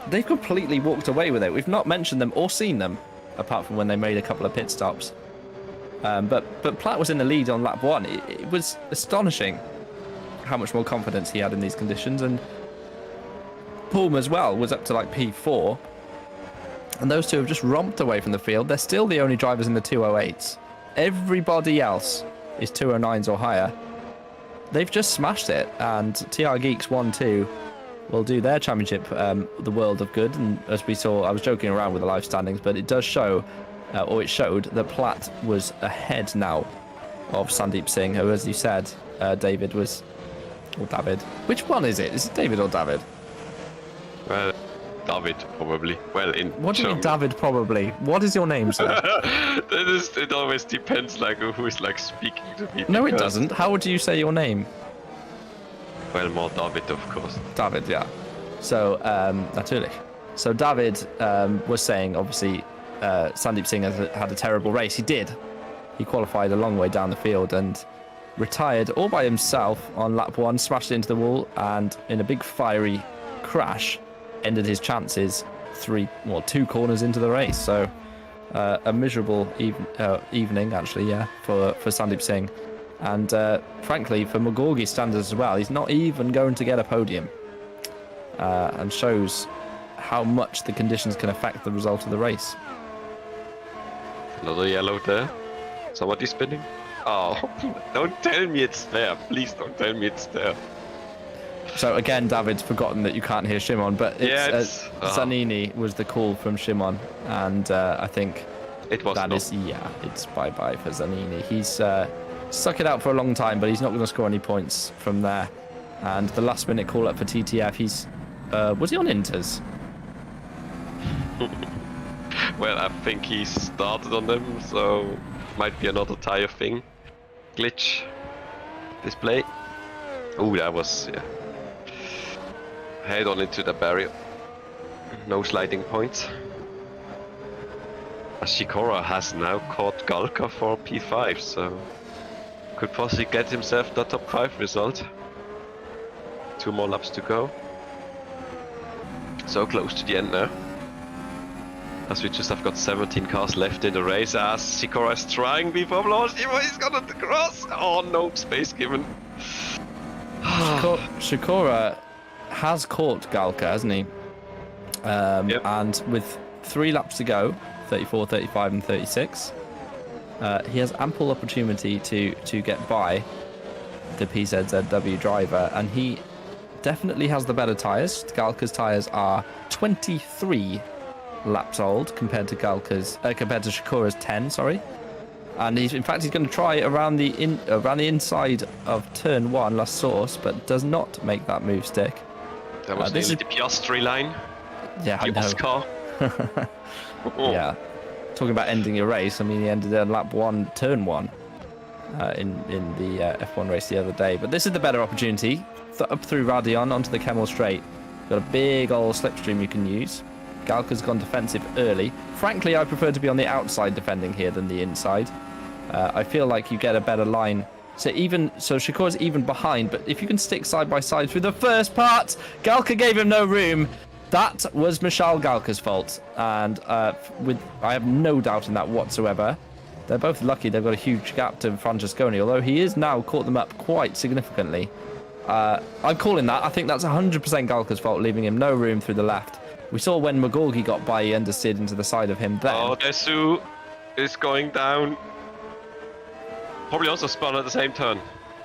they've completely walked away with it. We've not mentioned them or seen them, apart from when they made a couple of pit stops. But Platt was in the lead on lap 1. It was astonishing how much more confidence he had in these conditions, and Poom as well was up to like P4, and those two have just romped away from the field. They're still the only drivers in the 208s. Everybody else is 209s or higher. They've just smashed it, and TR Geeks 1-2 will do their championship the world of good. And as we saw, I was joking around with the live standings, but it does show, or it showed, that Platt was ahead now of Sandeep Singh, who, as you said, David was, or David. Which one is it? Is it David or David? Well, David, probably. Well, in What do you mean, German. David? Probably. What is your name, sir? It always depends, like, who is, like, speaking to me. No, it because- doesn't. How would you say your name? Well, more David, of course. David, yeah. So, natürlich. So David was saying, obviously, Sandeep Singh had a terrible race. He did. He qualified a long way down the field and retired all by himself on lap 1, smashed into the wall, and in a big fiery crash, ended his chances 2 corners into the race. So a miserable evening, actually, yeah, for Sandeep Singh. And frankly, for McGorgy standards as well, he's not even going to get a podium. And shows how much the conditions can affect the result of the race. Another yellow there. Somebody spinning? Oh, don't tell me it's there. Please don't tell me it's there. So again, David's forgotten that you can't hear Szymon, but it's, Zanini was the call from Szymon, and I think it was it's bye-bye for Zanini. He's stuck it out for a long time, but he's not going to score any points from there. And the last-minute call-up for TTF, he's was he on Inters? Well, I think he started on them, so might be another tire thing. Glitch. Display. Oh, that was, yeah. Head on into the barrier. No sliding points. Sikora has now caught Galka for P5, so could possibly get himself the top 5 result. 2 more laps to go. So close to the end now. As we just have got 17 cars left in the race, as Sikora is trying before Blanchimo, he's gonna cross! Oh no, space given. Sikora has caught Galka, hasn't he? Yep. And with 3 laps to go, 34, 35 and 36, he has ample opportunity to get by the PZZW driver, and he definitely has the better tyres. Galka's tyres are 23 laps old compared to Sikura's 10, sorry. And he's going to try around the inside of turn 1, La Source, but does not make that move stick. That was the Piastri line. Yeah, I know. Oscar. Yeah. Talking about ending your race, I mean, he ended on lap 1, turn 1 in the F1 race the other day. But this is the better opportunity. Up through Radion onto the Kemmel Straight. Got a big old slipstream you can use. Galka's gone defensive early. Frankly, I prefer to be on the outside defending here than the inside. I feel like you get a better line. So Sikura's even behind, but if you can stick side by side through the first part, Galka gave him no room. That was Michal Galka's fault, and I have no doubt in that whatsoever. They're both lucky they've got a huge gap to Francorchamps, although he has now caught them up quite significantly. I'm calling that. I think that's 100% Galka's fault, leaving him no room through the left. We saw when McGorgy got by, he understeered into the side of him then. Oh, Desu is going down. Probably also spun at the same turn.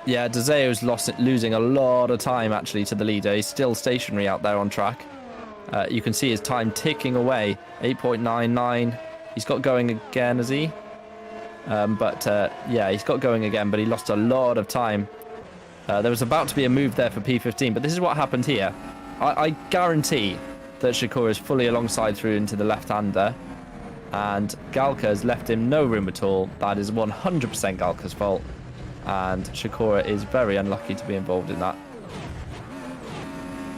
Yeah, Deseo's losing a lot of time, actually, to the leader. He's still stationary out there on track. You can see his time ticking away. 8.99. He's got going again, has he? Yeah, he's got going again, but he lost a lot of time. There was about to be a move there for P15, but this is what happened here. I guarantee that Sikora is fully alongside through into the left-hander, and Galka has left him no room at all. That is 100% Galka's fault, and Sikora is very unlucky to be involved in that.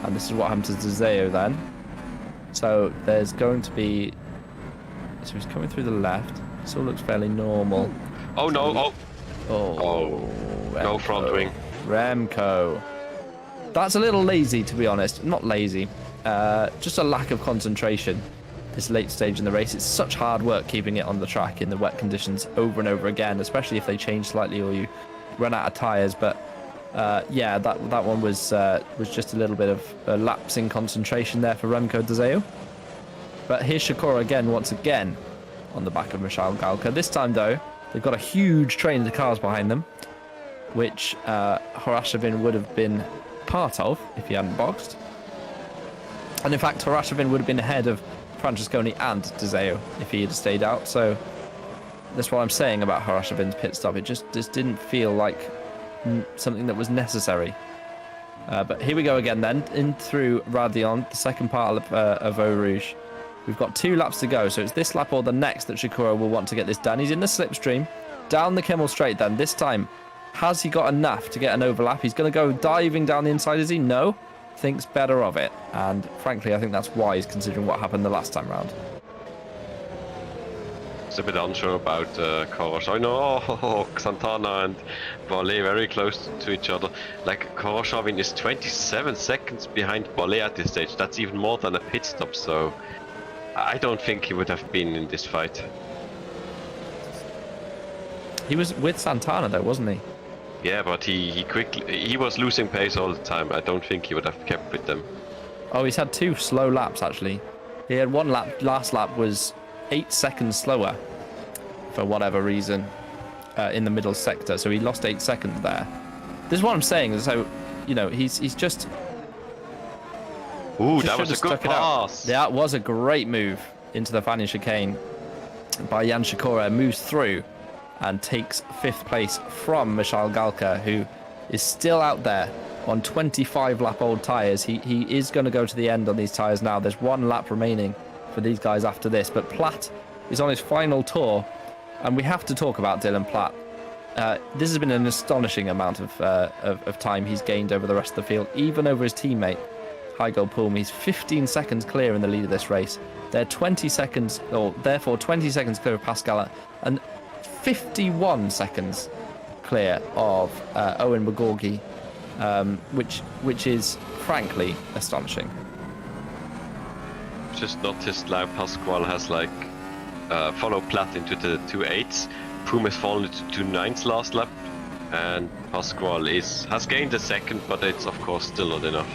And this is what happened to Deseo then. So there's going to be... So he's coming through the left. This all looks fairly normal. Oh no, Oh, no front wing. Remco. That's a little lazy, to be honest. Not lazy. Just a lack of concentration this late stage in the race. It's such hard work keeping it on the track in the wet conditions over and over again, especially if they change slightly or you run out of tyres. But yeah, that one was just a little bit of a lapse in concentration there for Remco Deseo. But here's Sikora again, once again, on the back of Michal Galka. This time, though, they've got a huge train of cars behind them, which Horashavin would have been part of if he hadn't boxed. And in fact, Horashavin would have been ahead of Francorchamps and Deseo if he had stayed out. So that's what I'm saying about Horashavin's pit stop. It just didn't feel like something that was necessary. But here we go again then, in through Radion, the second part of Eau Rouge. We've got 2 laps to go, so it's this lap or the next that Sikora will want to get this done. He's in the slipstream, down the Kimmel Straight then. This time, has he got enough to get an overlap? He's going to go diving down the inside, is he? No. Thinks better of it. And frankly, I think that's wise considering what happened the last time round. A bit unsure about Korosh. I know Santana and Ballet very close to each other. Like Koroshavin is 27 seconds behind Ballet at this stage. That's even more than a pit stop. So I don't think he would have been in this fight. He was with Santana though, wasn't he? Yeah, but he was losing pace all the time. I don't think he would have kept with them. Oh, he's had 2 slow laps actually. He had 1 lap. Last lap was 8 seconds slower for whatever reason in the middle sector, so he lost 8 seconds there. This is what I'm saying. So, you know, he's just. Ooh, that was a good pass. That was a great move into the Fania chicane by Jan Sikora. Moves through and takes 5th place from Michal Galka, who is still out there on 25 lap old tyres. He is going to go to the end on these tyres now. There's 1 lap remaining for these guys after this, but Platt is on his final tour, and we have to talk about Dylan Platt. This has been an astonishing amount of time he's gained over the rest of the field, even over his teammate Heigl Poom. He's 15 seconds clear in the lead of this race. They're 20 seconds, or therefore 20 seconds clear of Pascal, and 51 seconds clear of Owen McGorgy, which is frankly astonishing. Just noticed like Pascual has like followed Platt into the 2.8s. Poom has fallen into 2.9s last lap, and Pascual has gained a second, but it's of course still not enough.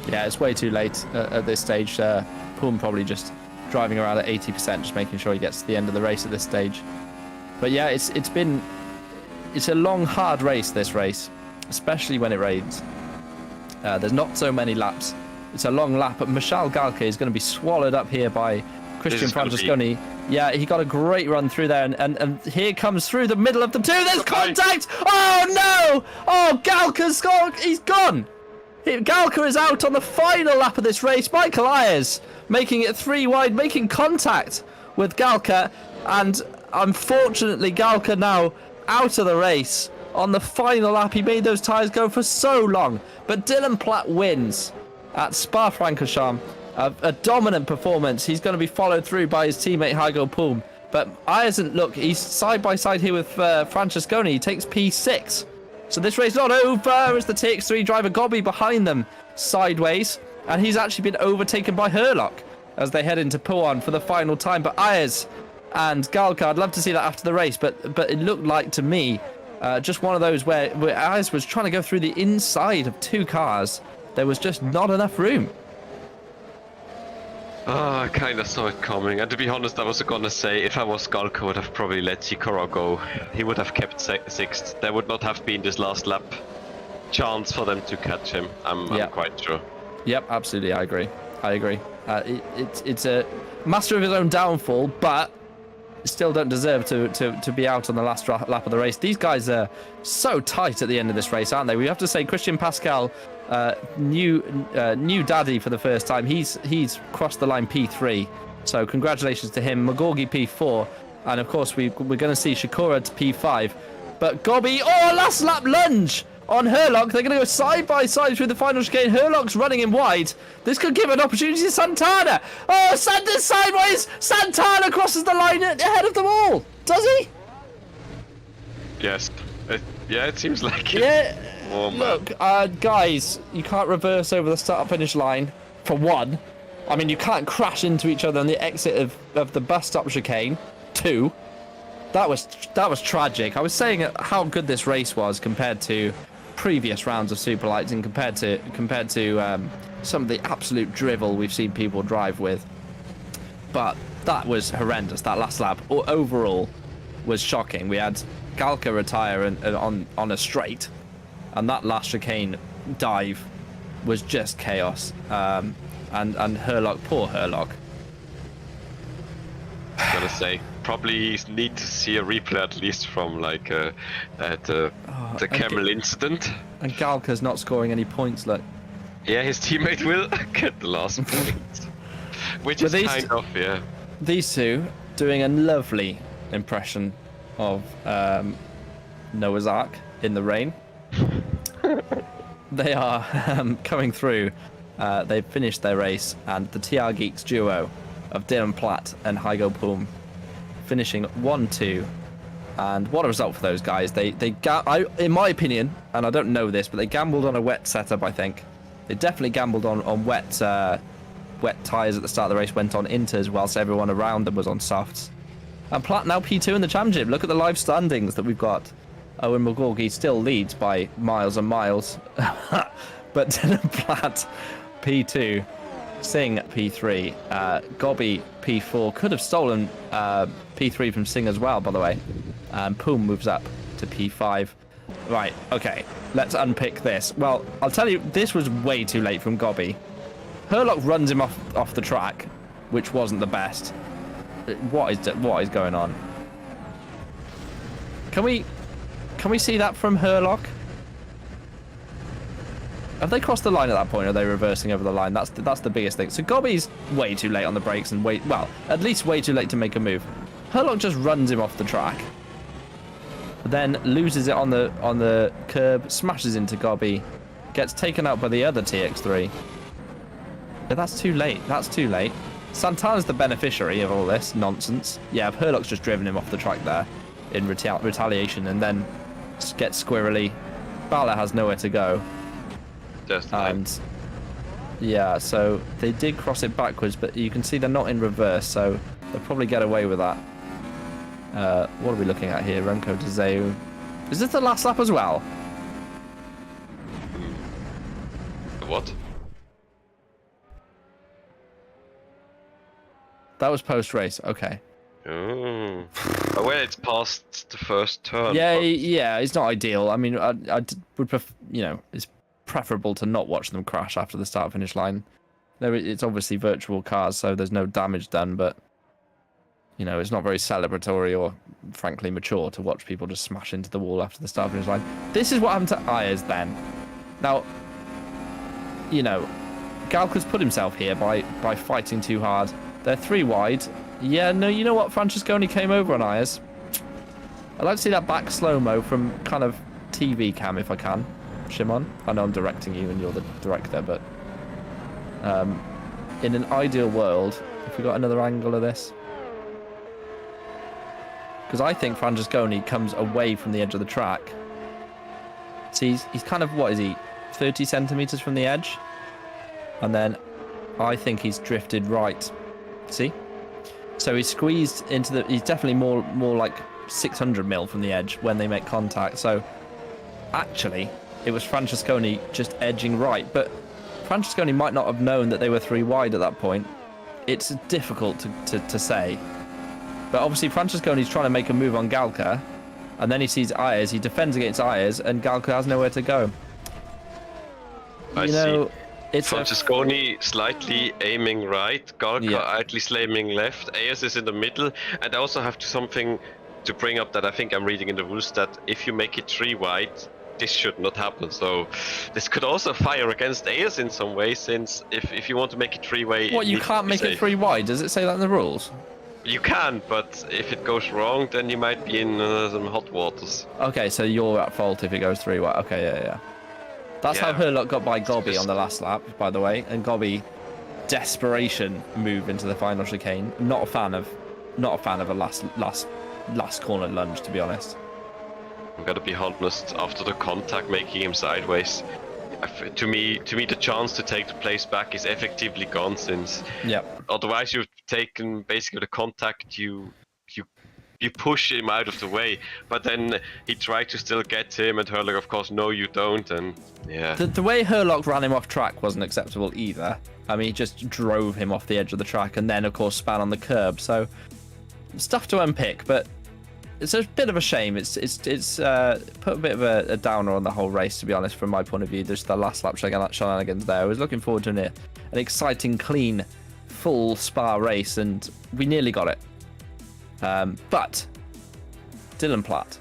Yeah, it's way too late at this stage. Poom probably just driving around at 80%, just making sure he gets to the end of the race at this stage. But yeah, it's a long, hard race, this race, especially when it rains. There's not so many laps. It's a long lap, but Michal Galka is going to be swallowed up here by Christian Francesconi. Yeah, he got a great run through there, and here comes through the middle of the 2. There's contact! Oh no! Oh, Galka's gone! He's gone! Galka is out on the final lap of this race. Michael Ayers making it 3 wide, making contact with Galka, and unfortunately Galka now out of the race on the final lap. He made those tyres go for so long, but Dylan Platt wins at Spa-Francorchamps. A dominant performance. He's going to be followed through by his teammate Heigl Poom. But Ayerson, look, he's side by side here with Francesconi. He takes P6. So this race is not over as the TX3 driver Gobby behind them sideways. And he's actually been overtaken by Herlock as they head into Pouan for the final time. But Ayers and Galka, I'd love to see that after the race. But it looked like to me just one of those where Ayers was trying to go through the inside of 2 cars. There was just not enough room. I kind of saw it coming, and to be honest, I was gonna say if I was Galka, I would have probably let Sikora go. He would have kept 6th. There would not have been this last lap chance for them to catch him. I'm quite sure. Yep, absolutely, I agree. It's a master of his own downfall, but still don't deserve to be out on the last lap of the race. These guys are so tight at the end of this race, aren't they? We have to say Christian Pascal, new daddy for the first time. He's crossed the line P3, so congratulations to him. McGorgy P4, and of course we're going to see Sikora to P5. But Gobby, last lap lunge on Herlock. They're going to go side by side through the final chicane. Herlock's running in wide. This could give an opportunity to Santana. Oh, Santa's sideways. Santana crosses the line ahead of them all. Does he? Yes. It seems like it. Yeah. Oh, look, guys, you can't reverse over the start-finish line, for one. I mean, you can't crash into each other on the exit of the bus stop chicane. 2. That was tragic. I was saying how good this race was compared to previous rounds of Superlights and compared to some of the absolute drivel we've seen people drive with. But that was horrendous. That last lap overall was shocking. We had Galka retire on a straight, and that last chicane dive was just chaos. And Herlock, poor Herlock. I was gonna say, probably need to see a replay at least from like the camel incident. And Galka's not scoring any points, look. Yeah, his teammate will get the last point. Which is kind of, yeah. These two doing a lovely impression of Noah's Ark in the rain. They are coming through. They've finished their race, and the TR Geeks duo of Dylan Platt and Hygo Poom finishing 1-2. And what a result for those guys. In my opinion, and I don't know this, but they gambled on a wet setup, I think. They definitely gambled on wet tyres at the start of the race, went on inters whilst everyone around them was on softs. And Platt now P2 in the championship. Look at the live standings that we've got. Owen McGorgy still leads by miles and miles. But Dylan Platt P2, Singh P3, Gobby P4. Could have stolen P3 from Singh as well, by the way. Poom moves up to P5. Right, okay, let's unpick this. Well, I'll tell you, this was way too late from Gobby. Herlock runs him off the track, which wasn't the best. What is going on? Can we see that from Herlock? Have they crossed the line at that point, or are they reversing over the line? That's the biggest thing. So Gobby's way too late on the brakes and at least way too late to make a move. Herlock just runs him off the track. Then loses it on the curb, smashes into Gobby, gets taken out by the other TX3. But that's too late. That's too late. Santana's the beneficiary of all this nonsense. Yeah, Herlock's just driven him off the track there in retaliation, and then gets squirrely. Bala has nowhere to go. And yeah, so they did cross it backwards, but you can see they're not in reverse, so they'll probably get away with that. What are we looking at here? Remco Dzeu. Is this the last lap as well? What? That was post-race. Okay. Oh. Well, it's past the first turn. Yeah, yeah, it's not ideal. I mean, I would prefer, it's preferable to not watch them crash after the start-finish line. It's obviously virtual cars, so there's no damage done, but it's not very celebratory or, frankly, mature to watch people just smash into the wall after the start-finish line. This is what happened to Ayers then. Now, Galka's put himself here by fighting too hard. They're 3 wide. Yeah, no, you know what? Francorchamps came over on Ayers. I'd like to see that back slow-mo from kind of TV cam if I can. Szymon, I know I'm directing you and you're the director, but in an ideal world, if we got another angle of this, because I think Francorchamps comes away from the edge of the track. See, he's kind of, what is he, 30 centimeters from the edge, and then I think he's drifted right. See, so he's squeezed into the. He's definitely more like 600 mil from the edge when they make contact. So actually, it was Francorchamps just edging right, but Francorchamps might not have known that they were 3 wide at that point. It's difficult to say. But obviously, Francorchamps is trying to make a move on Galka, and then he sees Ayers. He defends against Ayers, and Galka has nowhere to go. I see. It's Francorchamps slightly aiming right, Galka idly aiming left, Ayers is in the middle, and I also have something to bring up that I think I'm reading in the rules, that if you make it 3 wide, this should not happen. So this could also fire against Ayers in some way, since if you want to make it 3-way... What, you can't make it 3 wide? Does it say that in the rules? You can, but if it goes wrong, then you might be in some hot waters. Okay, so you're at fault if it goes 3 wide. Okay, yeah. That's how Herlock got by Gobby on the last lap, by the way. And Gobby, desperation move into the final chicane. Not a fan of a last corner lunge, to be honest. I'm gonna be honest. After the contact, making him sideways, to me, the chance to take the place back is effectively gone. Since otherwise you've taken basically the contact. You push him out of the way, but then he tried to still get him, and Herlock, of course, no, you don't, and yeah. The way Herlock ran him off track wasn't acceptable either. I mean, he just drove him off the edge of the track, and then, of course, span on the curb. So, stuff to unpick, but it's a bit of a shame. It's put a bit of a downer on the whole race, to be honest, from my point of view. Just the last lap shenanigans there. I was looking forward to an exciting, clean, full Spa race, and we nearly got it. But Dylan Platt,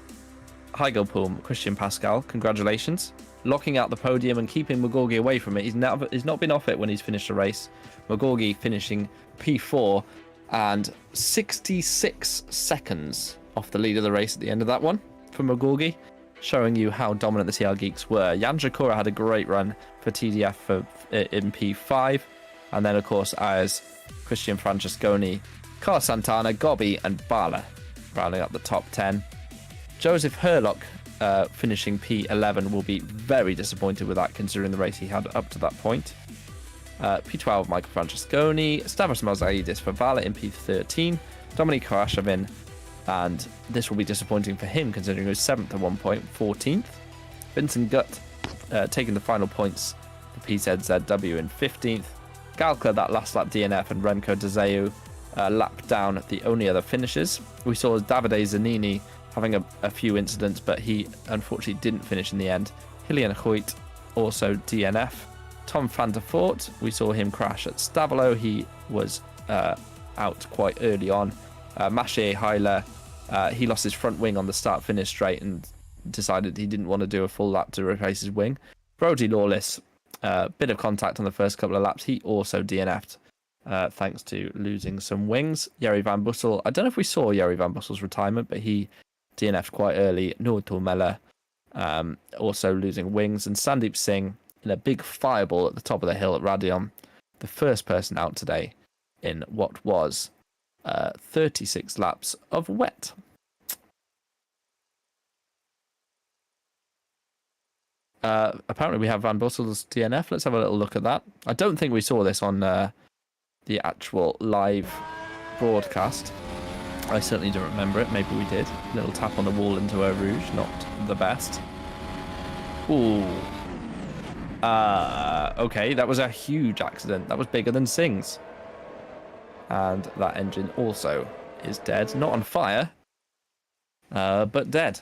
Heigl Poom, Christian Pascal, congratulations. Locking out the podium and keeping McGorgy away from it. He's not been off it when he's finished a race. McGorgy finishing P4 and 66 seconds off the lead of the race at the end of that one for McGorgy, showing you how dominant the TR Geeks were. Jan Jakura had a great run for TDF in P5. And then, of course, ours, Christian Francesconi, Carl Santana, Gobby, and Bala rounding up the top 10. Joseph Herlock finishing P11 will be very disappointed with that, considering the race he had up to that point. P12, Michael Francesconi, Stavros Mosaidis for Bala in P13, Dominic Karashavin, and this will be disappointing for him, considering he was 7th at one point, 14th. Vincent Gutt taking the final points for PZZW in 15th. Galka, that last lap DNF, and Remco Dezeu lap down the only other finishers. We saw Davide Zanini having a few incidents, but he unfortunately didn't finish in the end. Hillian Hoyt also DNF. Tom van der Voort, we saw him crash at Stavolo. He was out quite early on. Maché Heiler, he lost his front wing on the start-finish straight and decided he didn't want to do a full lap to replace his wing. Brody Lawless, bit of contact on the first couple of laps. He also DNF'd thanks to losing some wings. Jari van Bussel, I don't know if we saw Jari van Bussel's retirement, but he DNF'd quite early. Noor Tulmela also losing wings. And Sandeep Singh in a big fireball at the top of the hill at Radion, the first person out today in what was 36 laps of wet. Apparently we have Van Bussel's DNF. Let's have a little look at that. I don't think we saw this on the actual live broadcast. I certainly don't remember it. Maybe we did. A little tap on the wall into Eau Rouge. Not the best. Ooh. Okay, that was a huge accident. That was bigger than Singh's. And that engine also is dead. Not on fire, but dead.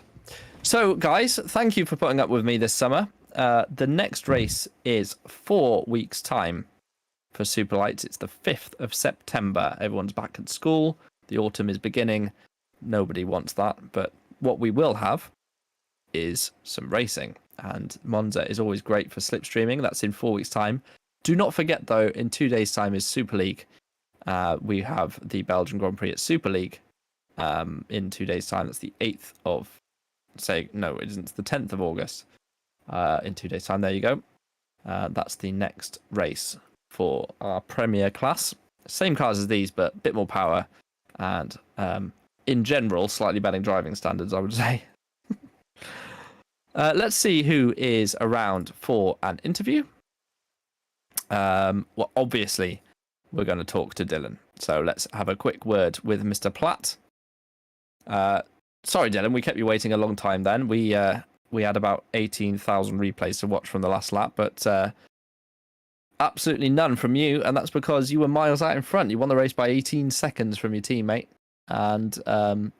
So, guys, thank you for putting up with me this summer. The next race is 4 weeks' time for Superlights. It's the 5th of September. Everyone's back at school. The autumn is beginning. Nobody wants that. But what we will have is some racing. And Monza is always great for slipstreaming. That's in 4 weeks' time. Do not forget, though, in 2 days' time is Super League. We have the Belgian Grand Prix at Super League in 2 days' time. That's the 8th of... No, it isn't. It's the 10th of August. In 2 days' time. There you go. That's the next race for our Premier class. Same cars as these, but a bit more power. And in general, slightly better driving standards, I would say. Let's see who is around for an interview. Well, obviously, we're going to talk to Dylan. So let's have a quick word with Mr. Platt. Sorry, Dylan, we kept you waiting a long time then. We had about 18,000 replays to watch from the last lap, but absolutely none from you, and that's because you were miles out in front. You won the race by 18 seconds from your teammate, and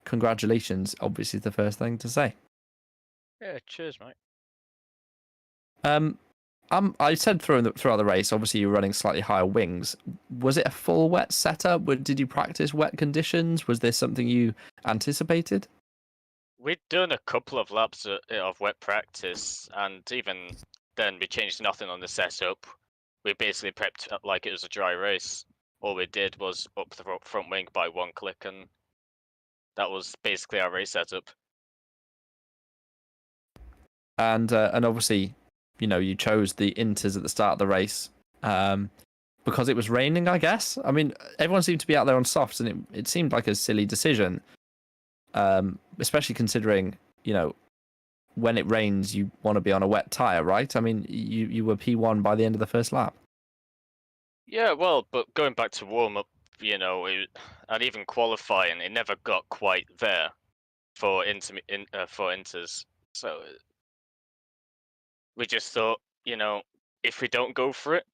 congratulations, obviously, is the first thing to say. Yeah, cheers, mate. I said throughout the race, obviously you were running slightly higher wings. Was it a full wet setup? Did you practice wet conditions? Was this something you anticipated? We'd done a couple of laps of wet practice, and even then we changed nothing on the setup. We basically prepped like it was a dry race. All we did was up the front wing by one click, and that was basically our race setup. And obviously, you know, you chose the inters at the start of the race because it was raining, I guess. I mean, everyone seemed to be out there on softs, and it seemed like a silly decision, especially considering, you know, when it rains, you want to be on a wet tyre, right? I mean, you were P1 by the end of the first lap. Yeah, well, but going back to warm-up, you know, and even qualifying, it never got quite there for inters. So we just thought, you know, if we don't go for it,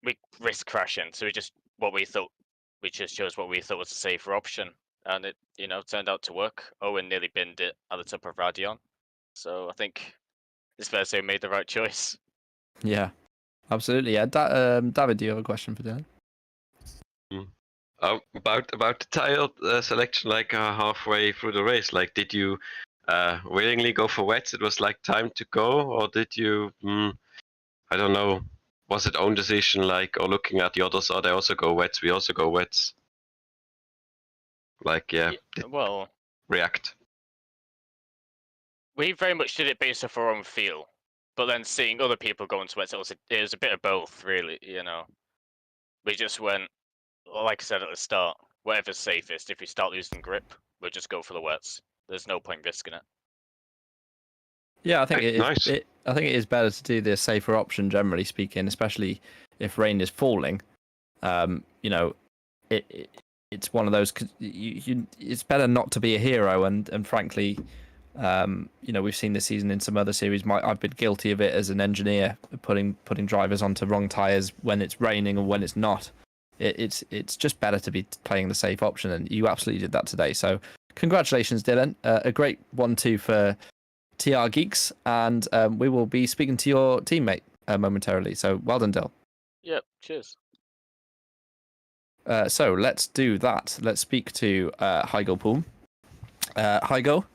we risk crashing. So we just chose what we thought was a safer option, and it, you know, turned out to work. Owen nearly binned it at the top of Radion, so I think it's fair to say we made the right choice. Yeah, absolutely. Yeah, David, do you have a question for Dylan? About the tire selection, like halfway through the race, like did you willingly go for wets? It was like time to go, or did you? I don't know. Was it own decision, like, or looking at the others? Oh, they also go wets. We also go wets. Like, yeah. Well, React. we very much did it based off our own feel, but then seeing other people go into wets, it was a bit of both, really. We just went, like I said at the start, whatever's safest. If we start losing grip, we'll just go for the wets. There's no point risking it. Yeah, I think it is. Nice. I think it is better to do the safer option, generally speaking, especially if rain is falling. It's one of those. It's better not to be a hero, and frankly, we've seen this season in some other series. I've been guilty of it as an engineer, putting drivers onto wrong tires when it's raining and when it's not. It's just better to be playing the safe option, and you absolutely did that today. So congratulations, Dylan. A great 1-2 for TR Geeks, and we will be speaking to your teammate momentarily. So well done, Dill. Yep, cheers. So let's do that. Let's speak to Heigl Poom. Heigl,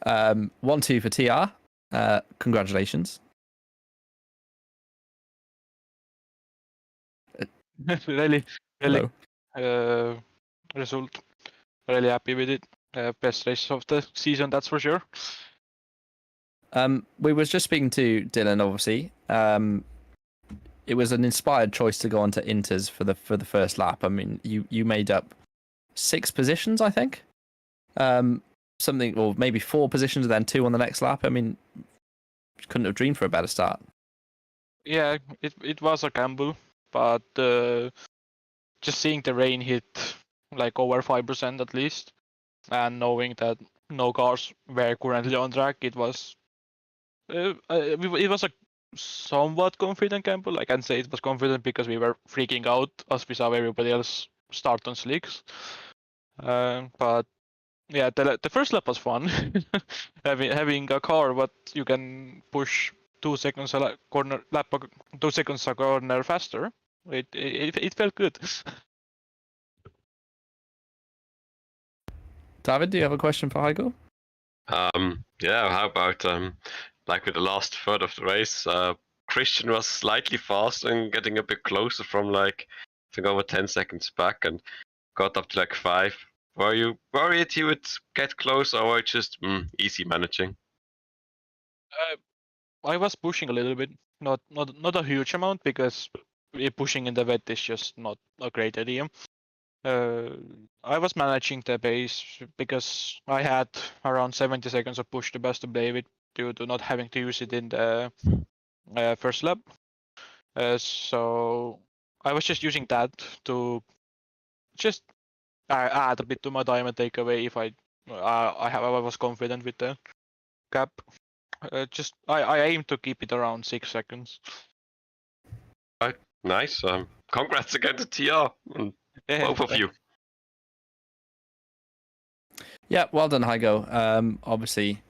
1-2 for TR. Congratulations. Really Hello. result. Really happy with it. Best race of the season, that's for sure. We was just speaking to Dylan, obviously. It was an inspired choice to go on to Inters for the first lap. I mean, you made up 6 positions, I think. Something, or maybe 4 positions, and then 2 on the next lap. I mean, couldn't have dreamed for a better start. Yeah, it was a gamble, but just seeing the rain hit like over 5% at least, and knowing that no cars were currently on track, it was a somewhat confident gamble. I can say it was confident because we were freaking out as we saw everybody else start on slicks. But yeah, the first lap was fun. having a car what you can push 2 seconds a corner 2 seconds a corner faster. It felt good. David, do you have a question for Heigl? Yeah, how about like with the last third of the race, Christian was slightly faster and getting a bit closer from like I think over 10 seconds back and got up to like 5. Were you worried he would get close, or were you just easy managing? I was pushing a little bit, not a huge amount, because pushing in the wet is just not a great idea. I was managing the pace because I had around 70 seconds of push to best of David due to not having to use it in the first lap. So I was just using that to just add a bit to my time and take away if I was confident with the gap. I aim to keep it around 6 seconds. Right, nice. Congrats again to TR. Both of you. Yeah, well done, Heigl. Obviously,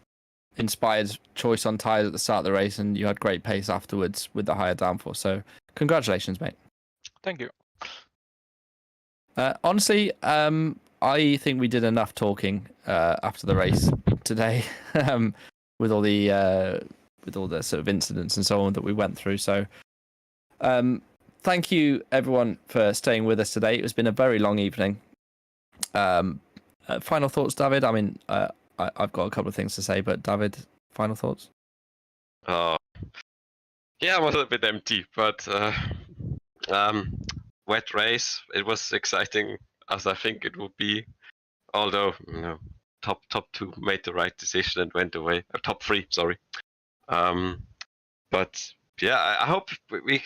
inspired choice on tyres at the start of the race, and you had great pace afterwards with the higher downforce. So, congratulations, mate. Thank you. Honestly, I think we did enough talking after the race today, with all the sort of incidents and so on that we went through. So, thank you everyone for staying with us today. It's been a very long evening. Final thoughts, David? I mean, I've got a couple of things to say, but David, final thoughts? Yeah, I was a bit empty, but wet race. It was exciting as I think it would be. Although top 2 made the right decision and went away. Top 3, sorry. But yeah, I hope we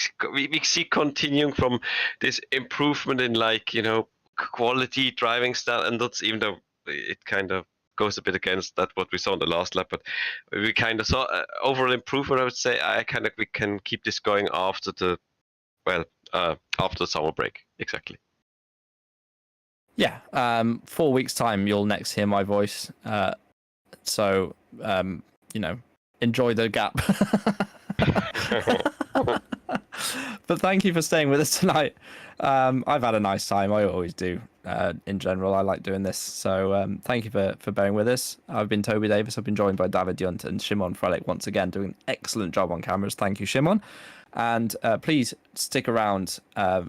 see continuing from this improvement in quality driving standards, even though it kind of goes a bit against that what we saw in the last lap. But we kind of saw overall improvement. I would say we can keep this going after the summer break. Exactly. Yeah, 4 weeks time you'll next hear my voice. So enjoy the gap. But thank you for staying with us tonight. I've had a nice time. I always do. In general, I like doing this. So thank you for bearing with us. I've been Toby Davis. I've been joined by David Jundt and Szymon Frelik once again, doing an excellent job on cameras. Thank you, Szymon. And please stick around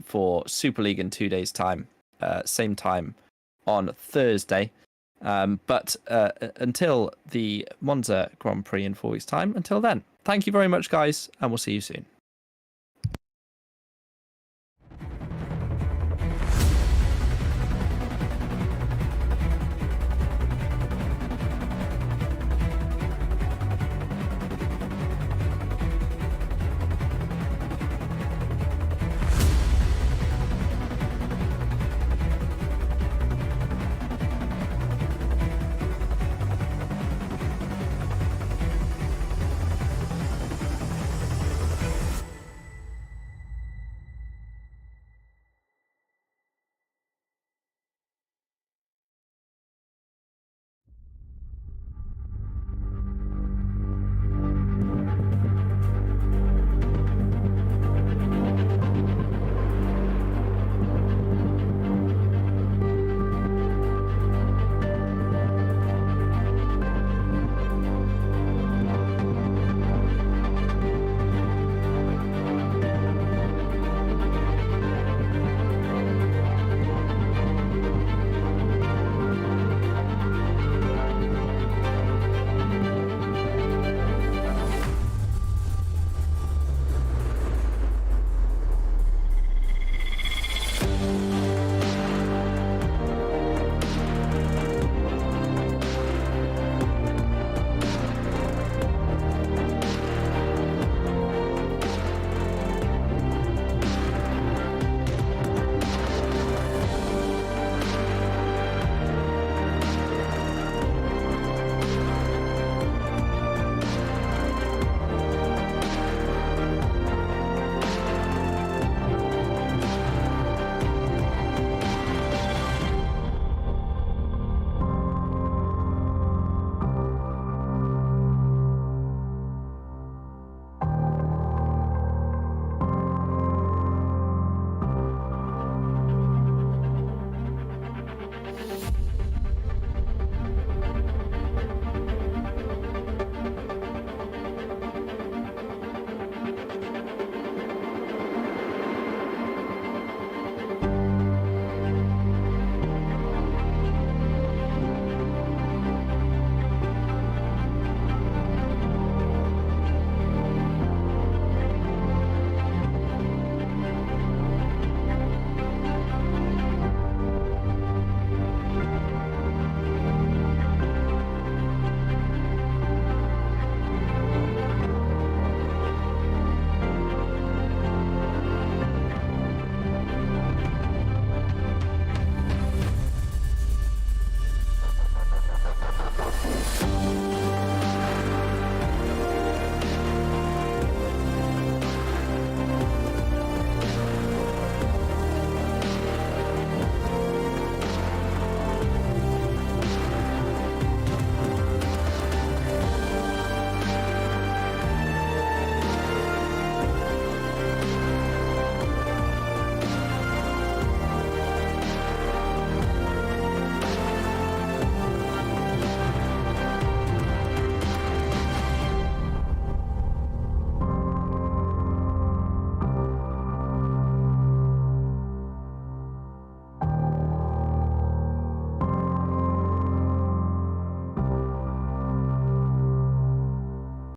for Super League in 2 days' time, same time on Thursday. But until the Monza Grand Prix in 4 weeks' time, until then, thank you very much, guys, and we'll see you soon.